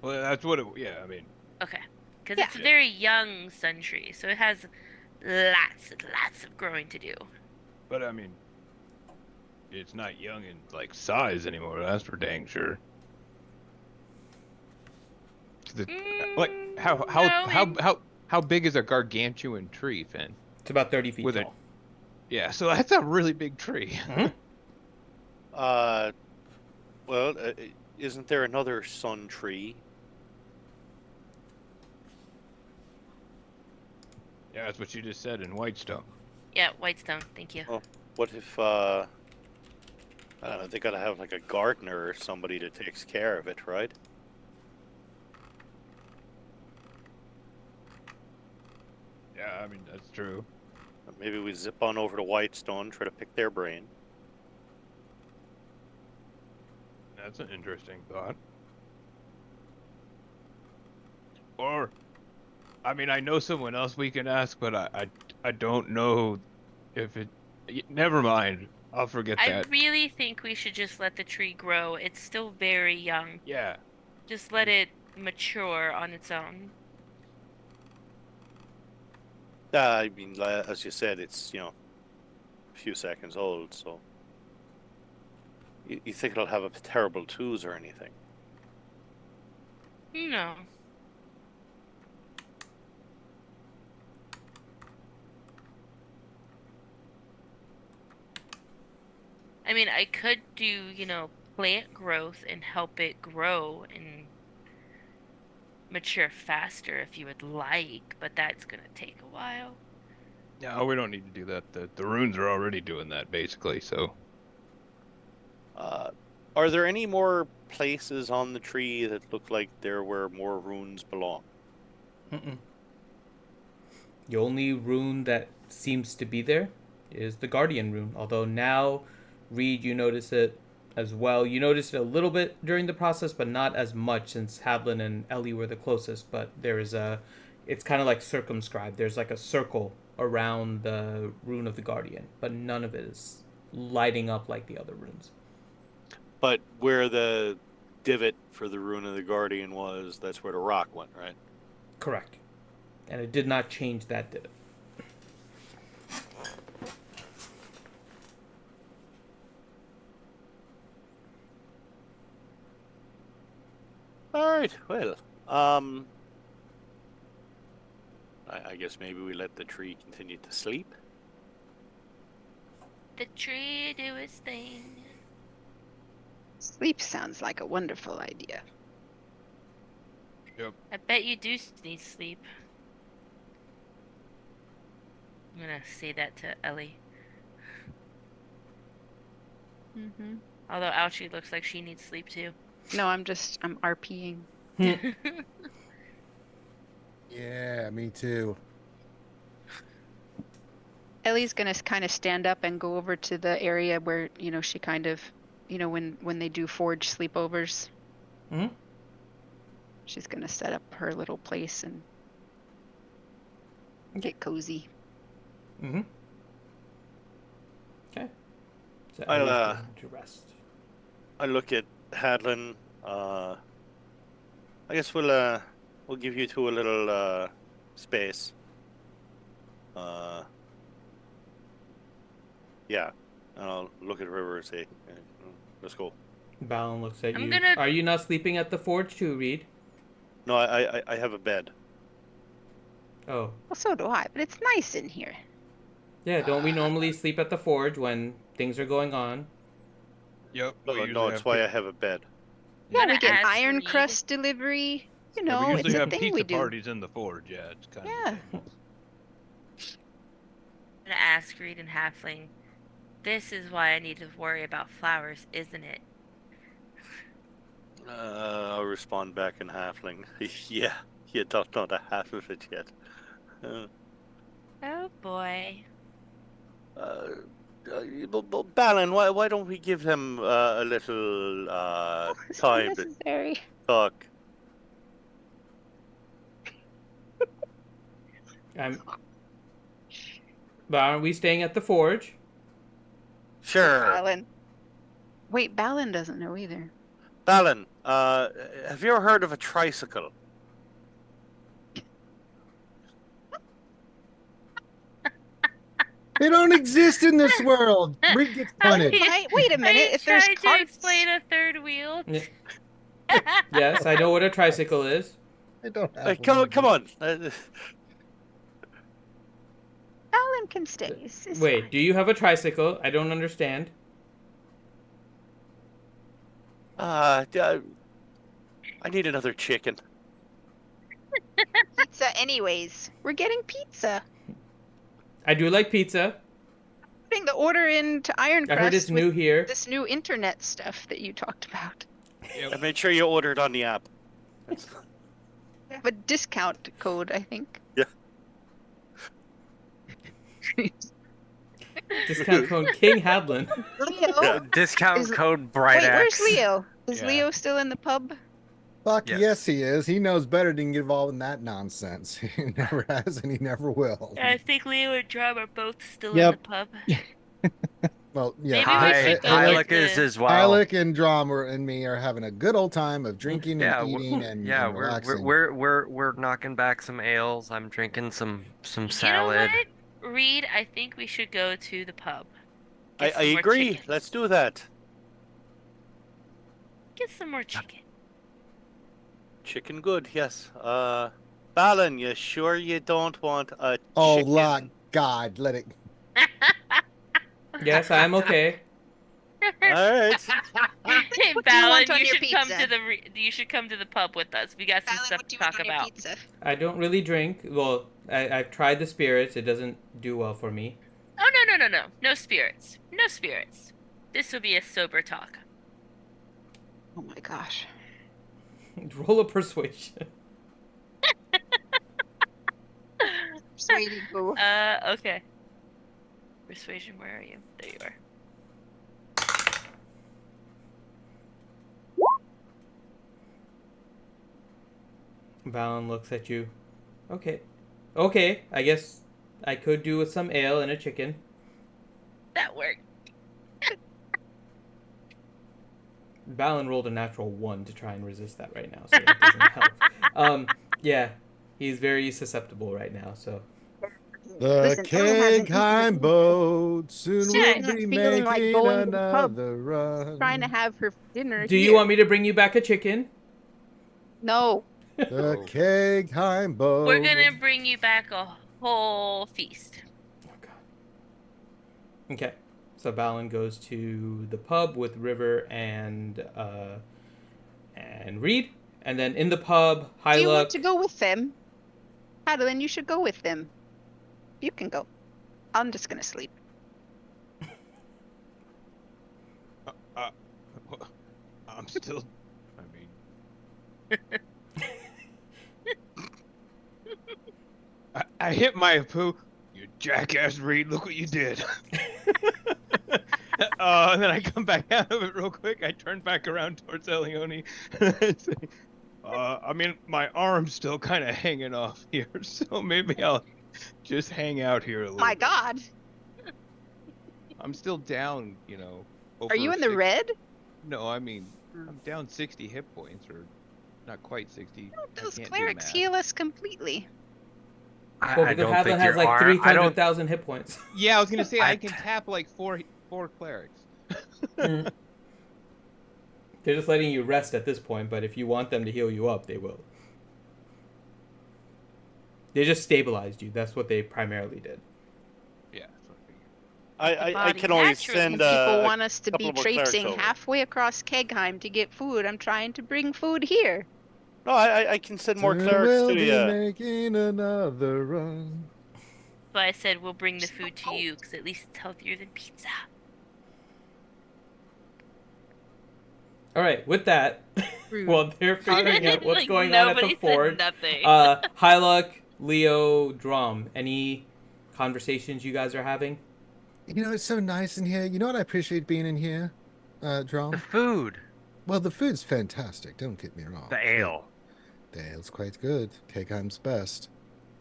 H: Well, that's what it. Yeah, I mean,
D: Okay, because
F: Yeah.
D: it's a very young sun tree, so it has lots and lots of growing to do.
H: but I mean, it's not young in like size anymore. That's for dang sure. Like how big is a gargantuan tree, Finn?
A: It's about 30 feet
H: With
A: tall.
H: Yeah, so that's a really big tree.
C: well, isn't there another sun tree?
H: Yeah, that's what you just said in Whitestone.
D: Yeah, Whitestone. Thank you.
C: Oh, what if I don't know, they gotta have like a gardener or somebody that takes care of it, right?
H: Yeah, I mean that's true.
C: Maybe we zip on over to Whitestone, try to pick their brain.
H: That's an interesting thought. Or, I mean, I know someone else we can ask, but I don't know if it. Never mind. I'll forget
D: I
H: that.
D: really think we should just let the tree grow. It's still very young.
H: Yeah.
D: Just let it mature on its own.
C: I mean, as you said, it's, a few seconds old, so... You think it'll have a terrible twos or anything?
D: No. I mean, I could do, plant growth and help it grow and mature faster if you would like, but that's gonna take a while.
H: No, we don't need to do that. The runes are already doing that, basically, so...
C: Are there any more places on the tree that look like there where more runes belong?
A: Mm-mm. The only rune that seems to be there is the Guardian rune. Although now, Reed, you notice it as well. You noticed it a little bit during the process, but not as much since Havlin and Ellie were the closest. But there is it's kind of like circumscribed. There's like a circle around the rune of the Guardian, but none of it is lighting up like the other runes.
C: But where the divot for the rune of the Guardian was, that's where the rock went, right?
A: Correct. And it did not change that divot.
C: All right. Well, I guess maybe we let the tree continue to sleep.
D: The tree do its thing.
F: Sleep sounds like a wonderful idea.
H: Yep.
D: I bet you do need sleep. I'm gonna say that to Ellie.
F: Mm-hmm.
D: Although Ouchie looks like she needs sleep too.
F: No, I'm RPing.
E: Yeah, me too.
F: Ellie's gonna kind of stand up and go over to the area where, she kind of, when they do forge sleepovers.
A: Mm-hmm.
F: She's gonna set up her little place and get cozy.
A: Mm-hmm. Okay. So
C: I'll,
A: Ellie's going to rest.
C: I look at Hadlin. I guess we'll give you two a little space. Yeah. And I'll look at River and say, let's go.
A: Balin looks at
D: I'm
A: you.
D: gonna-
A: Are you not sleeping at the forge too, Reed?
C: No, I have a bed.
A: Oh.
F: Well, so do I, but it's nice in here.
A: Yeah, don't we normally sleep at the forge when things are going on?
H: Yep.
C: No, it's why I have a bed.
F: Yeah,
D: gonna
F: we get
D: ask
F: iron
D: Reed.
F: crust delivery.
H: Yeah, we
F: It's
H: usually
F: a
H: have
F: thing
H: pizza
F: we do.
H: parties in the forge, yeah. It's kind
F: Yeah.
H: of...
D: I'm gonna ask Reed and Halfling. This is why I need to worry about flowers, isn't it?
C: I'll respond back in halfling. Yeah, you don't know the half of it yet.
D: Oh boy.
C: Balin, why don't we give them a little
F: It's
C: time to
F: unnecessary.
C: talk?
A: But aren't we staying at the forge?
C: Sure.
F: Balin. Wait, Balin doesn't know either.
C: Balin, have you ever heard of a tricycle?
E: They don't exist in this world. Reed gets punted.
F: Wait a minute. If there's
D: trying to
F: carts,
D: explain a third wheel.
A: Yeah. Yes, I know what a tricycle is.
E: They don't have
C: Come on.
F: Balin can stay. It's
A: Wait,
F: fine.
A: do you have a tricycle? I don't understand.
C: I need another chicken.
F: Pizza anyways. We're getting pizza.
A: I do like pizza.
F: Putting the order into Iron
A: I
F: Crust
A: heard it's
F: with
A: new here.
F: this new internet stuff that you talked about.
C: And make sure you order it on the app.
F: I have a discount code, I think.
C: Yeah.
A: Discount code King Hadlin.
F: Leo.
G: Discount
F: Is-
G: code Bright
F: Wait, where's
G: X.
F: Leo? Is
H: Yeah.
F: Leo still in the pub?
E: Fuck
G: Yes.
E: yes, he is. He knows better than get involved in that nonsense. He never has, and he never will.
D: I think Leo and Drum are both still
B: Yep.
D: in the pub.
E: Well, yeah.
D: Maybe we
G: Hi,
D: should go
G: Hylic
D: with
G: is
D: the-
G: as well.
E: Hylic and Drum and me are having a good old time of drinking
G: Yeah,
E: and eating and,
G: yeah,
E: and relaxing.
G: we're knocking back some ales. I'm drinking some salad.
D: You know what, Reed? I think we should go to the pub. Get
C: I
D: some more
C: agree.
D: chicken.
C: Let's do that.
D: Get some more chicken.
C: Chicken good, yes. Balin, you sure you don't want a
E: Oh,
C: chicken?
E: Lord God, let it.
A: Yes, I'm okay.
C: right.
D: Hey,
F: What do you want
D: Balin,
F: on
D: you
F: your
D: should come
F: pizza?
D: to you should come to the pub with us. We got some
F: Balin,
D: stuff
F: what do
D: to
F: you want
D: talk
F: on your
D: about.
F: pizza?
A: I don't really drink. Well, I've tried the spirits. It doesn't do well for me.
D: Oh, no. No spirits. No spirits. This will be a sober talk.
F: Oh my gosh.
A: Roll a persuasion.
F: Persuading who?
D: Okay. Persuasion, where are you? There you are.
A: Balin looks at you. Okay. Okay, I guess I could do with some ale and a chicken.
D: That worked.
A: Balin rolled a natural 1 to try and resist that right now, so it doesn't help. Yeah, he's very susceptible right now, so.
E: The
F: Listen, Ellie hasn't
E: Kegheim
F: eaten.
E: boat soon
F: She's
E: will
F: not
E: be
F: feeling like
E: making
F: going to the pub,
E: another run.
F: trying to have her dinner
A: Do
F: here.
A: you want me to bring you back a chicken?
F: No.
E: The Kegheim boat.
D: We're gonna bring you back a whole feast.
A: Oh, God. Okay, so Balin goes to the pub with River and Reed, and then in the pub,
F: Do you want
A: Hyluck.
F: to go with them? Adeline, you should go with them. You can go. I'm just gonna sleep.
H: I'm still. I mean, I hit my poo. You jackass, Reed! Look what you did. And then I come back out of it real quick. I turn back around towards Elione. And say, I mean, my arm's still kind of hanging off here, so maybe I'll just hang out here a little.
F: My
H: bit.
F: God.
H: I'm still down,
F: Are you in the
H: 60
F: red?
H: No, I mean, I'm down 60 hit points, or not quite 60.
F: Those
H: I can't do
F: clerics
H: math.
F: heal us completely.
A: Well, because Hadlin has like 300,000 hit points.
H: Yeah, I was gonna say I can tap like four clerics.
A: They're just letting you rest at this point, but if you want them to heal you up, they will. They just stabilized you. That's what they primarily did.
H: Yeah.
C: I can only send
F: people want us to
C: couple
F: be
C: more clerics
F: traipsing
C: over.
F: halfway across Kegheim to get food. I'm trying to bring food here.
C: No, I can send more
E: Soon
C: clerics
E: we'll
C: to
E: be
C: you.
E: making another run.
D: So I said we'll bring the food to you because at least it's healthier than pizza.
A: All right, with that, while they're figuring out what's
D: Like,
A: going on at the
D: nobody said
A: fort,
D: nothing.
A: Hyluck, Leo, Drum, any conversations you guys are having?
E: It's so nice in here. You know what I appreciate being in here, Drum?
G: The food.
E: Well, the food's fantastic. Don't get me wrong.
G: The ale.
E: The ale's quite good. Kegheim's best.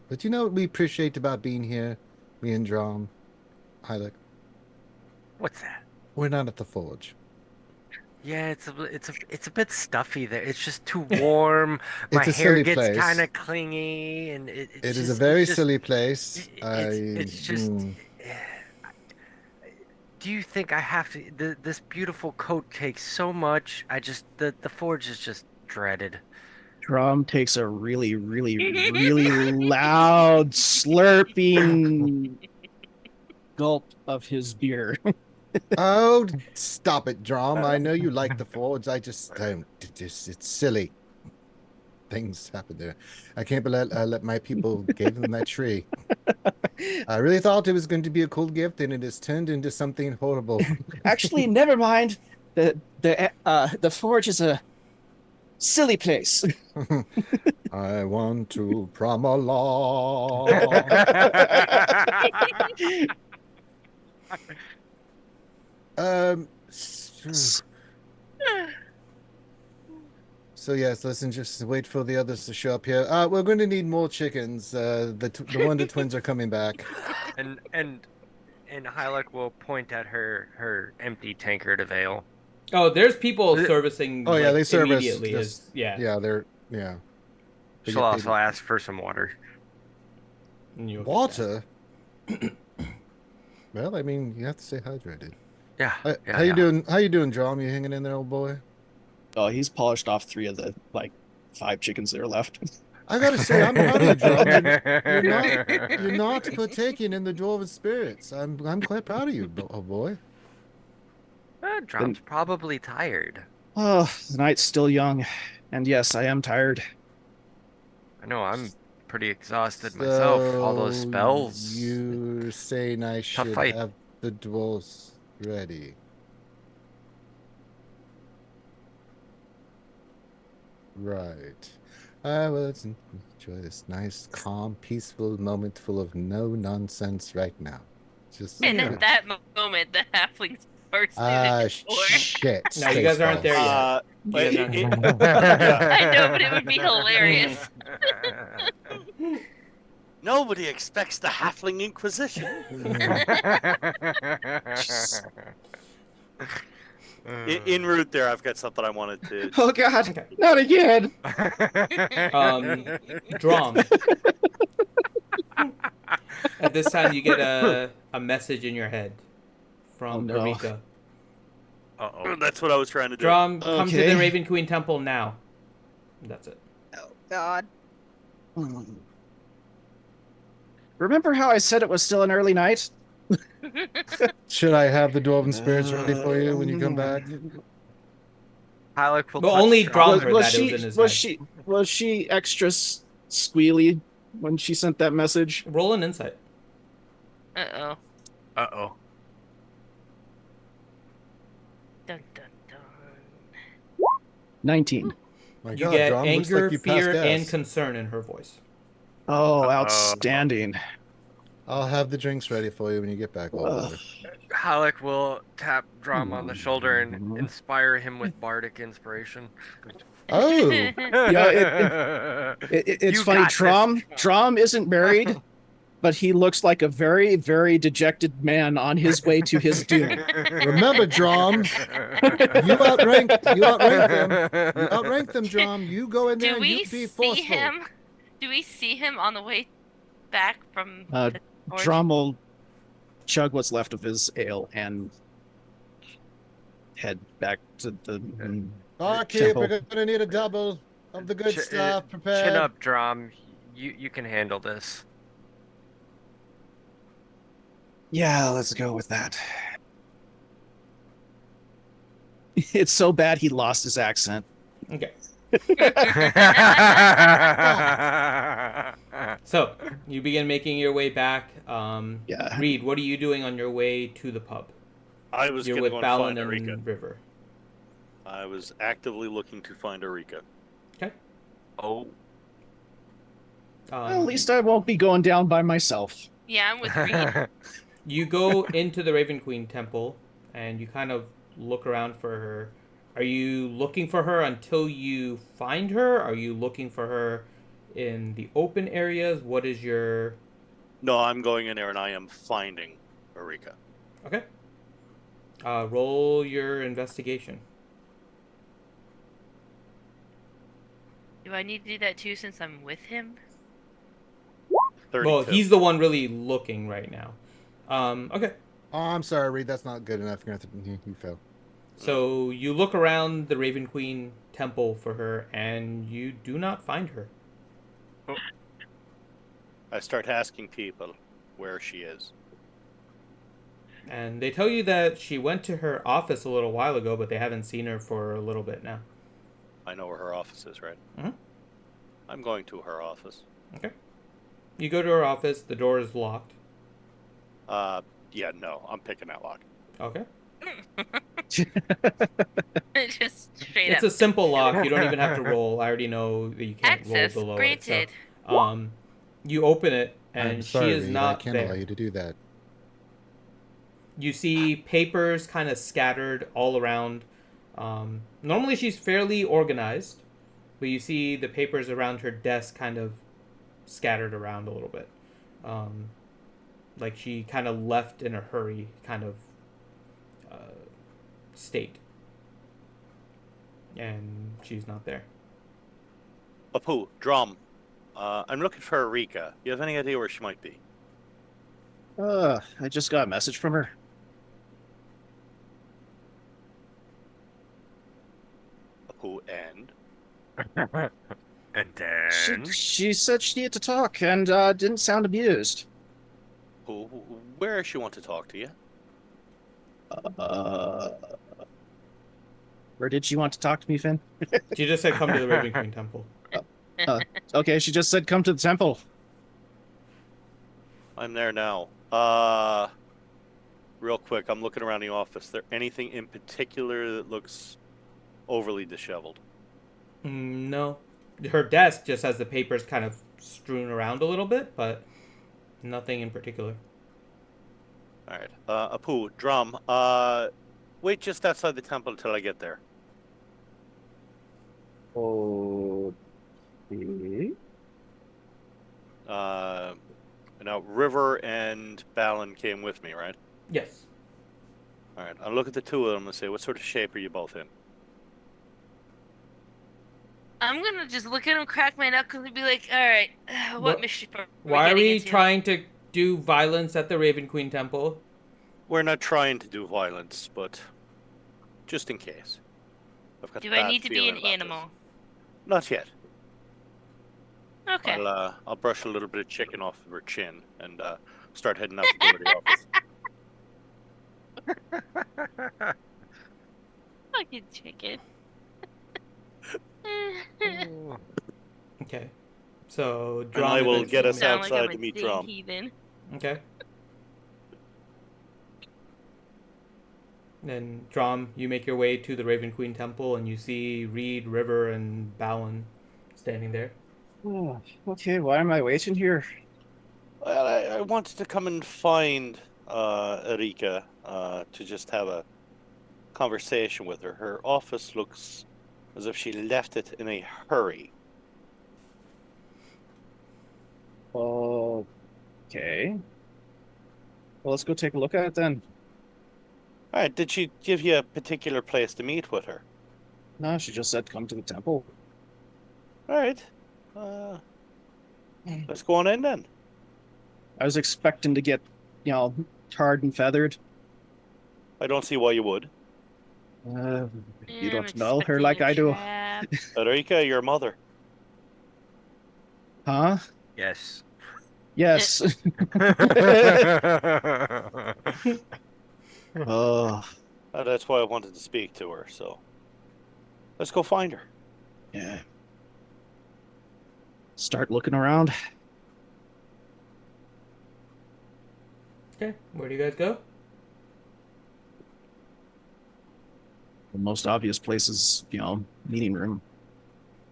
E: But you know what we appreciate about being here, me and Drum, Hyluck?
G: What's that?
E: We're not at the forge.
G: Yeah, it's a bit stuffy there. It's just too warm. My
E: It's a
G: hair
E: silly
G: gets
E: place.
G: kind of clingy, and
E: It is a very silly place.
G: It's just. Do you think I have to? This beautiful coat takes so much. The forge is just dreaded.
B: Drum takes a really, really, really loud slurping gulp of his beer.
E: Oh, stop it, Drum. I know you like the forge. I just don't. It's silly. Things happen there. I can't believe let my people gave them that tree. I really thought it was going to be a cool gift, and it has turned into something horrible.
B: Actually, never mind. The forge is a silly place.
E: I want to promenade. So yes, listen, just wait for the others to show up here. We're going to need more chickens. The Wonder Twins are coming back.
G: And Hyluck will point at her empty tankard of ale.
A: Oh, there's people servicing.
E: Oh yeah,
A: like,
E: they service.
A: immediately.
E: Yeah, they're yeah.
G: She'll also ask for some water.
E: Water. Well, I mean, you have to stay hydrated.
G: Yeah.
E: How you doing? How you doing, Drum? You hanging in there, old boy?
B: Oh, he's polished off 3 of the 5 chickens that are left.
E: I gotta say, I'm proud of you, Drum. You're not partaking in the dwarven spirits. I'm quite proud of you, old boy.
G: Drom's probably tired.
B: Oh, the night's still young. And yes, I am tired.
G: I know, I'm pretty exhausted myself. All those spells.
E: You saying I
G: Tough
E: should
G: fight.
E: have the dwarves ready? Right. Well, let's enjoy this nice, calm, peaceful moment full of no nonsense right now. Just
D: And at that moment, the halflings burst through the door.
E: shit.
A: No, you guys aren't there yet.
C: But
A: You guys aren't there.
D: I know, but it would be hilarious.
C: Nobody expects the Halfling Inquisition. En route there, I've got something I wanted to.
B: Oh God,
A: Okay.
B: not again.
A: Drum. At this time, you get a message in your head from Erika.
G: Uh-oh.
C: That's what I was trying to do.
A: Drum, come to the
B: Okay.
A: Raven Queen Temple now. That's it.
F: Oh God.
B: Remember how I said it was still an early night?
E: Should I have the dwarven spirits ready for you when you come back?
G: Halleck will
A: Well,
G: touch
A: only Drum
G: Drom.
A: heard that. It was in his head.
B: Was she extra squealy when she sent that message?
A: Roll an insight.
D: Uh-oh.
G: Uh-oh.
D: Dun, dun, dun.
B: 19.
E: My
A: You
E: God,
A: get
E: Drom, looks
A: anger,
E: like you
A: fear,
E: passed
A: and
E: gas.
A: concern in her voice.
B: Oh, outstanding.
E: I'll have the drinks ready for you when you get back, old brother.
G: Halleck will tap Drom on the shoulder and inspire him with bardic inspiration.
E: Oh,
B: Yeah, it's
G: You
B: funny.
G: got this.
B: Drom isn't married, but he looks like a very, very dejected man on his way to his doom.
E: remember, Drom, you outrank them. You outrank them, Drom. You go in there
D: Do
E: and
D: we
E: you be
D: see
E: forceful.
D: him? Do we see him on the way back from the orgy?
B: Drom will chug what's left of his ale and head back to the
E: Barkeep,
B: temple.
E: we're gonna need a double of the good stuff prepared.
G: Chin up, Drom. You can handle this.
B: Yeah, let's go with that. It's so bad he lost his accent.
A: Okay. So, you begin making your way back.
B: Yeah.
A: Reed, what are you doing on your way to the pub?
C: I was
A: You're
C: going
A: with
C: to go and
A: Balin
C: find Erika.
A: and River.
C: I was actively looking to find Erika.
A: Okay.
G: Oh.
B: Well, at least I won't be going down by myself.
D: Yeah, I'm with Reed.
A: You go into the Raven Queen Temple, and you kind of look around for her. Are you looking for her until you find her? Are you looking for her in the open areas? What is your...
C: No, I'm going in there and I am finding Erika.
A: Okay. Roll your investigation.
D: Do I need to do that too since I'm with him?
C: 32.
A: Well, he's the one really looking right now. Okay.
E: Oh, I'm sorry, Reed. That's not good enough. You're gonna have to. You fail.
A: So you look around the Raven Queen Temple for her, and you do not find her.
C: I start asking people where she is.
A: And they tell you that she went to her office a little while ago, but they haven't seen her for a little bit now.
C: I know where her office is, right?
A: Mm-hmm.
C: I'm going to her office.
A: Okay. You go to her office. The door is locked.
C: Yeah, no, I'm picking that lock.
A: Okay.
D: Just straight
A: It's
D: up.
A: a simple lock. You don't even have to roll. I already know that you can't
D: Access
A: roll below
D: granted.
A: it. So, you open it, and
E: I'm sorry,
A: she is
E: Reed.
A: not
E: I can't
A: there.
E: allow you to do that.
A: You see papers kind of scattered all around. Normally she's fairly organized, but you see the papers around her desk kind of scattered around a little bit. Like she kind of left in a hurry kind of state. And she's not there.
C: Apu, Drum, I'm looking for Erika. You have any idea where she might be?
B: I just got a message from her.
C: Apu, and?
G: And then...
B: She said she needed to talk and didn't sound amused.
C: Where does she want to talk to you?
B: Where did she want to talk to me, Finn?
A: She just said come to the Raven Queen Temple.
B: Okay, she just said come to the temple.
C: I'm there now. Real quick, I'm looking around the office. Is there anything in particular that looks overly disheveled?
A: No. Her desk just has the papers kind of strewn around a little bit, but nothing in particular.
C: All right. Apu, Drum, wait just outside the temple until I get there.
B: Okay.
C: Now, River and Balin came with me, right?
A: Yes.
C: All right. I'll look at the two of them and say, what sort of shape are you both in?
D: I'm gonna just look at him, crack my knuckles, and be like, "All right, what mischief are we
A: Why are
D: getting
A: we
D: into?"
A: trying to do violence at the Raven Queen Temple?
C: We're not trying to do violence, but just in case. I've got
D: Do I need to be an animal?
C: Not yet.
D: Okay.
C: I'll brush a little bit of chicken off of her chin and start heading out the door to the office.
D: Fucking chicken.
A: Okay. So,
C: And
A: Drum
C: I will
A: eventually
C: get us
D: Sound
C: outside
D: like I'm
C: to
D: a
C: meet
D: dang
C: Drum.
D: heathen.
A: Okay. Then, Drum, you make your way to the Raven Queen Temple, and you see Reed, River, and Balin standing there.
B: Oh, okay, why am I waiting here?
C: Well, I wanted to come and find Erika to just have a conversation with her. Her office looks as if she left it in a hurry.
B: Okay. Well, let's go take a look at it then.
C: All right, did she give you a particular place to meet with her?
B: No, she just said come to the temple.
C: All right. Let's go on in then.
B: I was expecting to get, tarred and feathered.
C: I don't see why you would.
B: You
D: I'm
B: don't know her
D: expecting
B: like
D: a
B: I do.
D: trap.
C: Erika, your mother.
B: Huh?
G: Yes.
B: Yes. Oh,
C: That's why I wanted to speak to her, so let's go find her.
B: yeah. Start looking around.
A: Okay. Where do you guys go?
B: The most obvious place is, meeting room.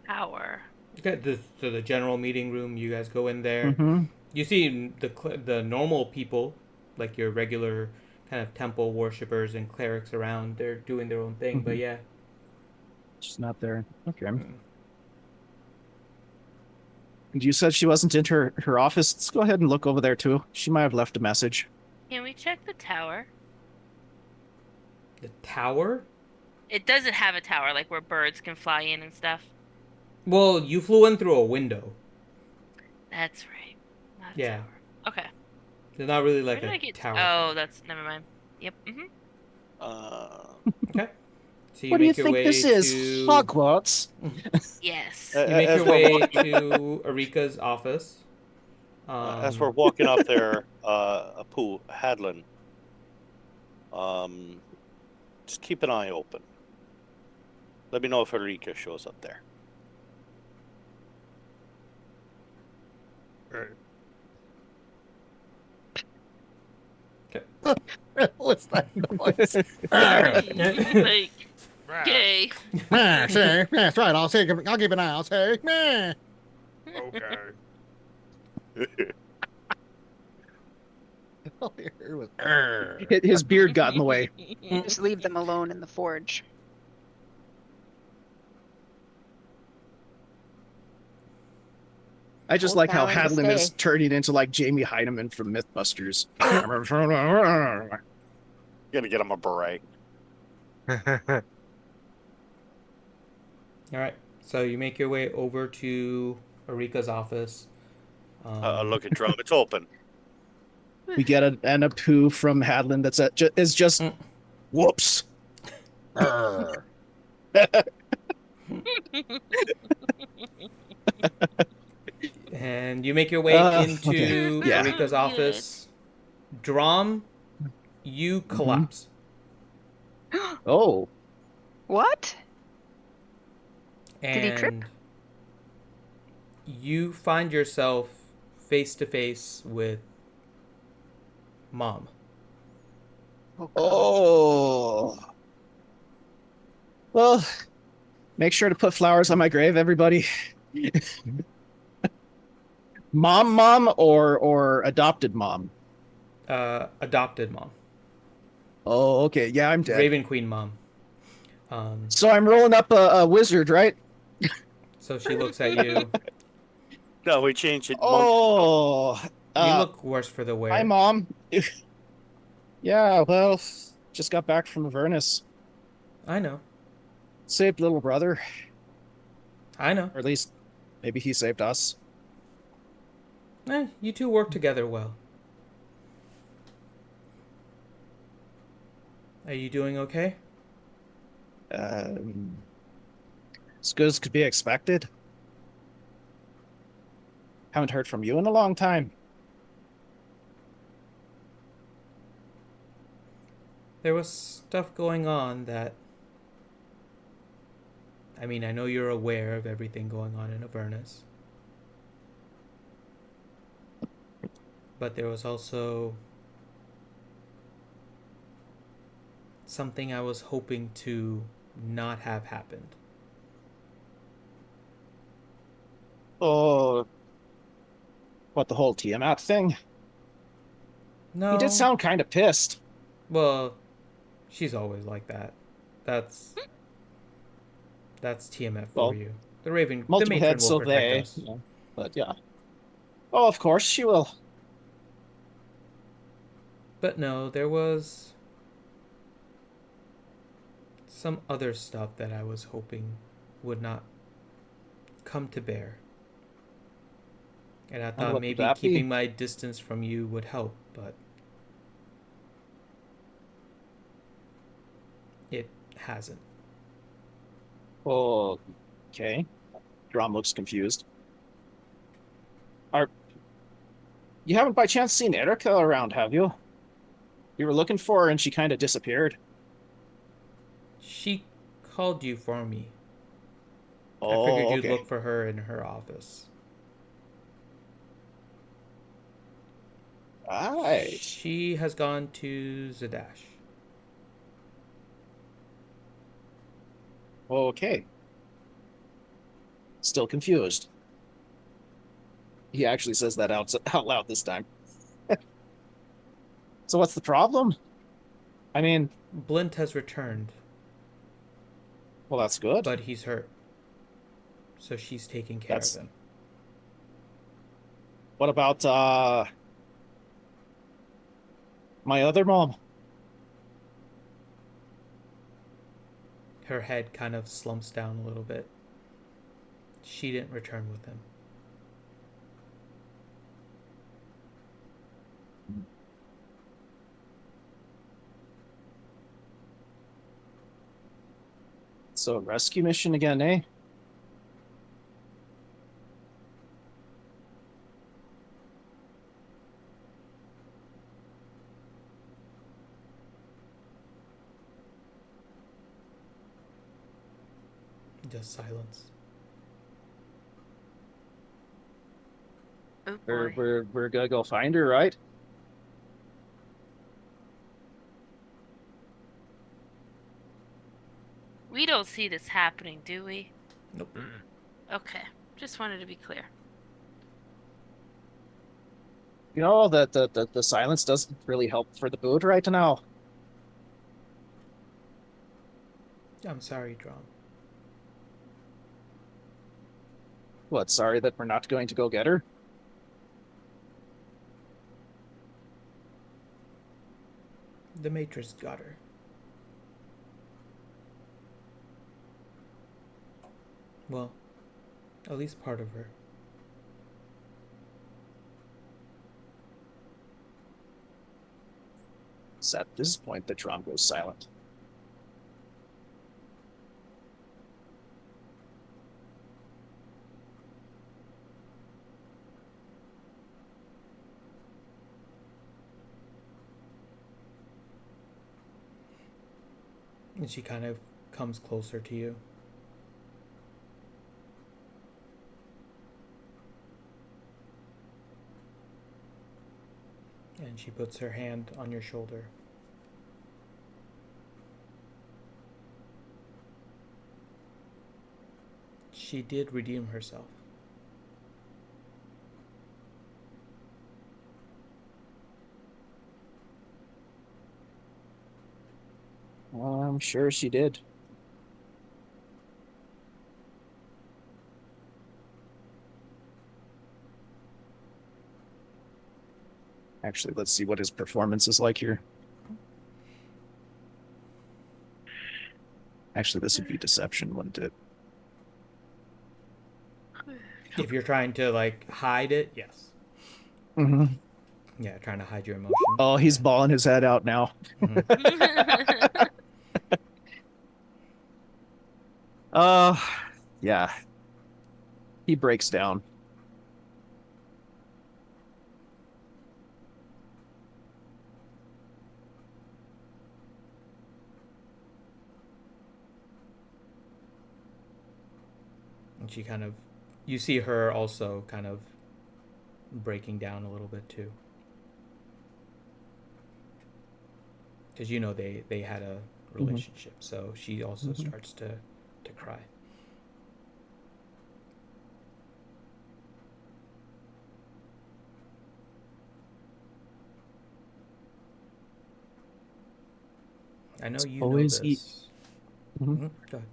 D: Power.
A: Okay. So the general meeting room. You guys go in there.
B: Mm-hmm.
A: You see the normal people, like your regular kind of temple worshippers and clerics around. They're doing their own thing, but yeah.
B: She's not there. Okay. And you said she wasn't in her office. Let's go ahead and look over there too. She might have left a message.
D: Can we check the tower?
A: The tower?
D: It doesn't have a tower, like where birds can fly in and stuff.
A: Well, you flew in through a window.
D: That's right. Not a
A: Yeah.
D: tower. Okay.
A: There's not really
D: Where
A: like
D: did I
A: a
D: get?
A: tower.
D: Oh, that's never mind. Yep.
A: Okay. So you
B: What do you
A: make your
B: think
A: way
B: this is?
A: to
B: Hogwarts?
D: Yes.
A: you make
C: As
A: your
C: we're
A: way
C: walking-
A: to Erika's office.
C: As we're walking up there, Apu, Hadlin, just keep an eye open. Let me know if Erika shows up there.
E: What's that noise?
D: Like, gay.
E: Meh, say, that's right. I'll keep an eye. I'll say, meh.
H: Okay.
E: All I heard was,
B: His beard got in the way.
F: Just leave them alone in the forge.
B: I just
F: Old
B: like how
F: Balin to
B: Hadlin is
F: stay.
B: turning into like Jamie Heineman from Mythbusters.
C: Gonna get him a beret.
A: All right. So you make your way over to Erika's office.
C: Look at Drum. It's open.
B: We get an Apu from Hadlin that's is just whoops.
A: And you make your way into
B: okay. Yeah.
A: Erika's office. Drum, you collapse.
B: Oh,
F: What?
A: And
F: Did he trip?
A: you find yourself face to face with Mom.
F: Oh, God.
B: Oh. Well, make sure to put flowers on my grave, everybody. Mom, or adopted mom?
A: Adopted mom.
B: Oh, okay. Yeah, I'm dead.
A: Raven Queen mom.
B: So I'm rolling up a wizard, right?
A: So she looks at you.
C: No, we changed it. Monk.
B: Oh,
A: You look worse for the wear.
B: hi, Mom. Yeah, well, just got back from Avernus.
A: I know.
B: Saved little brother.
A: I know.
B: Or at least, maybe he saved us.
A: You two work together well. Are you doing okay?
B: As good as could be expected. Haven't heard from you in a long time.
A: There was stuff going on that... I mean, I know you're aware of everything going on in Avernus. But there was also something I was hoping to not have happened.
B: Oh, what, the whole Tiamat thing?
A: No.
B: He did sound kind of pissed.
A: Well, she's always like that. That's TMF for
B: Well,
A: you. The
B: multiple
A: matron
B: heads,
A: will
B: so
A: protect
B: they.
A: us.
B: Yeah. But yeah. Oh, of course she will.
A: But no, there was some other stuff that I was hoping would not come to bear. And I
B: And
A: thought
B: what would
A: maybe
B: that
A: keeping
B: be?
A: my distance from you would help, but it hasn't.
B: Oh, okay. Drum looks confused. You haven't by chance seen Erica around, have you? You were looking for her and she kind of disappeared.
A: She called you for me. I figured
B: Oh,
A: you'd
B: okay.
A: look for her in her office.
B: Right.
A: She has gone to Zadash.
B: Okay. Still confused. He actually says that out loud this time. So what's the problem? I mean,
A: Blint has returned,
B: well, that's good.
A: but he's hurt. So she's taking care of
B: That's
A: him.
B: What about my other mom?
A: Her head kind of slumps down a little bit. She didn't return with him.
B: So rescue mission again, eh?
A: Just silence.
D: Oh
B: We're
D: boy.
B: we're gonna go find her, right?
D: We don't see this happening, do we?
A: Nope.
D: Okay. Just wanted to be clear.
B: You know that the silence doesn't really help for the mood right now.
A: I'm sorry, Drom.
B: What? Sorry that we're not going to go get her.
A: The Matrix got her. Well, at least part of her.
B: It's at this point that Drum goes silent.
A: And she kind of comes closer to you. And she puts her hand on your shoulder. She did redeem herself.
B: Well, I'm sure she did. Actually, let's see what his performance is like here. Actually, this would be deception, wouldn't it?
A: If you're trying to, like, hide it, yes.
B: Mm-hmm.
A: Yeah, trying to hide your emotion.
B: Oh, he's bawling his head out now. Yeah. He breaks down.
A: And she kind of, you see her also kind of breaking down a little bit too. Because you know they had a relationship, so she also starts to cry. I know you know this. Go ahead.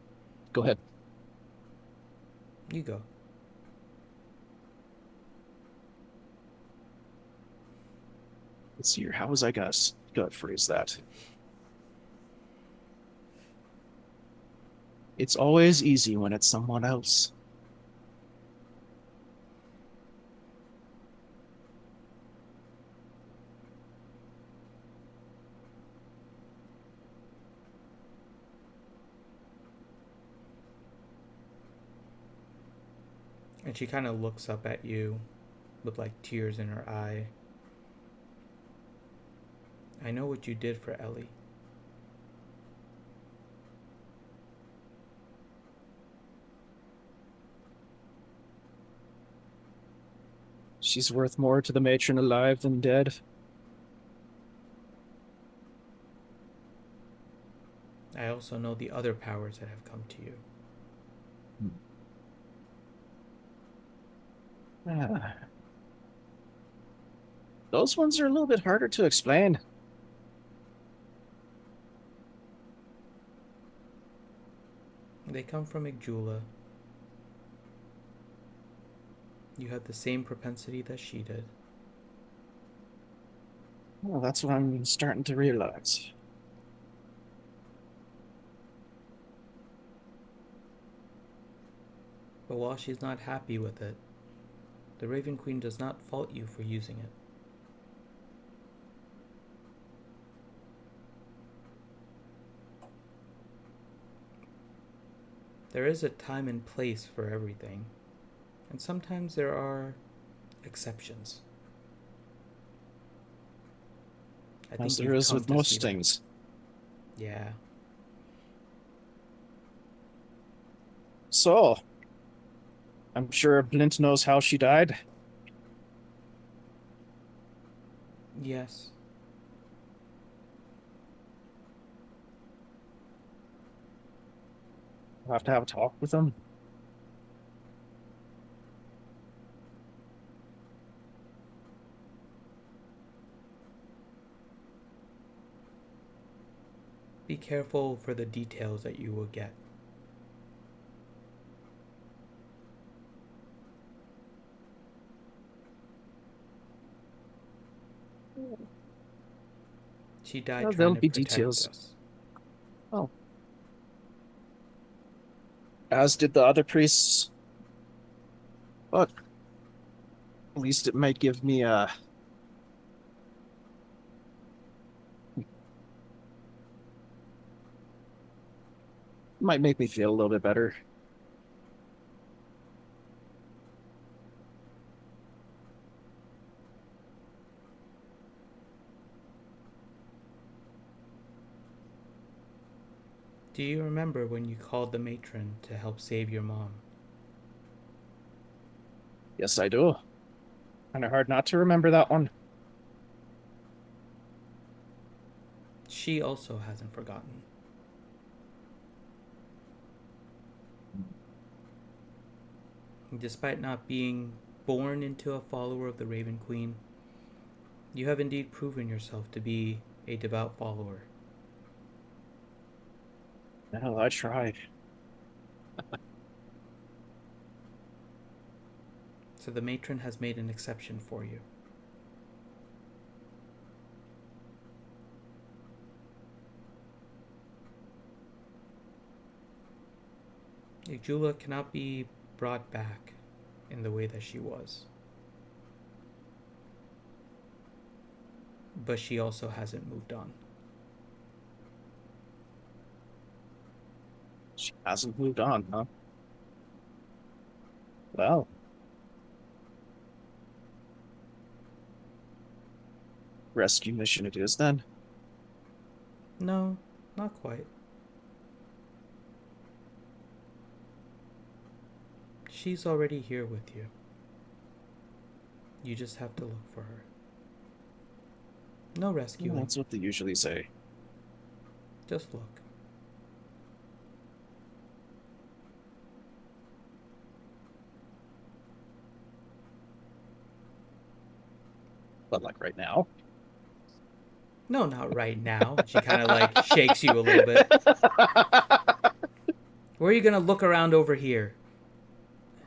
B: Go ahead.
A: You go.
B: Let's see here. How was I gonna phrase that? It's always easy when it's someone else.
A: And she kind of looks up at you with like tears in her eye. I know what you did for Ellie.
B: She's worth more to the matron alive than dead.
A: I also know the other powers that have come to you.
B: Those ones are a little bit harder to explain.
A: They come from Igjula. You had the same propensity that she did.
B: Well, that's what I'm starting to realize.
A: But while she's not happy with it, the Raven Queen does not fault you for using it. There is a time and place for everything, and sometimes there are exceptions.
B: As there is with most things.
A: Yeah.
B: So, I'm sure Blint knows how she died.
A: Yes.
B: I'll have to have a talk with him.
A: Be careful for the details that you will get. She died trying
B: there'll
A: to
B: be
A: protect
B: details.
A: us.
B: Oh. As did the other priests. But at least it might give me a... might make me feel a little bit better.
A: Do you remember when you called the matron to help save your mom?
B: Yes, I do. Kind of hard not to remember that one.
A: She also hasn't forgotten. Despite not being born into a follower of the Raven Queen, you have indeed proven yourself to be a devout follower.
B: No, I tried.
A: So the matron has made an exception for you. Jula cannot be brought back in the way that she was. But she also hasn't moved on.
B: She hasn't moved on, huh? Well. Rescue mission it is, then.
A: No, not quite. She's already here with you. You just have to look for her. No rescuing.
B: That's what they usually say.
A: Just look.
B: But like right now?
A: No, not right now. She kind of like shakes you a little bit. Where are you gonna look around over here?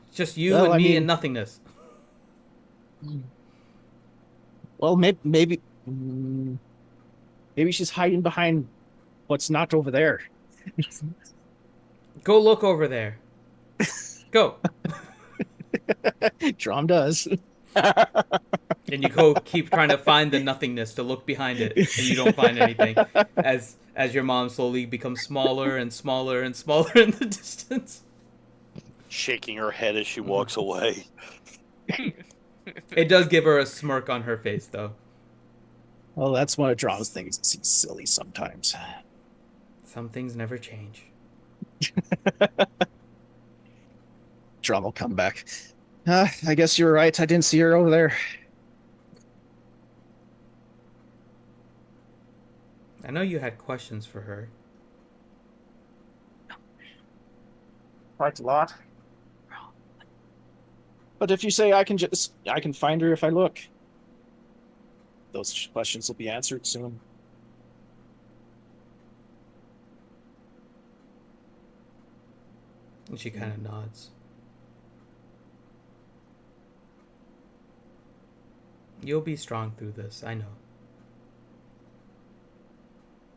A: It's just you and me and nothingness.
B: Well, maybe she's hiding behind what's not over there.
A: Go look over there. Go.
B: Drom does.
A: And you go keep trying to find the nothingness to look behind it, and you don't find anything. As your mom slowly becomes smaller and smaller and smaller in the distance.
C: Shaking her head as she walks away.
A: It does give her a smirk on her face, though.
B: Well, that's one of Drom's things. He's silly sometimes.
A: Some things never change.
B: Drom will come back. I guess you were right. I didn't see her over there.
A: I know you had questions for her.
B: Quite a lot. But if you say I can find her if I look, those questions will be answered soon.
A: And she kind of nods. You'll be strong through this, I know.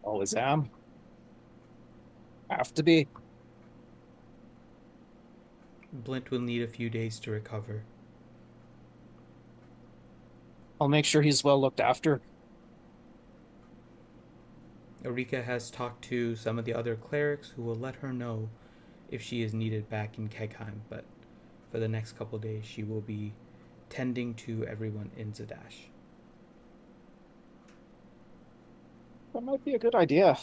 B: Always am. Have to be.
A: Blint will need a few days to recover.
B: I'll make sure he's well looked after.
A: Erika has talked to some of the other clerics who will let her know if she is needed back in Kegheim, but for the next couple days she will be tending to everyone in Zadash.
B: That might be a good idea.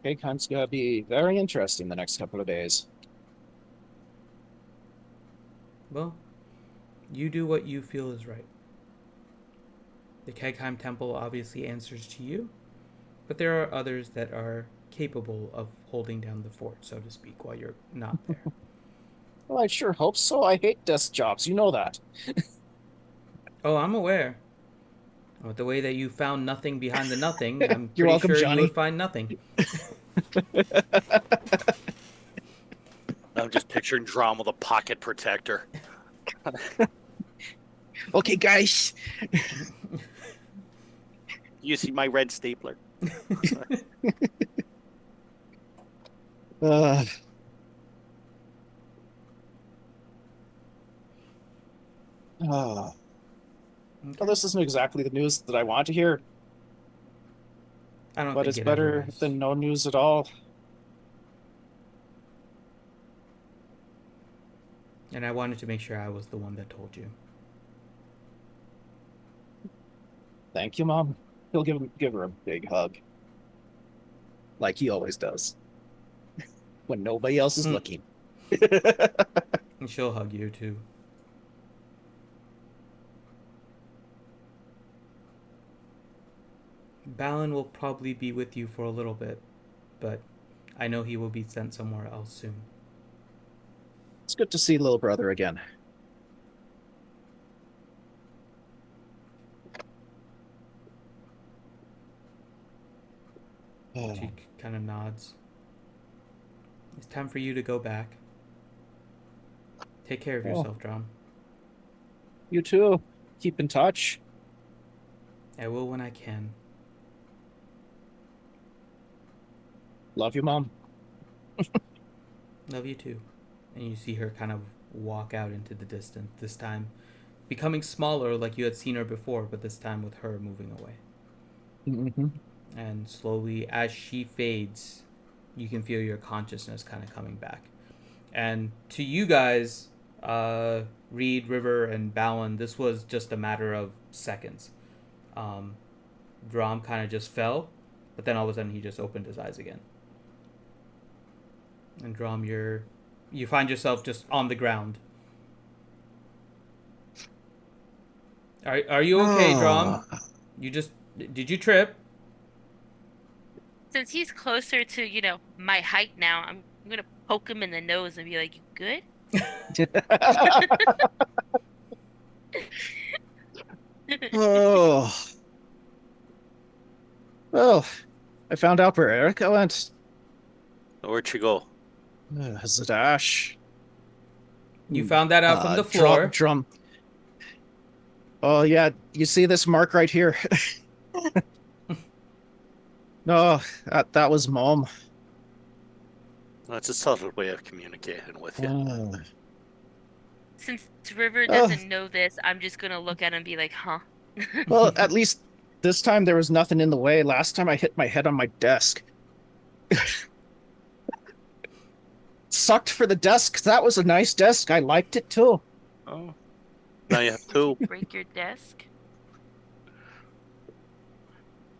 B: Kegheim's gonna be very interesting the next couple of days.
A: Well, you do what you feel is right. The Kegheim Temple obviously answers to you, but there are others that are capable of holding down the fort, so to speak, while you're not there.
B: Well, I sure hope so. I hate desk jobs. You know that.
A: Oh, I'm aware. With the way that you found nothing behind the nothing, I'm
B: You're
A: pretty
B: welcome,
A: sure
B: Johnny.
A: you would find nothing.
C: I'm just picturing Drom with a pocket protector.
B: Okay, guys.
C: You see my red stapler?
B: Uh, Well, this isn't exactly the news that I want to hear,
A: I don't
B: but
A: think
B: it's
A: it
B: better
A: ever is.
B: than no news at all.
A: And I wanted to make sure I was the one that told you.
B: Thank you, Mom. He'll give her a big hug. like he always does when nobody else is looking.
A: And she'll hug you too. Balin will probably be with you for a little bit, but I know he will be sent somewhere else soon.
B: It's good to see little brother again.
A: She kind of nods. It's time for you to go back. Take care of yourself, Drum.
B: You too. Keep in touch.
A: I will when I can.
B: Love you, Mom.
A: Love you too. And you see her kind of walk out into the distance, this time becoming smaller like you had seen her before, but this time with her moving away.
B: Mm-hmm.
A: And slowly, as she fades, you can feel your consciousness kind of coming back. And to you guys, Reed, River, and Balin, this was just a matter of seconds. Drom kind of just fell, but then all of a sudden he just opened his eyes again. And Drom, you find yourself just on the ground. Are you okay, Drom? Did you trip?
D: Since he's closer to, my height now, I'm gonna poke him in the nose and be like, "You good?"
B: Oh. Well, I found out where Erica went.
C: Where'd she go?
B: Zadash.
A: You found that out from the floor.
B: Drum. Oh, yeah. You see this mark right here? No, that was Mom.
C: That's a subtle way of communicating with you.
D: Since River doesn't know this, I'm just gonna look at him and be like, "Huh?"
B: Well, at least this time there was nothing in the way. Last time I hit my head on my desk. Sucked for the desk. That was a nice desk. I liked it too.
C: Oh. Now you have two.
D: Break your desk.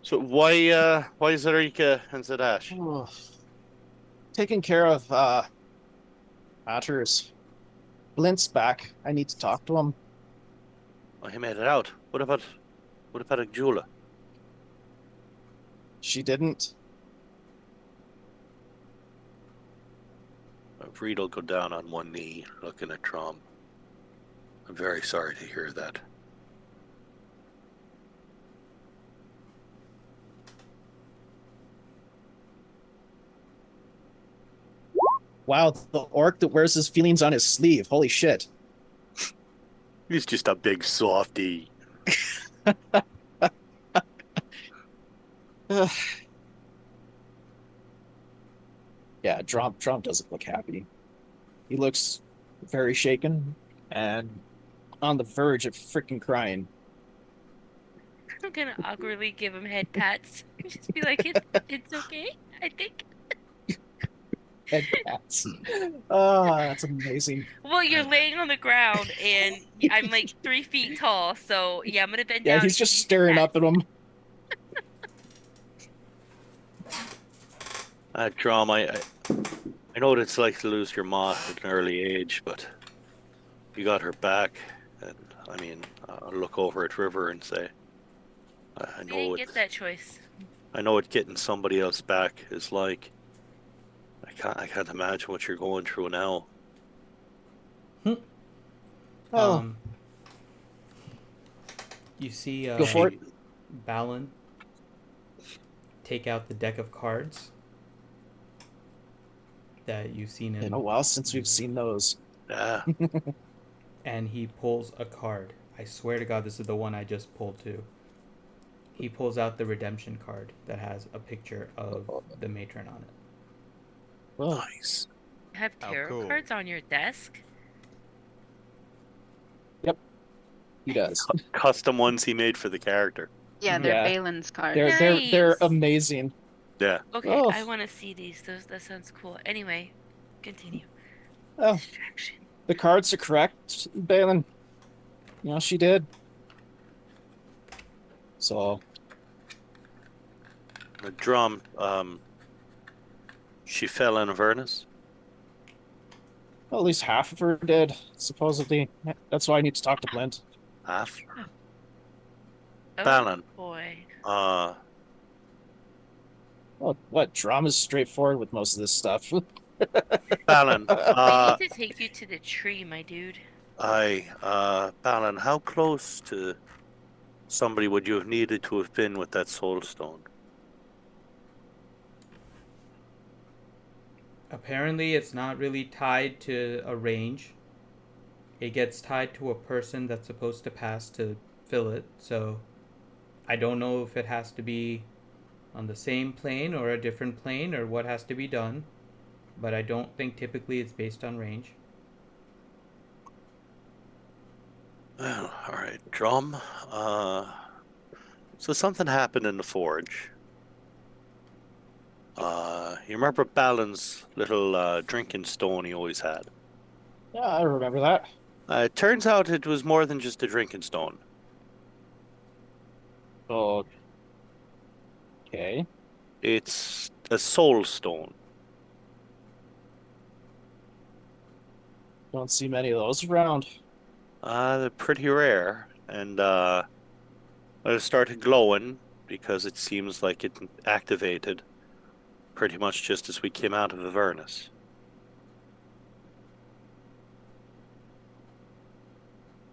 C: So why is Erika and Zadash?
B: Taking care of matters. Blint's back. I need to talk to him.
C: Oh, he made it out. What about Jula?
B: She didn't.
C: Reed will go down on one knee, looking at Trom. I'm very sorry to hear that.
B: Wow, the orc that wears his feelings on his sleeve. Holy shit.
C: He's just a big softy.
B: Yeah, Drum doesn't look happy. He looks very shaken and on the verge of freaking crying.
D: I'm gonna awkwardly give him head pats. Just be like, it's okay, I think.
B: Head pats. Oh, that's amazing.
D: Well, you're laying on the ground and I'm like 3 feet tall, so yeah, I'm gonna bend down.
B: Yeah, he's just staring up at him.
C: Drum, I know what it's like to lose your ma at an early age, but you got her back, and I mean, I'll look over at River and say, I know
D: didn't get that choice.
C: I know what getting somebody else back is like. I can't imagine what you're going through now.
A: You see
B: Go for it.
A: Balin take out the deck of cards that you've seen
B: in a while since we've seen those.
C: Yeah.
A: And he pulls a card. I swear to God, this is the one I just pulled too. He pulls out the redemption card that has a picture of the matron on it.
B: Oh.
C: Nice.
D: You have tarot cards on your desk?
B: Yep. He does.
C: Custom ones he made for the character.
F: Yeah, they're Balin's cards.
B: They're amazing.
C: Yeah.
D: Okay, I want to see these. That sounds cool. Anyway, continue.
B: Oh,
D: Distraction.
B: the cards are correct, Balin. You know, she did. So.
C: The Drum, She fell in Avernus?
B: Well, at least half of her did, supposedly. That's why I need to talk to Blint.
C: Half?
D: Oh
C: Balin.
D: boy.
C: Uh,
B: Well, what? Drama's straightforward with most of this stuff.
C: Balin.
D: We need to take you to the tree, my dude.
C: Balin, how close to somebody would you have needed to have been with that soul stone?
A: Apparently, it's not really tied to a range. It gets tied to a person that's supposed to pass to fill it. So I don't know if it has to be on the same plane or a different plane or what has to be done. But I don't think typically it's based on range.
C: Well, all right, Drum. So something happened in the forge. You remember Balin's little drinking stone he always had?
B: Yeah, I remember that.
C: It turns out it was more than just a drinking stone.
B: Oh. Okay.
C: It's a soul stone.
B: Don't see many of those around.
C: They're pretty rare, and it started glowing because it seems like it activated pretty much just as we came out of Avernus.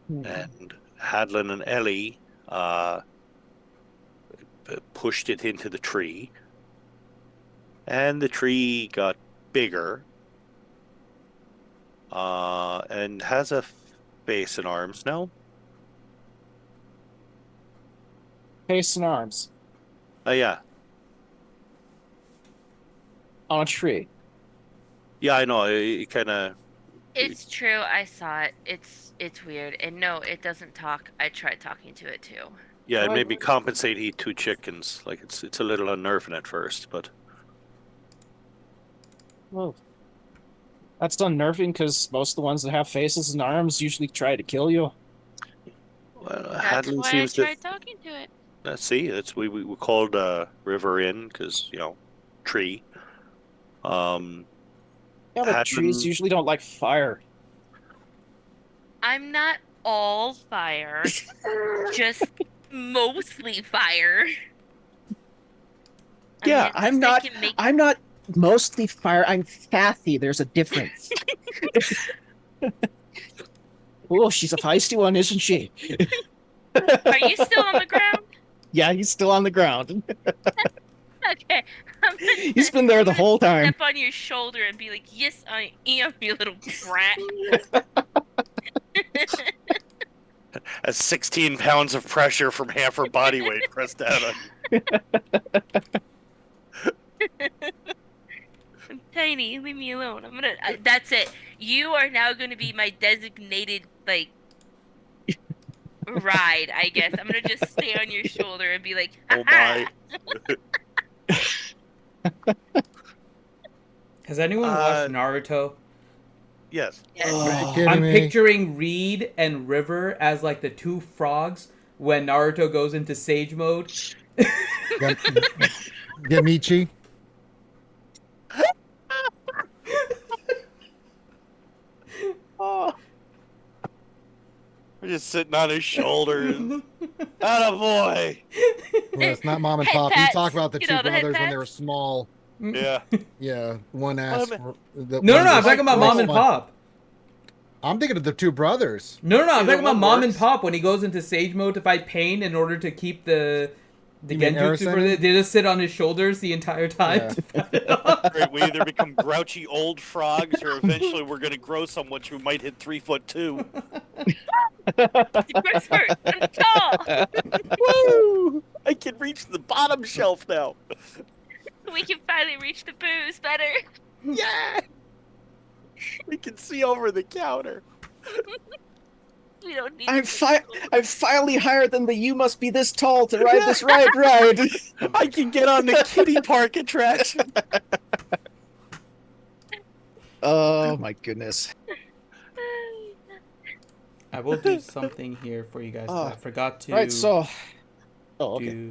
C: And Hadlin and Ellie pushed it into the tree, and the tree got bigger and has a face and arms now.
B: Face and arms.
C: Yeah.
B: On a tree.
C: Yeah, I know. It kind of.
D: It's true. I saw it. It's weird. And no, it doesn't talk. I tried talking to it too.
C: Yeah, it made me compensate eat 2 chickens. Like it's a little unnerving at first, but.
B: Well, that's unnerving because most of the ones that have faces and arms usually try to kill you.
C: Well,
D: That's
C: Hadlin
D: why I
C: seems to.
D: tried talking to it.
C: See, that's we called River Inn because tree.
B: Yeah, but trees
C: Hadlin.
B: usually don't like fire.
D: I'm not all fire, just mostly fire. I mean,
J: Yeah,
D: at least I can make.
J: I'm not mostly fire. I'm fathy. There's a difference.
B: Oh, she's a feisty one, isn't she?
D: Are you still on the ground?
B: Yeah, he's still on the ground.
D: Okay.
B: He's been there the whole time.
D: Step on your shoulder and be like, "Yes, I am, you little brat."
C: As 16 pounds of pressure from half her body weight pressed down on you.
D: I'm tiny. Leave me alone. That's it. You are now gonna be my designated ride. I guess I'm gonna just stay on your shoulder and be like,
C: Oh my.
A: Has anyone watched Naruto?
C: Yes.
A: I'm picturing Reed and River as like the 2 frogs when Naruto goes into sage mode.
E: Gamichi.
C: Oh. We're just sitting on his shoulder. Attaboy!
E: Well, it's not mom and pop. You talk about the 2 brothers when they were small.
C: Yeah.
E: Yeah. One asked.
A: No, I'm talking about mom and pop.
E: I'm thinking of the 2 brothers.
A: No, I'm talking about mom and pop when he goes into sage mode to fight pain in order to keep the genjutsu for it. They just sit on his shoulders the entire time.
C: Yeah. Right, we either become grouchy old frogs or eventually we're going to grow someone who might hit 3'2".
D: I'm tall.
C: Woo! I can reach the bottom shelf now.
D: We can finally reach the booze better.
C: Yeah! We can see over the counter.
D: We don't need.
J: I'm finally higher than the "you must be this tall to ride this ride."
C: I can get on the kiddie park attraction.
B: Oh my goodness.
A: I will do something here for you guys. I forgot to.
B: Right, so. Oh, okay.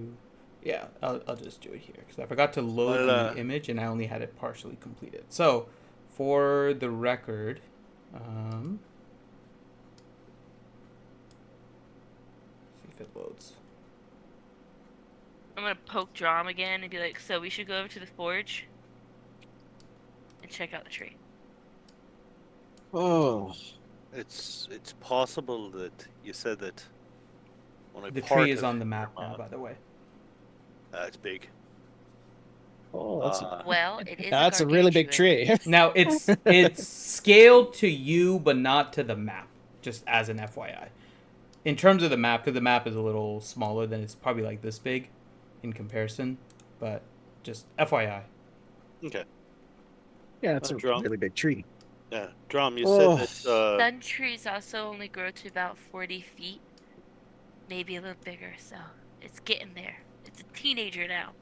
A: Yeah, I'll just do it here because I forgot to load the new image and I only had it partially completed. So, for the record, see if it loads.
D: I'm gonna poke Drom again and be like, so we should go over to the forge and check out the tree.
B: Oh,
C: It's possible that you said that when I
A: the tree is on the map now, by the way.
C: It's big.
B: oh,
D: Well, it is.
B: that's a really big tree.
A: Now it's scaled to you, but not to the map. Just as an FYI, in terms of the map, because the map is a little smaller than it's probably like this big, in comparison. But just FYI.
C: Okay.
B: Yeah, it's a really big tree.
C: Yeah, Drum, you said that
D: sun trees also only grow to about 40 feet, maybe a little bigger. So it's getting there. It's a teenager now.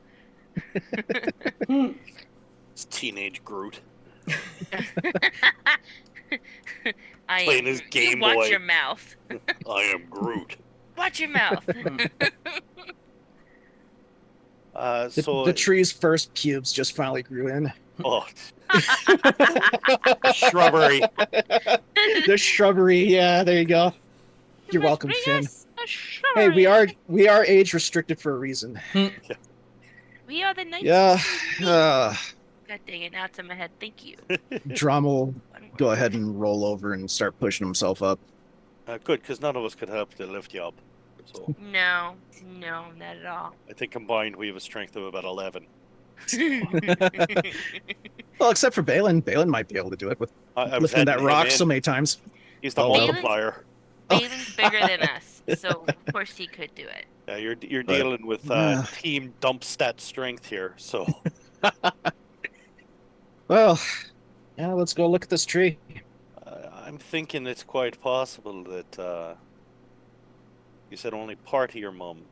C: it's teenage Groot.
D: Playing
C: his Game Boy.
D: Watch your mouth.
C: I am Groot.
D: Watch your mouth.
B: The tree's first pubes just finally grew in.
C: Oh. Shrubbery.
B: The shrubbery, yeah, there you go. You're welcome, Finn. Hey, we are age restricted for a reason.
D: We are the nice.
B: Yeah.
D: God dang it, now it's in my head. Thank you.
B: Drum will go ahead and roll over and start pushing himself up.
C: Good, because none of us could help to lift you up. So.
D: No, not at all.
C: I think combined we have a strength of about 11.
B: Well, except for Balin. Balin might be able to do it with lifting that rock so many times.
C: He's the multiplier.
D: Balin's bigger than us, so of course he could do it.
C: Yeah, you're dealing with team dump stat strength here, so.
B: Well, yeah, let's go look at this tree.
C: I'm thinking it's quite possible that you said only part of your mum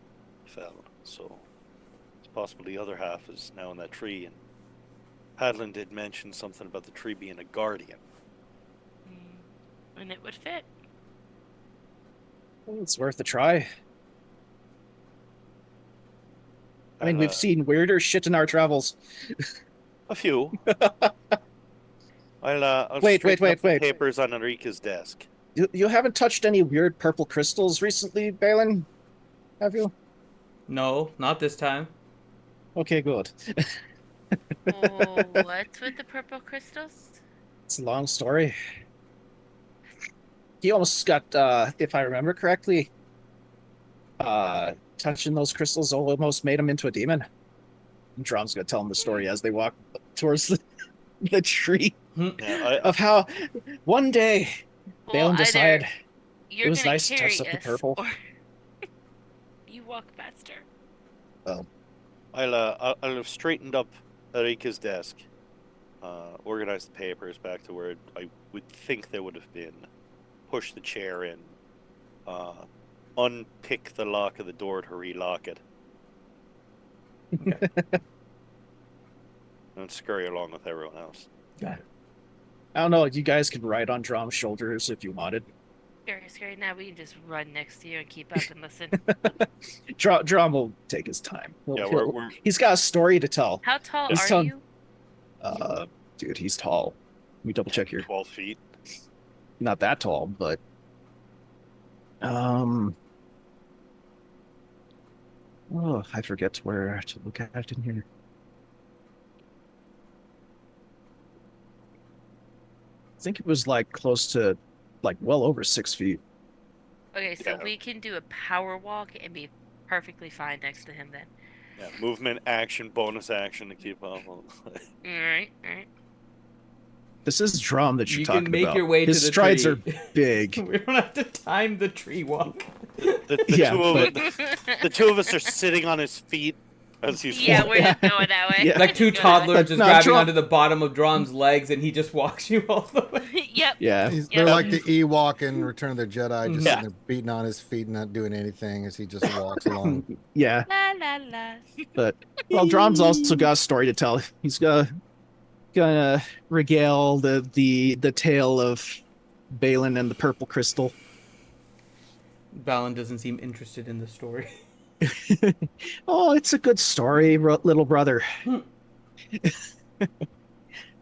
C: fell, so it's possible the other half is now in that tree. And Hadlin did mention something about the tree being a guardian.
D: And it would fit.
B: Well, it's worth a try. I mean, we've seen weirder shit in our travels.
C: A few. I'll
B: wait.
C: Papers on Enrique's desk.
B: You haven't touched any weird purple crystals recently, Balin? Have you?
A: No, not this time.
B: Okay, good.
D: What's with the purple crystals?
B: It's a long story. He almost got, if I remember correctly, touching those crystals almost made him into a demon. And Drom's gonna tell him the story as they walk towards the tree. Of how one day Balin decided it was nice to touch something purple.
D: You walk faster.
B: Oh.
C: I'll have straightened up Enrique's desk, organized the papers back to where I would think they would have been, push the chair in, unpick the lock of the door to relock it. Okay. And scurry along with everyone else.
B: Got it. I don't know, you guys could ride on Drom's shoulders if you wanted.
D: Scary. Now we can just run next to you and keep up and listen.
B: Drom will take his time. He's got a story to tell.
D: How tall are you?
B: Dude, he's tall. Let me double check here.
C: 12 feet.
B: Not that tall, but oh, I forget where to look at in here. I think it was like close to, like, well over 6 feet.
D: Okay, so we can do a power walk and be perfectly fine next to him then.
C: Yeah, movement, action, bonus action to keep up.
D: All right.
B: This is Drom that you're talking about.
A: You can make your way to the tree.
B: His strides are big.
A: We don't have to time the tree walk.
C: The two of us are sitting on his feet as he's
D: walking. We're just going that way.
A: Yeah. Like two toddlers just grabbing onto the bottom of Drom's legs, and he just walks you all the way.
D: Yep.
B: Yeah.
E: They're like the Ewok in Return of the Jedi, just sitting there beating on his feet and not doing anything as he just walks along.
B: Yeah.
D: La la la.
B: But, well, Drom's also got a story to tell. He's gonna regale the tale of Balin and the purple crystal.
A: Balin doesn't seem interested in the story.
B: Oh, it's a good story, little brother.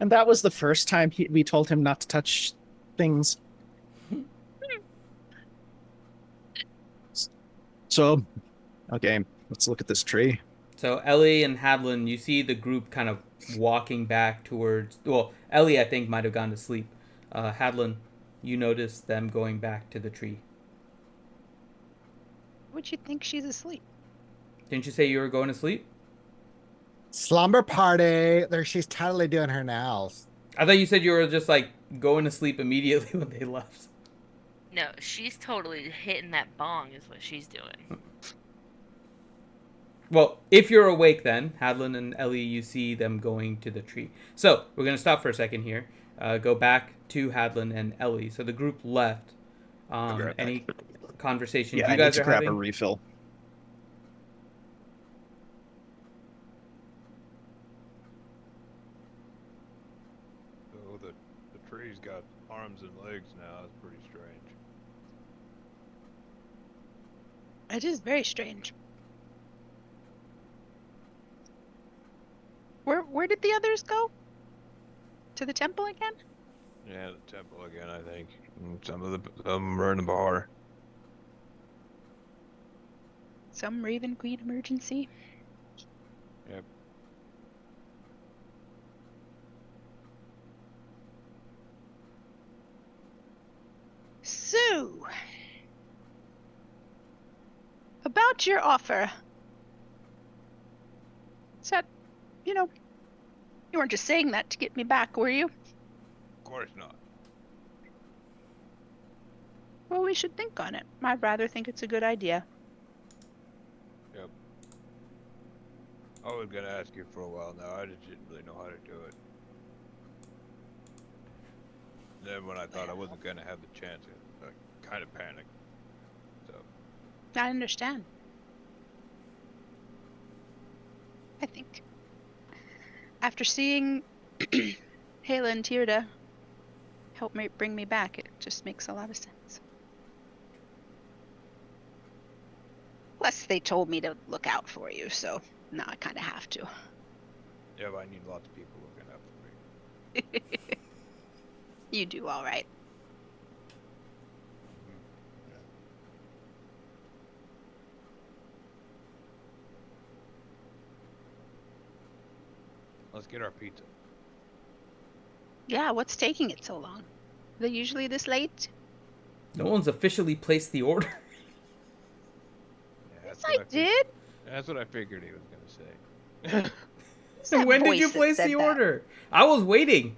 B: And that was the first time we told him not to touch things. So, okay, let's look at this tree.
A: So Ellie and Hadlin, you see the group kind of walking back towards. Well, Ellie, I think, might have gone to sleep. Hadlin, you notice them going back to the tree.
F: Would you think she's asleep?
A: Didn't you say you were going to sleep?
E: Slumber party. There, she's totally doing her nails.
A: I thought you said you were just like going to sleep immediately when they left.
D: No, she's totally hitting that bong is what she's doing.
A: Well, if you're awake then, Hadlin and Ellie, you see them going to the tree. So, we're going to stop for a second here. Go back to Hadlin and Ellie. So the group left. Any conversations
B: Yeah,
A: you
B: I
A: guys
B: need
A: are
B: to grab
A: having?
B: a refill.
H: Oh, the tree's got arms and legs now. That's pretty strange.
F: It is very strange. Where did the others go? To the temple again?
H: Yeah, the temple again, I think. And some of them are in the bar.
F: Some Raven Queen emergency?
H: Yep.
F: So, about your offer. Is that, you weren't just saying that to get me back, were you?
H: Of course not.
F: Well, we should think on it. I'd rather think it's a good idea.
H: Yep. I was gonna ask you for a while now. I just didn't really know how to do it. Then when I thought I wasn't gonna have the chance, I kind of panicked. So.
F: I understand. I think after seeing Hayla and Tirda help me bring me back, it just makes a lot of sense. Plus, they told me to look out for you, so now I kind of have to.
H: Yeah, but I need lots of people looking out for me.
F: You do all right.
H: Let's get our pizza.
F: Yeah, what's taking it so long? Are they usually this late?
A: No one's officially placed the order.
H: Yeah,
F: Yes, I did.
H: That's what I figured he was gonna say.
F: That
A: When did you
F: voice that
A: place
F: said
A: the
F: that?
A: order? I was waiting.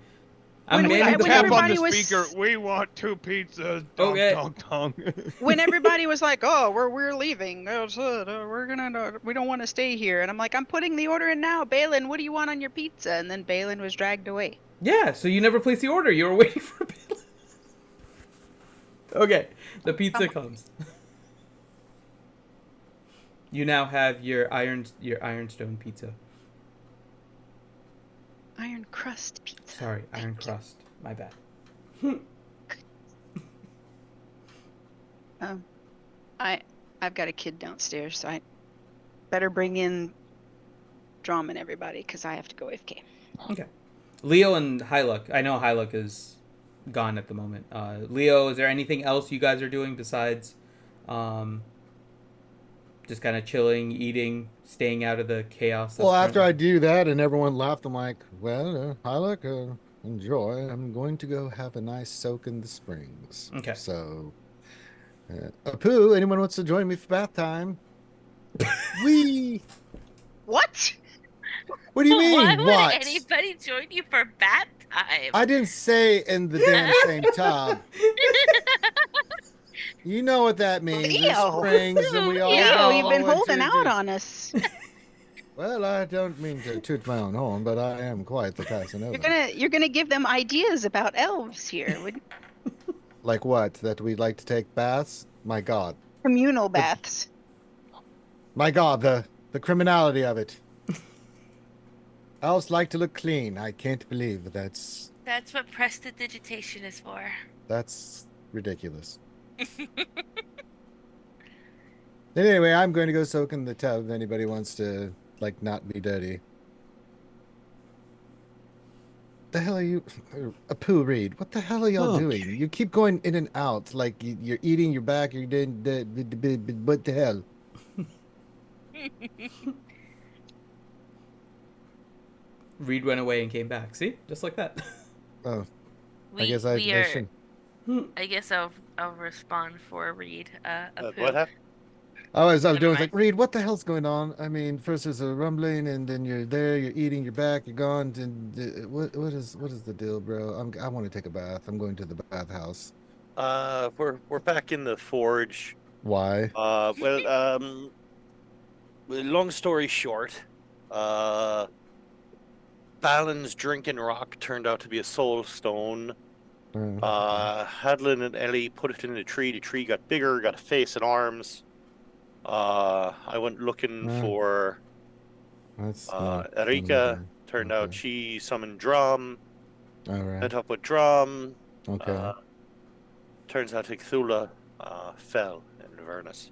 A: I'm
F: When
A: manning the
F: when
H: Tap
A: phone.
H: on
F: everybody
H: the
F: was-
H: speaker. We want 2 pizzas. Dong,
A: Okay.
H: dong, dong.
F: When everybody was like, "Oh, we're leaving. We're gonna. We don't want to stay here." And I'm like, "I'm putting the order in now, Balin. What do you want on your pizza?" And then Balin was dragged away.
A: Yeah, so you never placed the order. You were waiting for Bill. Okay, the pizza comes. You now have your ironstone pizza.
F: Iron crust pizza.
A: Sorry,
F: Thank
A: iron
F: you.
A: crust. My bad.
F: I've got a kid downstairs, so I better bring in Drum and everybody because I have to go AFK.
A: Okay. Leo and Hyluck. I know Hyluck is gone at the moment. Leo, is there anything else you guys are doing besides just kind of chilling, eating, staying out of the chaos?
E: Well, after I do that and everyone laughed, I'm like, well, Hyluck, enjoy. I'm going to go have a nice soak in the springs.
A: Okay.
E: So, Apu, anyone wants to join me for bath time? Wee!
F: What?
E: What do you mean?
D: Why would
E: What?
D: anybody join you for bath time?
E: I didn't say in the damn same tub. You know what that means. There's
F: Leo.
E: springs and we all
F: Leo,
E: go
F: you've been holding
E: into
F: out
E: the-
F: on us.
E: Well, I don't mean to toot my own horn, but I am quite the Casanova.
F: You're gonna give them ideas about elves here.
E: Like what? That we like to take baths? My God.
F: Communal baths.
E: My God, the criminality of it. Elves like to look clean. I can't believe that's
D: That's what prestidigitation is for.
E: ridiculous. Anyway, I'm going to go soak in the tub if anybody wants to, like, not be dirty. The hell are you? A poo Reed. What the hell are y'all doing? You keep going in and out. Like you're eating your back. You're doing what the hell?
A: Reed went away and came back. See? Just like that.
E: Oh, I
D: We
E: guess
D: we
E: I
D: are.
E: shouldn't.
D: I guess I'll respond for Reed. A poo.
C: What happened?
E: I was
D: Never
E: doing
D: mind.
E: like, Reed, what the hell's going on? I mean, first there's a rumbling, and then you're there, you're eating your back, you're gone. And what is the deal, bro? I want to take a bath. I'm going to the bathhouse.
C: We're back in the forge.
E: Why?
C: Long story short, Balin's drinking rock turned out to be a soul stone. Hadlin and Ellie put it in a tree. The tree got bigger, got a face and arms. I went looking for Erika. Turned out she summoned Drum.
E: All right.
C: Met up with Drum.
E: Okay.
C: Turns out Cthulhu fell in Avernus.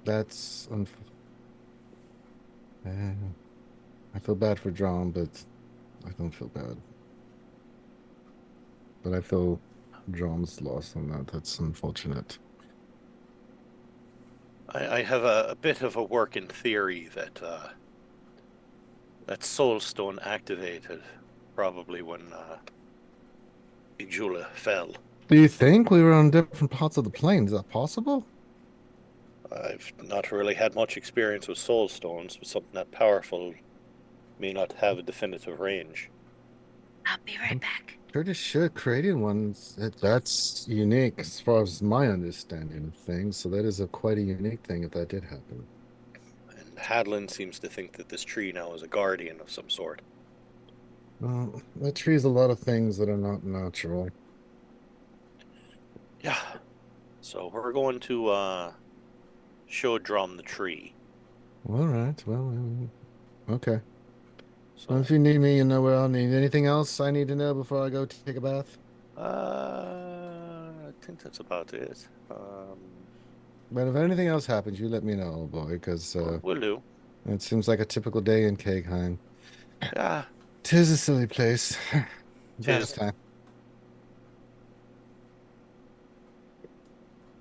E: That's I feel bad for John, but I don't feel bad. But I feel John's lost on that. That's unfortunate.
C: I have a bit of a working theory that that Soulstone activated probably when Ijula fell.
E: Do you think we were on different parts of the plane? Is that possible?
C: I've not really had much experience with Soulstones, but something that powerful may not have a definitive range.
D: I'll be right back.
E: Pretty sure creating ones that's unique as far as my understanding of things. So that is quite a unique thing if that did happen.
C: And Hadlin seems to think that this tree now is a guardian of some sort.
E: Well, that tree is a lot of things that are not natural.
C: Yeah. So we're going to show Drum the tree.
E: All right. Well, okay.
C: So
E: Well, if you need me, you know where I'll need. Anything else I need to know before I go take a bath?
C: I think that's about it.
E: But if anything else happens, you let me know, old boy, because
C: Will do.
E: it seems like a typical day in Cakeheim.
C: Yeah.
E: 'Tis a silly place.
C: Tis.
E: Bath time.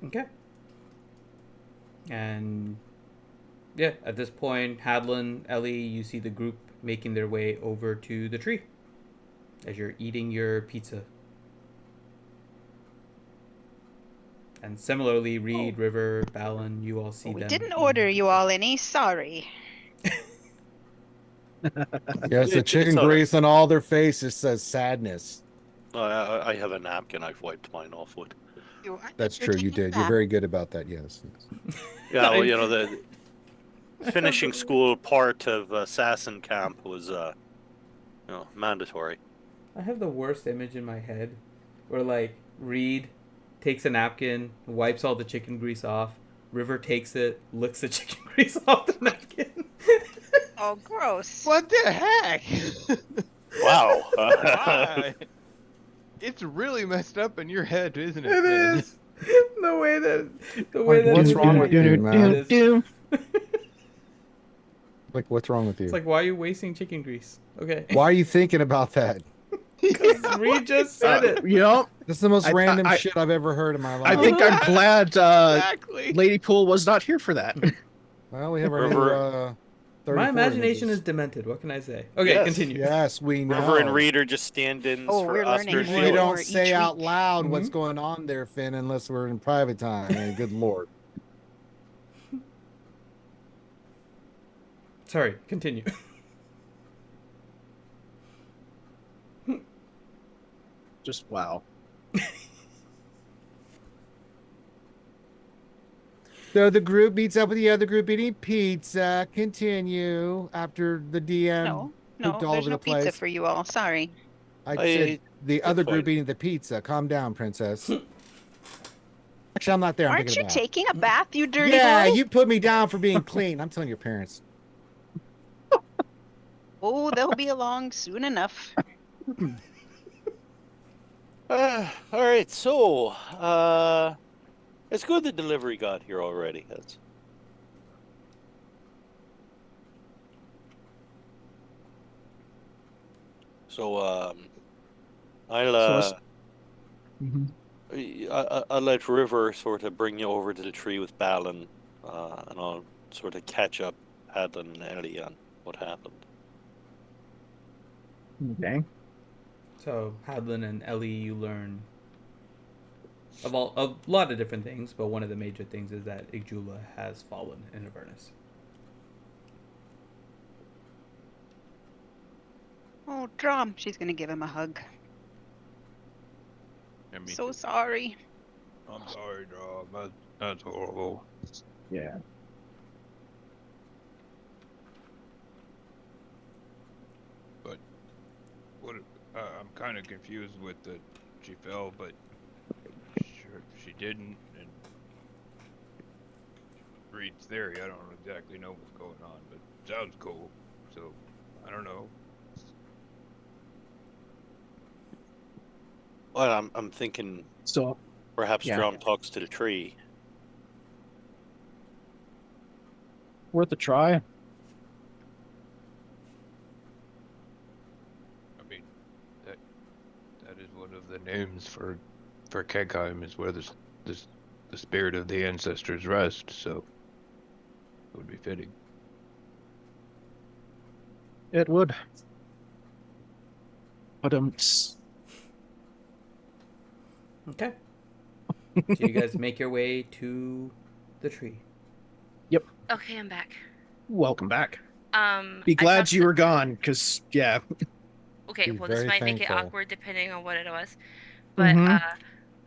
A: Okay. And yeah, at this point, Hadlin, Ellie, you see the group making their way over to the tree as you're eating your pizza. And similarly, Reed, River, Balin, you all see them.
F: We didn't order you all any. Sorry.
E: Yes, the chicken grease on all their faces says sadness.
C: I have a napkin. I've wiped mine off with.
E: That's true. You did. You're very good about that. Yes.
C: Yeah, well, you know, the finishing school part of Assassin Camp was, mandatory.
A: I have the worst image in my head where, like, Reed takes a napkin, wipes all the chicken grease off. River takes it, licks the chicken grease off the napkin.
F: Oh, gross.
H: What the heck?
C: Wow.
H: Why? It's really messed up in your head, isn't it?
A: It
H: man?
A: is. The way that
E: What's wrong with you, man?
A: man?
E: Like, what's wrong with you?
A: It's like, why are you wasting chicken grease? Okay.
E: Why are you thinking about that?
A: Because Reed just said it.
B: You know,
E: That's the most random shit I've ever heard in my life.
B: I think I'm glad
H: Exactly.
B: Lady Pool was not here for that.
E: Well, we have our new,
A: My
E: 34
A: imagination
E: images.
A: is demented. What can I say? Okay,
C: Yes.
A: continue.
E: Yes, we know.
C: River and Reed are just stand-ins
F: Oh,
C: for
F: we're
C: us.
F: learning
C: They're
F: more.
E: We
C: Sheila.
E: don't
F: each
E: say out
F: week.
E: loud what's going on there, Finn, unless we're in private time. And good lord.
A: Sorry, continue.
B: Just wow.
E: So the group meets up with the other group eating pizza. Continue after the DM
F: No,
E: pooped all
F: there's
E: over
F: no
E: the place.
F: pizza for you all. Sorry.
E: I said the
C: that's
E: other group
C: fine.
E: eating the pizza. Calm down, princess. Actually, I'm not there. I'm
F: Aren't
E: taking
F: you
E: a bath.
F: taking a bath, you dirty
E: Yeah,
F: boy?
E: you put me down for being clean. I'm telling your parents.
F: Oh, they'll be along soon enough.
C: All right, so It's good the delivery got here already. That's... So, I'll I'll let River sort of bring you over to the tree with Balin, and I'll sort of catch up Hadlin and Ellie on what happened.
B: Okay.
A: So Hadlin and Ellie, you learn a lot of different things, but one of the major things is that Igjula has fallen in Avernus.
F: Oh, Drum. She's gonna give him a hug. So sorry.
H: I'm sorry, dog. That's horrible.
B: Yeah.
H: But what? I'm kind of confused with the she fell, but sure, she didn't. And Reed's theory, I don't exactly know what's going on, but it sounds cool. So I don't know.
C: Well, I'm thinking
B: So
C: perhaps
B: yeah.
C: Drum talks to the tree.
B: Worth a try.
H: I mean, that is one of the names for Kegheim, is where the spirit of the ancestors rest. So it would be fitting.
B: It would. But
A: Okay. So you guys make your way to the tree.
B: Yep.
D: Okay, I'm back.
B: Welcome back. Be
D: I
B: glad
D: talked
B: you were gone, because yeah.
D: Okay,
E: Be
D: well, this
E: very
D: might make it
E: thankful.
D: awkward depending on what it was. But
B: Mhm.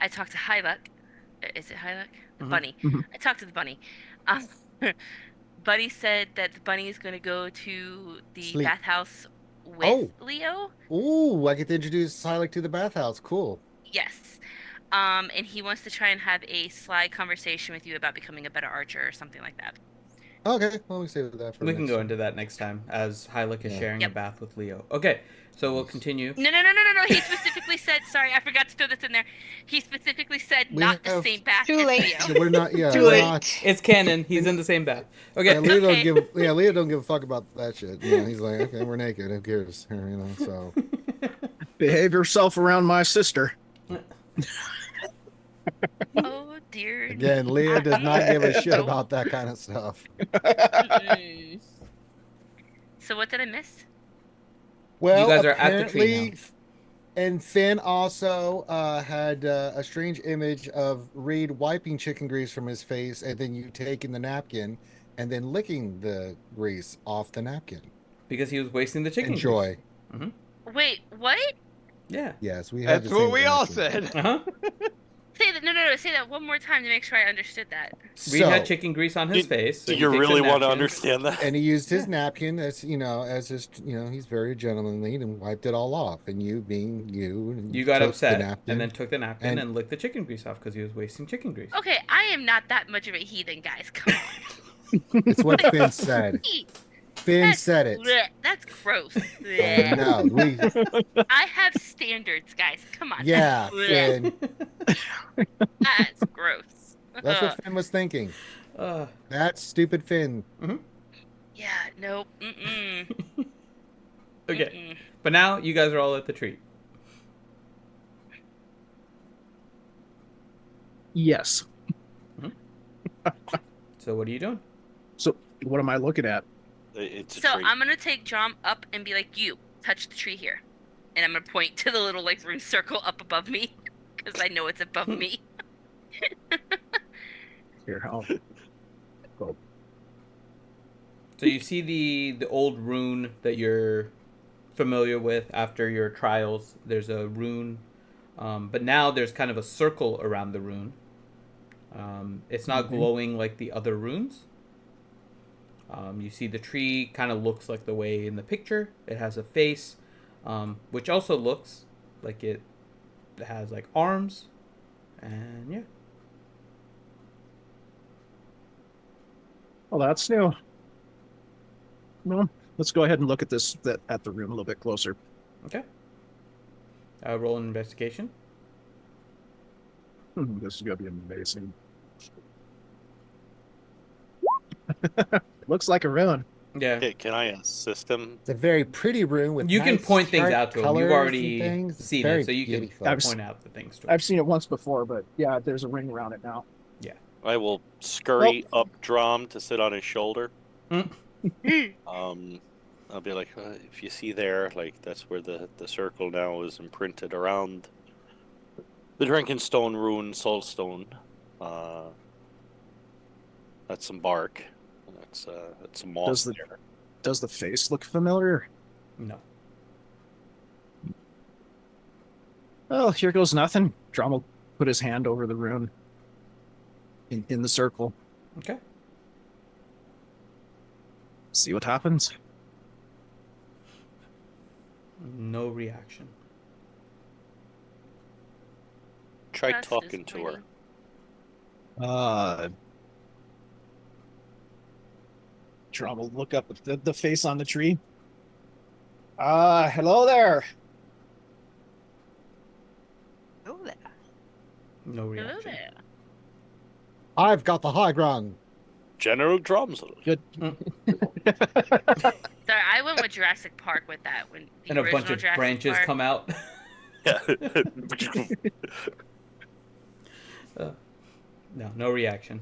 D: I talked to Hyluck. Is it Hyluck? The
A: Mhm.
D: bunny.
B: Mhm.
D: I talked to the bunny. Um, Buddy said that the bunny is going to go to the
E: Sleep.
D: bathhouse with
E: Oh.
D: Leo.
E: Ooh, I get to introduce Silik to the bathhouse. Cool.
D: Yes. And he wants to try and have a sly conversation with you about becoming a better archer or something like that.
E: Okay, well, we save that for
A: We can
E: next
A: go
E: time.
A: into that next time as Hylick is
E: Yeah.
A: sharing
D: Yep.
A: a bath with Leo. Okay, so we'll continue.
D: No. He specifically said, sorry, I forgot to throw this in there. He specifically said
E: We
D: not the
E: have-
D: same bath
F: Too
D: as
F: late.
D: Leo.
E: Yeah, we're not. Yeah,
A: Too
E: we're
A: late.
E: not.
A: It's canon. He's in the same bath. Okay.
E: Yeah, Leo
D: Okay.
E: don't give. Yeah, Leo don't give a fuck about that shit. You know, he's like, okay, we're naked. Who cares? You know, so
B: Behave yourself around my sister.
D: Oh dear.
E: again, Leo does not give a shit
D: Nope.
E: about that kind of stuff.
D: Mm-mm. So what did I miss?
E: Well,
A: guys are at the tree
E: apparently, and Finn also had a strange image of Reed wiping chicken grease from his face, and then you taking the napkin and then licking the grease off the napkin.
A: Because he was wasting the chicken
E: Enjoy.
A: grease.
D: Wait, what?
A: Yeah.
E: Yes, we had
H: That's
E: the
H: what
E: same
H: we all
E: reaction.
H: said.
A: Uh-huh.
D: Say that. No. Say that one more time to make sure I understood that.
A: Reed had
E: So,
A: chicken grease on his face. So
C: Do
A: he
C: you
A: takes a
C: really want to
A: napkin.
C: understand that?
E: and he used his napkin as as his he's very gentlemanly and wiped it all off. And you being you,
A: You got
E: took
A: upset
E: the napkin.
A: and then took the napkin
E: and-
A: and licked the chicken grease off because he was wasting chicken grease.
D: Okay, I am not that much of a heathen, guys. Come on.
E: It's what Finn said. Finn
D: That's,
E: said it.
D: bleh, that's gross. Bleh.
E: No, we.
D: I have standards, guys. Come on.
E: Yeah,
D: Bleh.
E: Finn.
D: That's gross.
E: That's what Finn was thinking.
A: Uh,
E: That's stupid Finn.
D: Yeah, nope. Mm-mm.
A: okay.
D: Mm-mm.
A: But now you guys are all at the tree.
B: Yes.
A: So what are you doing?
B: So what am I looking at?
C: It's a
D: So
C: tree.
D: I'm gonna take John up and be like, you touch the tree here, and I'm gonna point to the little like rune circle up above me because I know it's above me.
B: Here, I'll go.
A: So you see the old rune that you're familiar with after your trials. There's a rune, but now there's kind of a circle around the rune. It's not glowing like the other runes. You see the tree kind of looks like the way in the picture. It has a face, which also looks like it has like arms, and yeah.
B: Well, that's new. Well, let's go ahead and look at at the room a little bit closer.
A: Okay. Roll an investigation.
B: This is gonna be amazing. Looks like a ruin.
A: Yeah.
C: Okay, can I assist him?
E: It's a very pretty room with
A: You can
E: nice,
A: point things
E: sharp
A: out to him. You've
E: colors
A: already
E: and things. It's
A: seen
E: very
A: it, so you
E: beautiful.
A: can point out the things to him.
B: I've seen it once before, but yeah, there's a ring around it now.
C: I will scurry up Drum to sit on his shoulder. I'll be like, if you see there, like that's where the circle now is imprinted around the Drinking Stone rune, Soulstone. That's some bark. That's some moss there.
B: Does the face look familiar?
A: No.
B: Oh, here goes nothing. Drum will put his hand over the rune in the circle.
A: Okay.
B: See what happens.
A: No reaction.
C: Try
D: That's
C: talking to her.
B: Drum will look up at the face on the tree. Hello there.
F: Oh, there.
A: No
D: Hello
A: reaction.
D: there.
E: I've got the high ground.
C: General Drums.
B: Good.
D: Sorry, I went with Jurassic Park with that when the
A: And a bunch
D: original
A: of
D: Jurassic
A: branches
D: Park.
A: come out.
C: Yeah.
A: No reaction.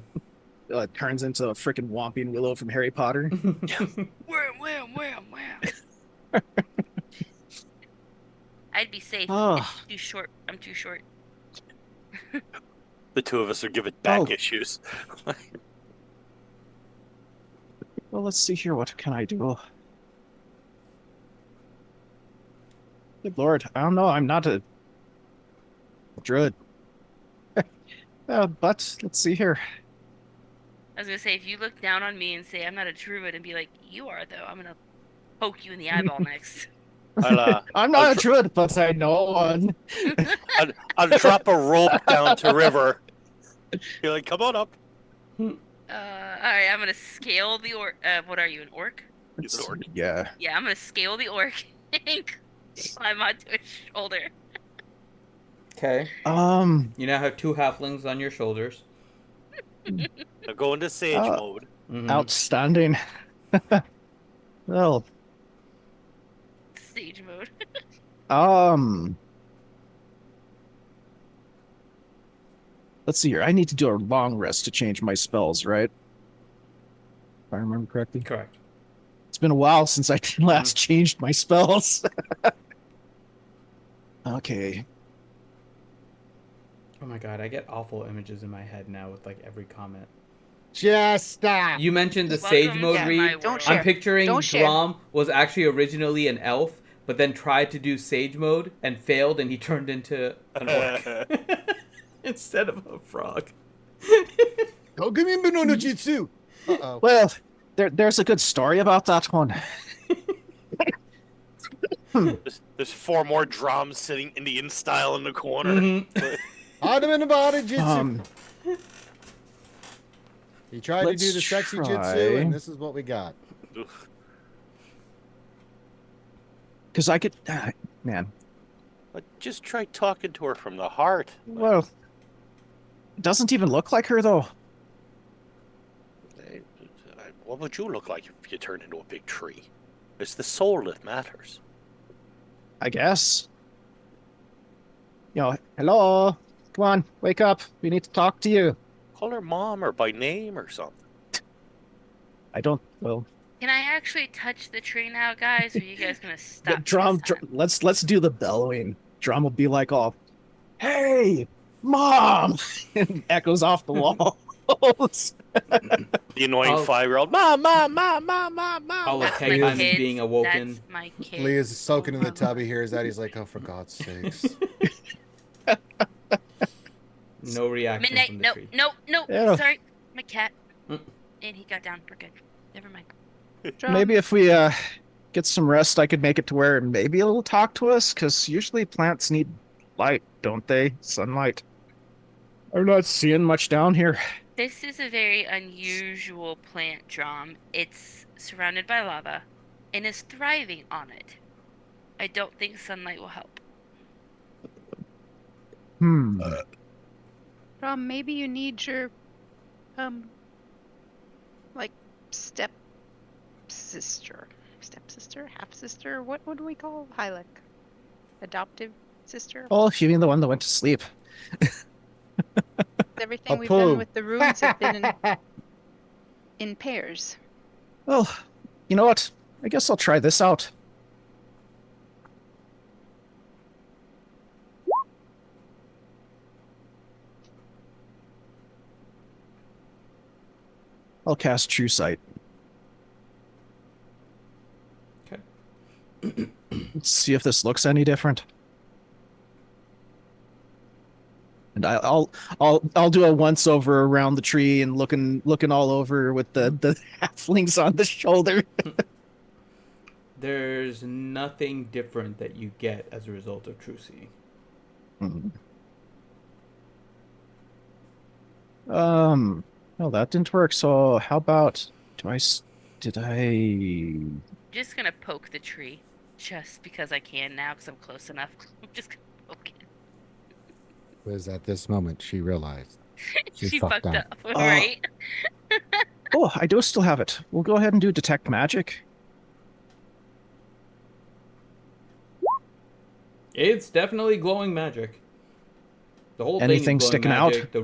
B: It turns into a freaking Whomping Willow from Harry Potter.
D: Wham. I'd be safe.
B: Oh.
D: It's too short. I'm too short.
C: The two of us are giving back issues.
B: Well, let's see here. What can I do? Good Lord. I don't know. I'm not a druid. But let's see here.
D: I was gonna say, if you look down on me and say I'm not a druid and be like, you are though, I'm gonna poke you in the eyeball next.
B: I'm not a druid, but I know one.
C: I'll drop a rope down to river. You're like, come on up.
D: Alright, I'm gonna scale the orc. What are you, an orc?
B: Yeah.
D: Yeah, I'm gonna scale the orc and climb onto his shoulder.
A: Okay.
B: You
A: now have 2 halflings on your shoulders.
C: Now go into sage mode.
B: Outstanding. Well.
D: Sage mode.
B: Let's see here. I need to do a long rest to change my spells, right? If I remember correctly.
A: Correct.
B: It's been a while since I last changed my spells. Okay.
A: Oh my god, I get awful images in my head now with like every comment.
E: Just stop.
A: You mentioned the sage mode read. I'm picturing Drom was actually originally an elf, but then tried to do sage mode and failed, and he turned into an orc instead of a frog.
B: Well, there's a good story about that one.
C: There's 4 more drums sitting Indian style in the corner.
E: He tried to do the sexy jutsu, and this is what we got.
B: Because I could, man.
C: But just try talking to her from the heart.
B: Well, it doesn't even look like her, though.
C: What would you look like if you turned into a big tree? It's the soul that matters.
B: I guess. Hello. Come on, wake up. We need to talk to you.
C: Call her mom or by name or something.
B: Well.
D: Can I actually touch the tree now, guys? Or are you guys gonna stop?
B: Let's do the bellowing. Drum will be like, "Oh, hey, mom!" and echoes off the walls.
C: The annoying 5-year-old, mom.
A: All of 10 times being awoken.
D: That's my kid.
E: Lee is soaking in the tub. He hears that. He's like, "Oh, for God's sakes!"
A: No reaction
D: Midnight.
A: from the tree.
D: No.
B: Yeah.
D: Sorry, my cat. And he got down. We're good. Never mind.
B: Maybe if we get some rest, I could make it to where maybe it'll talk to us. Because usually plants need light, don't they? Sunlight. I'm not seeing much down here.
D: This is a very unusual plant, Drom. It's surrounded by lava and is thriving on it. I don't think sunlight will help.
F: Maybe you need your, stepsister, half sister. What would we call Hylic? Adoptive sister.
B: Oh, you mean the one that went to sleep?
F: Everything we've
E: poo.
F: done with the runes have been in pairs.
B: Well, you know what? I guess I'll try this out. I'll cast True Sight.
A: Okay.
B: Let's see if this looks any different. And I'll do a once over around the tree and looking all over with the halflings on the shoulder.
A: There's nothing different that you get as a result of True Seeing.
B: Well, that didn't work. So how about did I?
D: Just gonna poke the tree, just because I can now, because I'm close enough. I'm just gonna poke it.
E: Was at this moment she realized
D: She fucked up,
B: Oh.
D: right?
B: Oh, I do still have it. We'll go ahead and do detect magic.
A: It's definitely glowing magic. The whole
B: Anything
A: thing is glowing
B: sticking
A: magic,
B: out?
A: the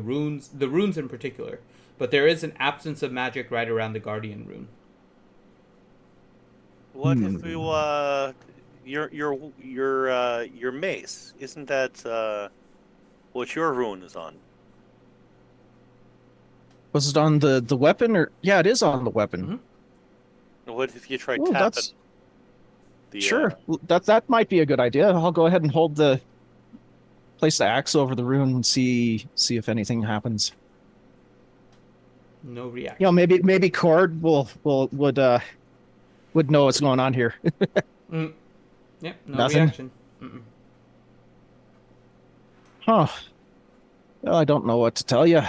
A: runes in particular. But there is an absence of magic right around the Guardian rune.
C: What if you your mace? Isn't that what your rune is on?
B: Was it on the weapon or? Yeah, it is on the weapon.
A: Mm-hmm.
C: What if you try
B: Oh,
C: tapping?
B: Sure. That might be a good idea. I'll go ahead and place the axe over the rune and see if anything happens.
A: No reaction.
B: You know, maybe Cord would know what's going on here.
A: Yep, no
B: Nothing?
A: reaction.
B: Huh. Well, I don't know what to tell you.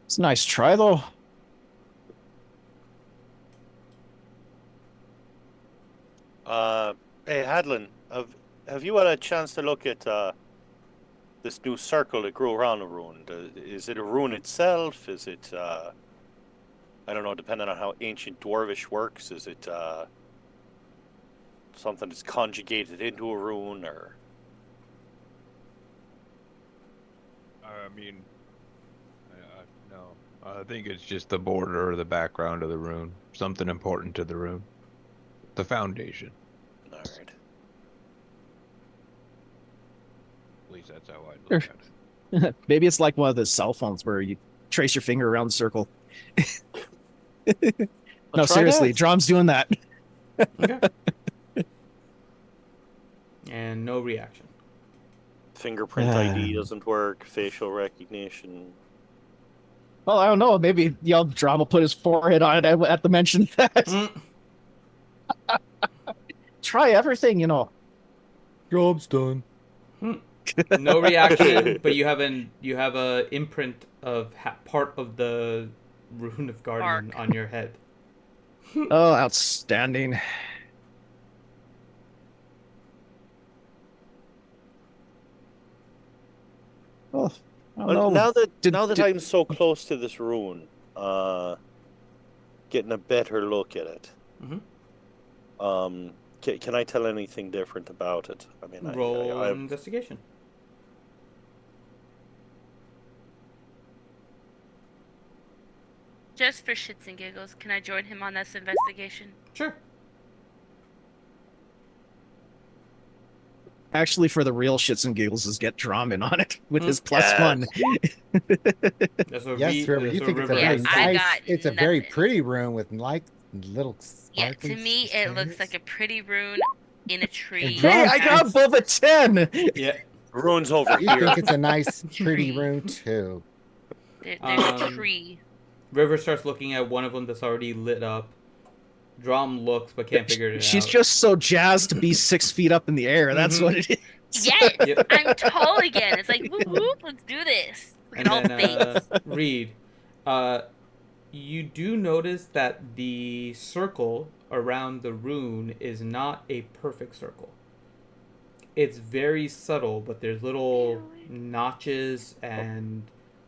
B: It's a nice try, though.
C: Hey Hadlin, have you had a chance to look at this new circle that grew around the rune? Is it a rune itself? Is it I don't know, depending on how ancient dwarvish works, is it something that's conjugated into a rune, or?
H: I mean, no. I think it's just the border or the background of the rune. Something important to the rune. The foundation.
C: All right.
H: At least that's how I look at it.
B: Maybe it's like one of those cell phones where you trace your finger around the circle. No, seriously, Drom's doing that.
A: Okay. And no reaction.
C: Fingerprint ID doesn't work. Facial recognition.
B: Well, I don't know. Maybe Drom will put his forehead on it at the mention of that. Try everything, you know.
E: Job's done.
A: No reaction, but you have a imprint of part of the rune of Guardian on your head.
B: Oh, outstanding. Oh,
C: Well, now that I'm so close to this rune, getting a better look at it.
A: Mm-hmm.
C: Can I tell anything different about it? I mean,
A: roll investigation.
D: Just for shits and giggles, can I join him on this investigation?
A: Sure.
B: Actually, for the real shits and giggles, is get Drom in on it with his +1.
E: Yes, River, you think it's a very nice, it's a very pretty room with like little sparkly.
D: Yeah, to me it looks like a pretty rune in a tree.
B: Hey, I got above a 10.
A: Yeah.
C: Rune's over
E: You
C: here.
E: think it's a nice, pretty room too.
D: There's a tree.
A: River starts looking at one of them that's already lit up. Drom looks but can't figure it out.
B: She's just so jazzed to be 6 feet up in the air. That's what it is.
D: Yes, yep. I'm tall again. It's like, whoop, whoop, let's do this. Look at all the things.
A: Reed, you do notice that the circle around the rune is not a perfect circle. It's very subtle, but there's little notches and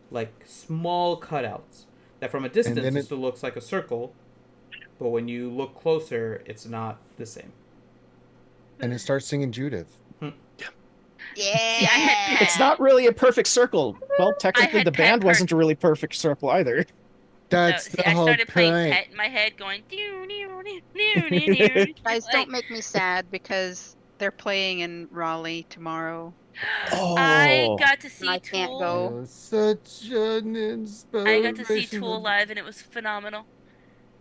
A: like small cutouts. That from a distance,
E: then
A: it still looks like a circle, but when you look closer, it's not the same.
E: And it starts singing Judith.
F: Yeah.
D: See, I had
B: It's not really a perfect circle. Well, technically,
D: had
B: the
D: pet
B: band
D: part-
B: wasn't a really perfect circle either.
E: That's
D: see,
E: the
D: I
E: whole
D: started playing
E: point.
D: pet in my head, going doo doo doo doo doo doo.
F: Guys,
D: Like,
F: don't make me sad because they're playing in Raleigh tomorrow.
D: I
B: Oh,
D: got to
F: And
D: see
F: I can't
D: Tool.
F: go.
E: You're such an
D: I got to see
E: inspiration.
D: Tool live, and it was phenomenal.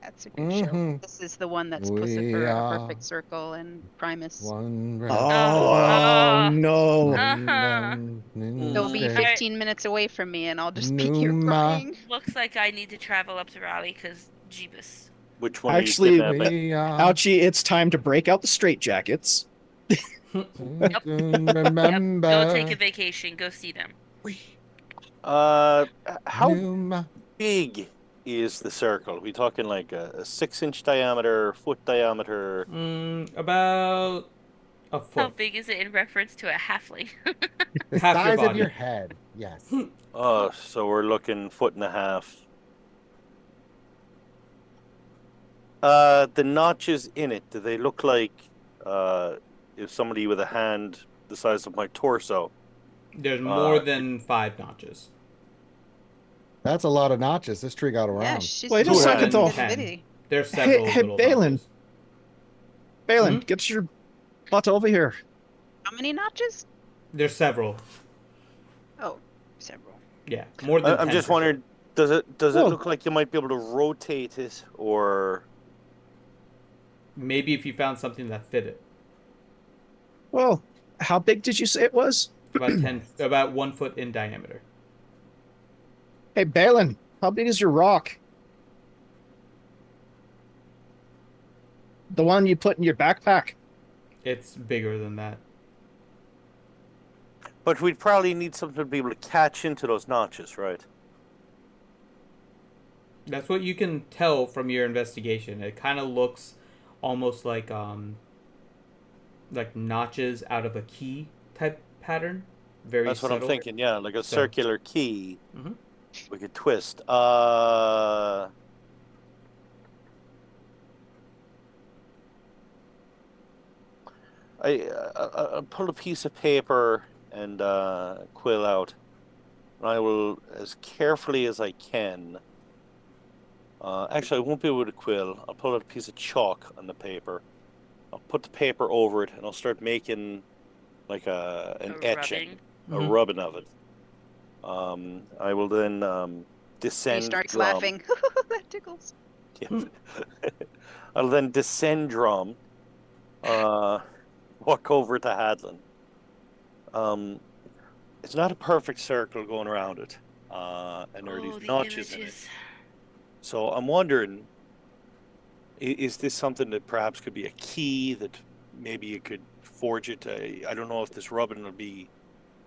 F: That's a good show.
E: Mhm.
F: This is the one that's
E: We
F: Pussifer, A
E: are
F: Perfect Circle, and Primus.
E: one breath.
B: oh
D: oh.
B: no!
D: Uh-huh.
F: They'll be
D: I-
F: 15 minutes away from me, and I'll just be here
E: Numa.
F: crying.
D: Looks like I need to travel up to Raleigh because Jeebus.
C: Which one
B: Actually,
C: are you kidnapping?
E: We are.
B: Ouchie, it's time to break out the straitjackets.
E: Remember.
D: Go take a vacation. Go see them.
C: How
E: Numa.
C: big is the circle? Are we talking like a 6-inch diameter, foot diameter?
A: About a
D: How
A: foot.
D: big is it in reference to a halfling?
E: The
A: Half your
E: size of
A: body.
E: your head. Yes.
C: Oh, so we're looking 1.5 feet. The notches in it, do they look like if somebody with a hand the size of my torso?
A: There's more than 5 notches.
E: That's a lot of notches. This tree got around.
F: Yeah, she's
B: Wait a
F: small
B: second,
F: and
B: though.
F: itty-bitty.
A: There's several
B: Hey,
A: little
B: Balin.
A: notches.
B: Balin, get your butt over here.
F: How many notches?
A: There's several.
F: Oh, several.
A: Yeah, more than 10
C: I'm just
A: for sure.
C: wondering, does it
B: Whoa.
C: look like you might be able to rotate it, or
A: Maybe if you found something that fit it.
B: Well, how big did you say it was?
A: About 1 foot in diameter.
B: Hey, Balin, how big is your rock? The one you put in your backpack.
A: It's bigger than that.
C: but we'd probably need something to be able to catch into those notches, right?
A: That's what you can tell from your investigation. It kind of looks almost like notches out of a key type pattern. Very
C: That's what
A: subtle.
C: I'm thinking. Yeah, like a
A: So-
C: circular key.
A: Mhm.
C: We could twist. I pull a piece of paper and quill out, and I will, as carefully as I can. Actually, I won't be able to quill. I'll pull out a piece of chalk on the paper. I'll put the paper over it, and I'll start making like an etching,
D: Rubbing.
C: a rubbing of it. I will then
F: And
C: descend.
F: he starts
C: drum.
F: laughing. That tickles.
C: Yeah. I'll then descend drum, walk over to Hadlin. It's not a perfect circle going around it, and there are
D: Oh,
C: these
D: the
C: notches in it.
D: images.
C: So I'm wondering, is this something that perhaps could be a key that maybe you could forge it? I don't know if this rubbing will be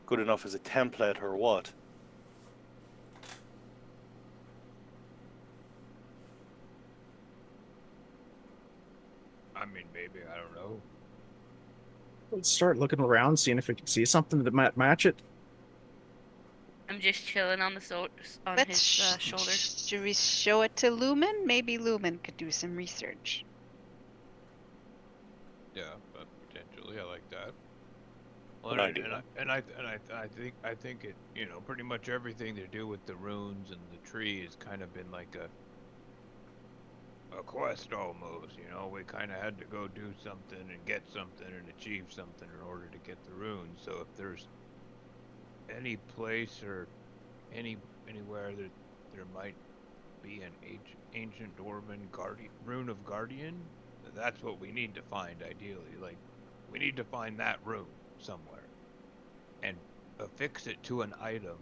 C: good enough as a template or what.
H: I mean, maybe, I don't know.
B: Let's start looking around, seeing if we can see something that might match it.
D: I'm just chilling on the on
F: Let's
D: his shoulder.
F: should we show it to Lumen? Maybe Lumen could do some research.
H: Yeah, but potentially, I like that.
C: An
H: Well,
C: idea.
H: I think it, pretty much everything to do with the runes and the tree has kind of been like a quest almost. We kind of had to go do something and get something and achieve something in order to get the runes. So if there's any place or anywhere that there might be an ancient dwarven rune of guardian, that's what we need to find ideally. Like, we need to find that rune somewhere and affix it to an item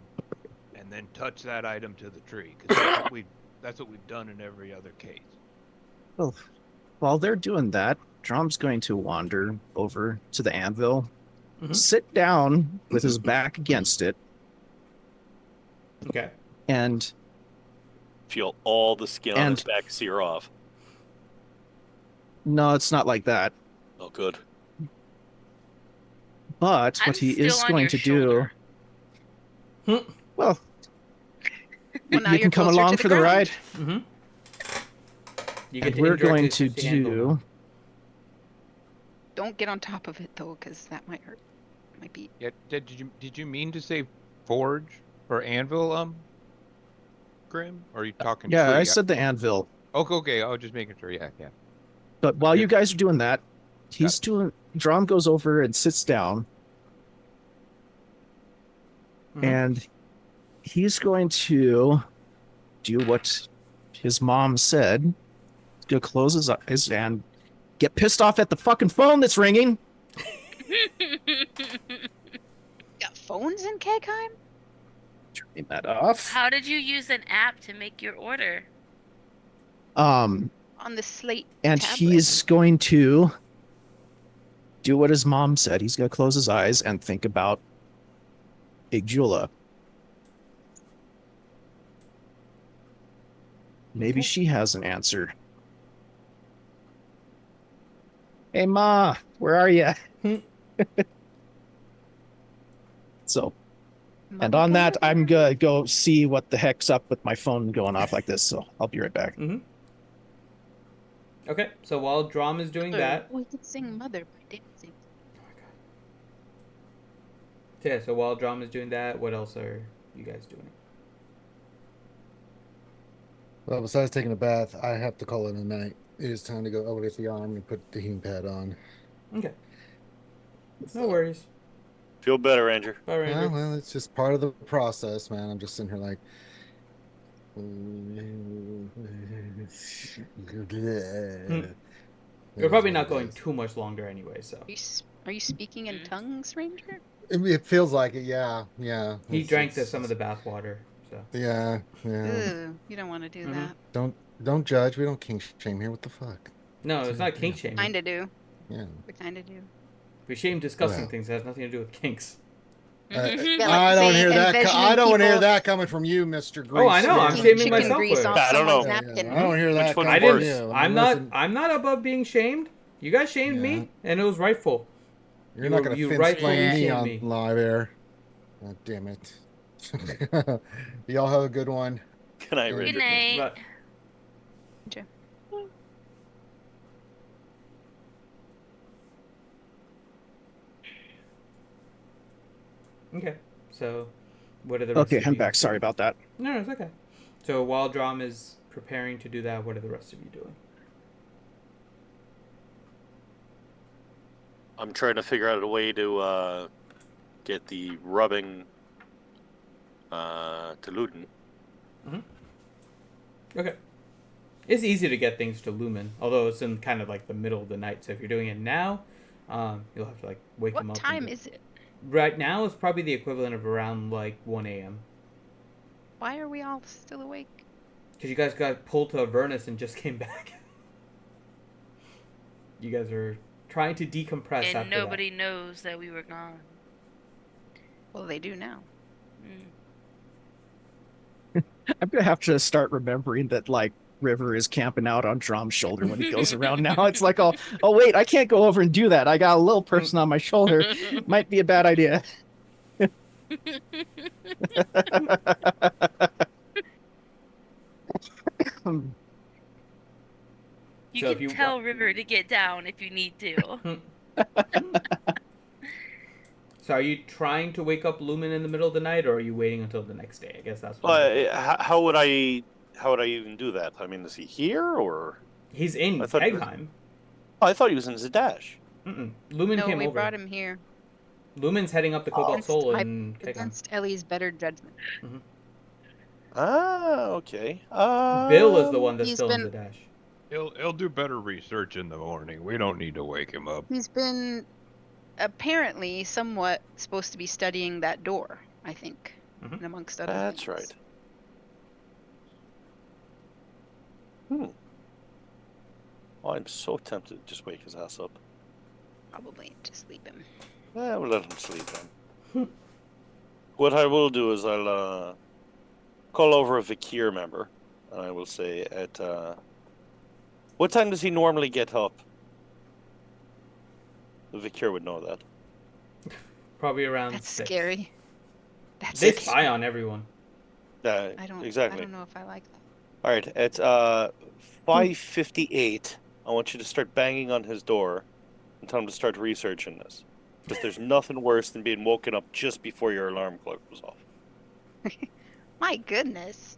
H: and then touch that item to the tree, because that's what we've done in every other case.
B: Well, while they're doing that, Drum's going to wander over to the anvil, sit down with his back against it,
A: Okay.
B: and
C: Feel all the skin on his back sear off.
B: no, it's not like that.
C: Oh, good.
B: But what
D: I'm
B: he is
D: still on
B: going
D: your
B: to
D: shoulder.
B: do, well,
F: Well, now
B: you
F: you're
B: can come
F: closer
B: along
F: to
B: for the
F: ground.
B: ride.
A: Mm-hmm. You
B: And
A: get to
B: we're going
A: indirectly
B: to
A: push the anvil now.
B: do.
F: Don't get on top of it though, because that might hurt. Might be.
H: Yeah, did you mean to say forge or anvil, Grim? Or are you talking
B: Yeah, I
H: tree?
B: said the anvil.
H: Okay. I was just making sure. Yeah.
B: But while
H: Okay.
B: you guys are doing that,
H: Got
B: Drom goes over and sits down,
A: Mhm.
B: and he's going to do what his mom said. He's gonna close his eyes and get pissed off at the fucking phone that's ringing.
F: Got phones in Kegheim?
B: Turn that off.
D: How did you use an app to make your order?
B: Um,
F: On the slate
B: and
F: tablet.
B: he's going to do what his mom said. He's gonna close his eyes and think about Big Jula. Maybe
A: Okay.
B: she has an answer. Hey, Ma, where are you? So, and on that, I'm gonna go see what the heck's up with my phone going off like this. So I'll be right back.
A: Mm-hmm. Okay, so while Drom is doing that,
F: Oh, I could sing Mother by dancing.
A: yeah. So while Drom is doing that, what else are you guys doing?
E: Well, besides taking a bath, I have to call it a night. It is time to go elevate the arm and put the heating pad on.
A: Okay. No worries.
C: Feel better, Ranger.
A: Bye, Ranger.
E: Well, it's just part of the process, man. I'm just sitting here like.
A: We're probably not going too much longer anyway, so.
F: Are you speaking in tongues, Ranger?
E: It feels like it, yeah.
A: He drank some of the bath water, so.
E: Yeah.
F: Ew, you don't want to do that.
E: Don't judge. We don't kink shame here. What the fuck?
A: No, it's not kink shaming.
F: Kinda do.
E: Yeah.
F: We kinda do.
A: We shame discussing things that has nothing to do with kinks.
E: I don't hear that. I don't want to hear that coming from you, Mr. Grease.
A: Oh, I know. I'm shaming myself for it.
C: I don't know.
E: I don't hear that coming
A: I
E: from
A: didn't.
E: you.
A: I'm not above being shamed. You guys shamed me, and it was rightful.
E: You're not going to fin-splain me on live air. God damn it. Y'all have a good one.
C: Good night, Ranger.
D: Good night.
A: Okay, so what are the rest
B: Okay,
A: of
B: I'm
A: you
B: back. Sorry
A: doing?
B: about that.
A: No, it's okay. So while Drom is preparing to do that, what are the rest of you doing?
C: I'm trying to figure out a way to get the rubbing to Luden.
A: Okay. It's easy to get things to Lumen, although it's in kind of like the middle of the night. So if you're doing it now, you'll have to like wake them up.
F: What time is it?
A: Right now, it's probably the equivalent of around like 1 a.m.
F: Why are we all still awake?
A: Because you guys got pulled to Avernus and just came back. You guys are trying to decompress
D: And
A: after
D: nobody knows that we were gone.
F: Well, they do now.
B: I'm gonna have to start remembering that like River is camping out on Drom's shoulder when he goes around now. It's like, oh wait, I can't go over and do that. I got a little person on my shoulder. Might be a bad idea.
D: You
A: So
D: can tell River to get down if you need to.
A: So are you trying to wake up Lumen in the middle of the night, or are you waiting until the next day? I guess that's what
C: How would I even do that? I mean, is he here or?
A: He's in Kegheim.
C: I thought he was in Zadash.
A: Lumen
F: No,
A: came
F: we
A: over.
F: brought him here.
A: Lumen's heading up the Cobalt Soul in Kegheim.
F: Against Ellie's better judgment.
C: Ah, okay.
A: Bill is the one that's still in Zadash.
H: He'll do better research in the morning. We don't need to wake him up.
F: He's been apparently somewhat supposed to be studying that door, I think, and amongst other
C: That's
F: things.
C: right. Oh, I'm so tempted to just wake his ass up.
F: Probably just sleep him.
C: Yeah, we'll let him sleep then. What I will do is I'll call over a Vikir member, and I will say at what time does he normally get up? The Vikir would know that.
A: Probably around
F: That's
A: 6.
F: scary.
A: They spy on everyone.
C: Exactly.
F: I don't know if I like that.
C: All right, it's 5:58. I want you to start banging on his door and tell him to start researching this. Because there's nothing worse than being woken up just before your alarm clock goes off.
F: My goodness.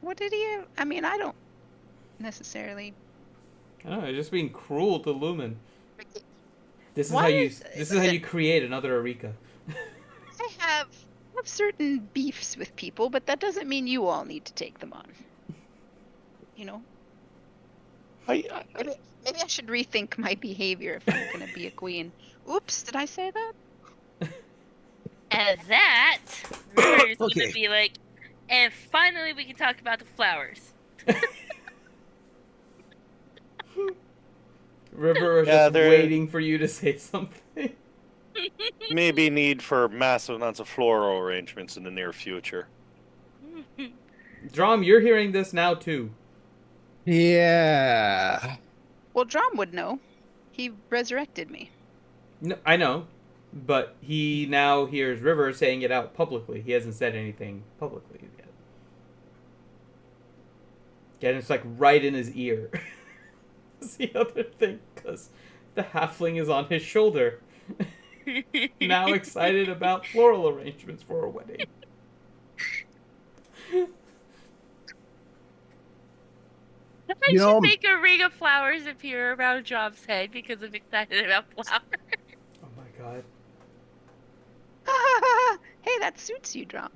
F: What did he? I mean, I don't necessarily.
A: I don't know, just being cruel to Lumen. This is
F: Why
A: how you.
F: is-
A: This is how you create another Eureka.
F: I have certain beefs with people, but that doesn't mean you all need to take them on. You know, maybe I should rethink my behavior if I'm going to be a queen. Oops, did I say that?
D: And that River's
J: Okay.
D: gonna be like, and finally we can talk about the flowers.
A: River is just waiting for you to say something.
C: Maybe need for massive amounts of floral arrangements in the near future.
A: Drom, you're hearing this now too.
B: Yeah.
F: Well, Drom would know. He resurrected me.
A: No, I know, but he now hears River saying it out publicly. He hasn't said anything publicly yet. Yeah, it's like right in his ear. That's the other thing, because the halfling is on his shoulder. Now excited about floral arrangements for a wedding.
D: I should make a ring of flowers appear around Drom's head because I'm excited about flowers.
A: Oh my god.
F: Hey, that suits you, Drom.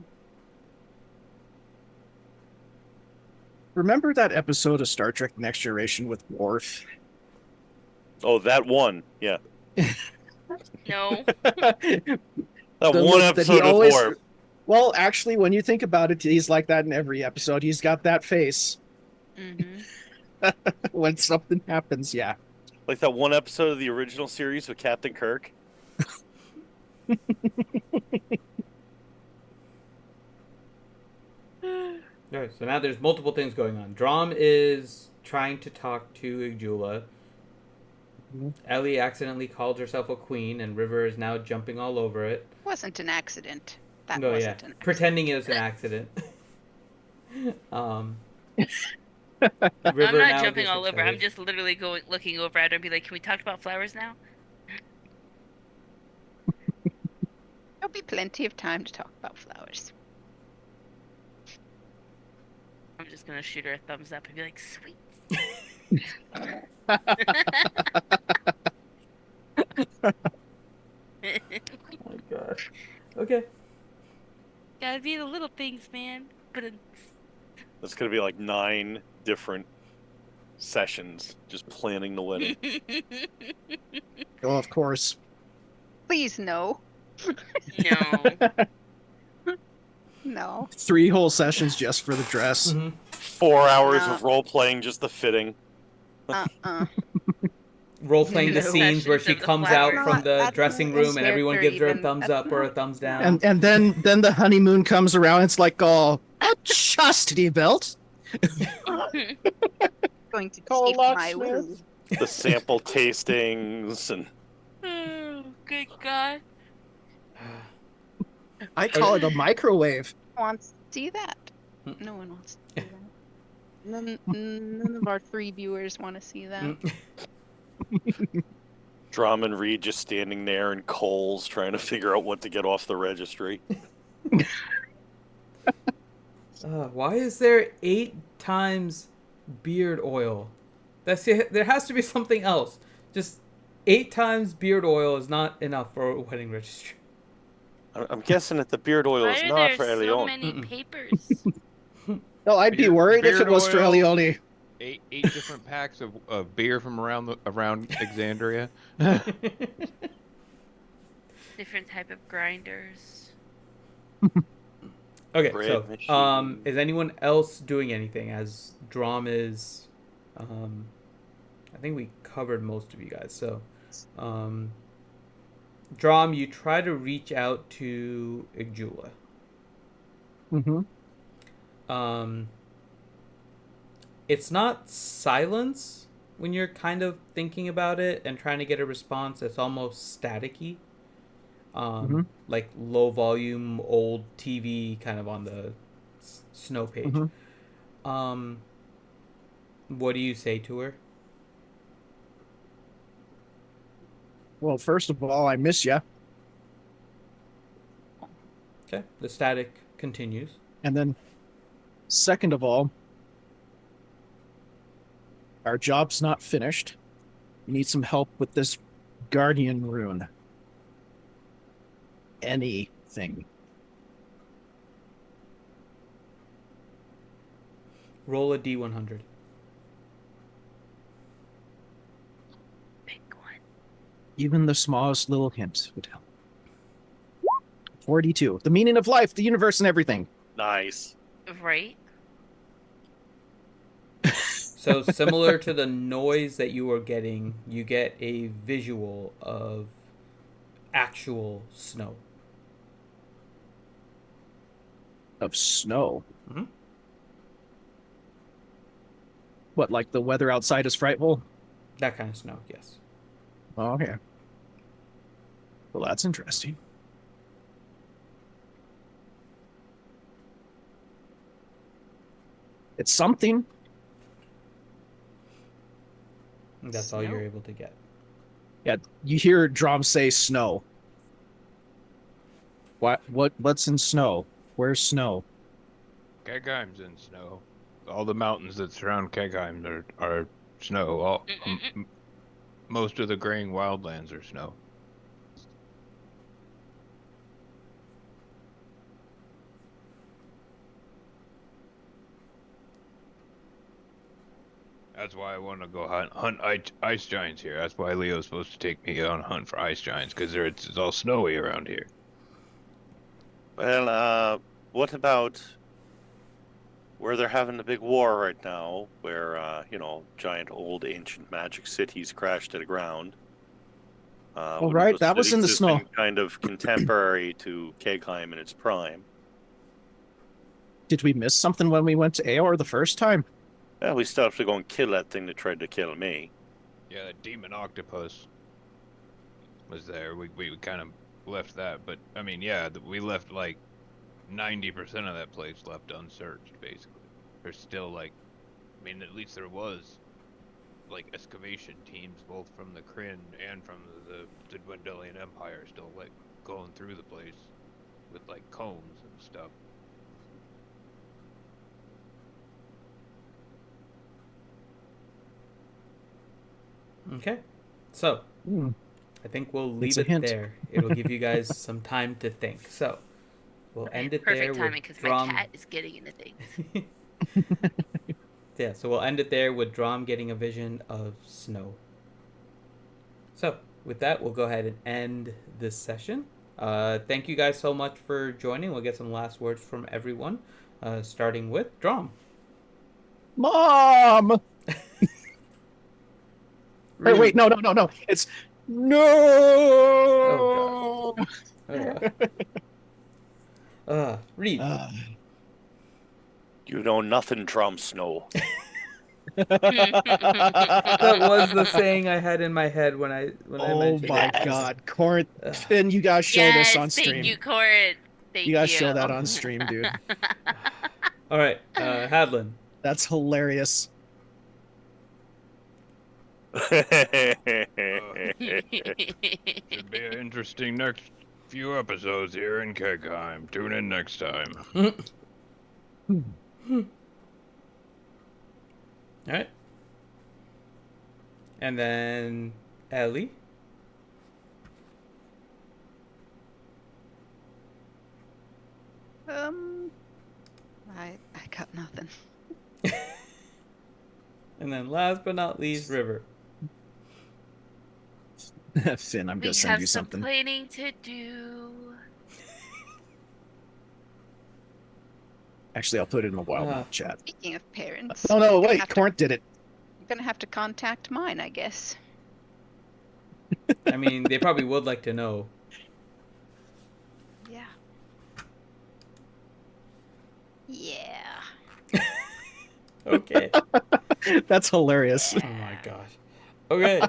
B: Remember that episode of Star Trek Next Generation with Worf?
C: Oh, that one. Yeah.
D: No.
C: That one episode of Worf.
B: Well, actually, when you think about it, he's like that in every episode. He's got that face.
F: Mm-hmm.
B: When something happens, yeah.
C: Like that one episode of the original series with Captain Kirk.
A: Alright, so now there's multiple things going on. Drom is trying to talk to Igula. Ellie accidentally called herself a queen, and River is now jumping all over it.
F: Wasn't an accident. That
A: No,
F: wasn't
A: yeah.
F: an accident.
A: Pretending it was an accident.
D: I'm
A: River
D: not
A: now
D: jumping
A: gets
D: all over.
A: excited.
D: I'm just literally looking over at her and be like, "Can we talk about flowers now?"
F: There'll be plenty of time to talk about flowers.
D: I'm just gonna shoot her a thumbs up and be like, "Sweet."
A: Oh my gosh. Okay.
D: Gotta be the little things, man. But
C: It's going to be like 9 different sessions just planning the wedding.
B: Oh, of course.
F: Please, no.
D: No.
F: No.
B: 3 whole sessions just for the dress.
C: 4 hours
F: No.
C: of role playing just the fitting.
A: Role playing the
F: No.
A: scenes where she
D: Sessions of the
A: comes out
D: flowers.
A: from the
F: That's
A: dressing
F: not
A: room
F: in
A: and everyone
F: character
A: gives her a
F: even.
A: thumbs
F: That's
A: up or a
F: not-
A: thumbs down.
B: And then the honeymoon comes around. It's like, oh, a chastity belt.
F: Going to
B: Call a
F: keep my
B: locksmith.
F: will.
C: The sample tastings and
D: Oh, good God.
B: I call it a microwave.
F: Wants to see that. No one wants to see that. None of our 3 viewers want to see that.
C: Drum and Reed just standing there and Coles trying to figure out what to get off the registry.
A: Why is there 8 times beard oil? There has to be something else. Just 8 times beard oil is not enough for a wedding registry.
C: I'm guessing that the beard oil
D: Why
C: is
D: are
C: not
D: there
C: for
D: so
C: Elione.
D: many papers?
B: No, I'd be worried if it was for
H: Beard oil.
B: Elione.
H: 8 different packs of beer from around Exandria.
D: Different type of grinders.
A: Okay,
C: Bread
A: so
C: machine.
A: is anyone else doing anything as Drom is I think we covered most of you guys. So Drom, you try to reach out to Igula. It's not silence when you're kind of thinking about it and trying to get a response. It's almost staticky. Like low volume old TV kind of on the snow page. What do you say to her?
B: Well, first of all, I miss you.
A: Okay, the static continues.
B: And then, second of all, our job's not finished. We need some help with this guardian rune. Anything.
A: Roll a D100.
D: Big one.
B: Even the smallest little hints would help. 42. The meaning of life, the universe, and everything.
C: Nice.
D: Right?
A: So similar to the noise that you were getting, you get a visual of actual snow.
B: Of snow?
A: Mm-hmm.
B: What, like the weather outside is frightful?
A: That kind of snow, yes.
B: Oh, okay. Well, that's interesting. It's something.
A: That's all you're able to get.
B: Yeah, you hear Drom say snow. What's in snow? Where's snow?
H: Kegheim's in snow. All the mountains that surround Kegheim are snow. Most of the graying wildlands are snow. That's why I want to go hunt ice giants here. That's why Leo's supposed to take me on a hunt for ice giants, because it's all snowy around here.
C: Well, what about where they're having a big war right now, where, giant old ancient magic cities crash to the ground?
B: All right, that was in the snow.
C: Kind of contemporary to Kegheim in its prime.
B: Did we miss something when we went to Aor the first time?
C: Well, we still have to go and kill that thing that tried to kill me.
H: Yeah, that demon octopus was there. We kind of left that, but I mean, yeah, we left like 90% of that place left unsearched, basically. There's still at least there was excavation teams both from the Kryn and from the Dwendalian Empire still going through the place with combs and stuff.
A: Okay, so I think we'll leave it there. It'll give you guys some time to think. So we'll end it there.
D: Perfect timing because my cat is getting into things.
A: Yeah, so we'll end it there with Drom getting a vision of snow. So with that, we'll go ahead and end this session. Thank you guys so much for joining. We'll get some last words from everyone, starting with Drom.
B: Mom!
A: Really?
B: Wait, no. It's no.
A: Oh, God. Reed.
C: You know nothing, Drum Snow.
A: That was the saying I had in my head when I mentioned it.
B: Oh my God, Corinth, Finn, you guys show this on stream.
D: Thank you, Corinth. Thank you.
B: You guys show that on stream, dude.
A: All right, Hadlin.
B: That's hilarious.
H: Should be an interesting next few episodes here in Kegheim. Tune in next time.
A: All right. And then Ellie.
F: I got nothing.
A: And then last but not least, River.
B: Finn, I'm gonna send you something.
D: We have some planning to do.
B: Actually, I'll put it in the Wildemount chat.
F: Speaking of parents.
B: Oh no, wait, Corinth did it.
F: I'm gonna have to contact mine, I guess.
A: I mean, they probably would like to know.
F: Yeah. Yeah.
A: Okay.
B: That's hilarious.
A: Oh my gosh. Okay.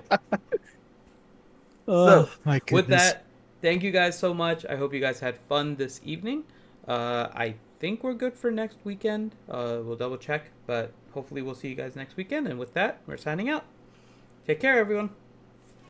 B: Oh,
A: so,
B: my goodness.
A: with that, thank you guys so much. I hope you guys had fun this evening. I think we're good for next weekend. We'll double check, but hopefully we'll see you guys next weekend. And with that, we're signing out. Take care, everyone.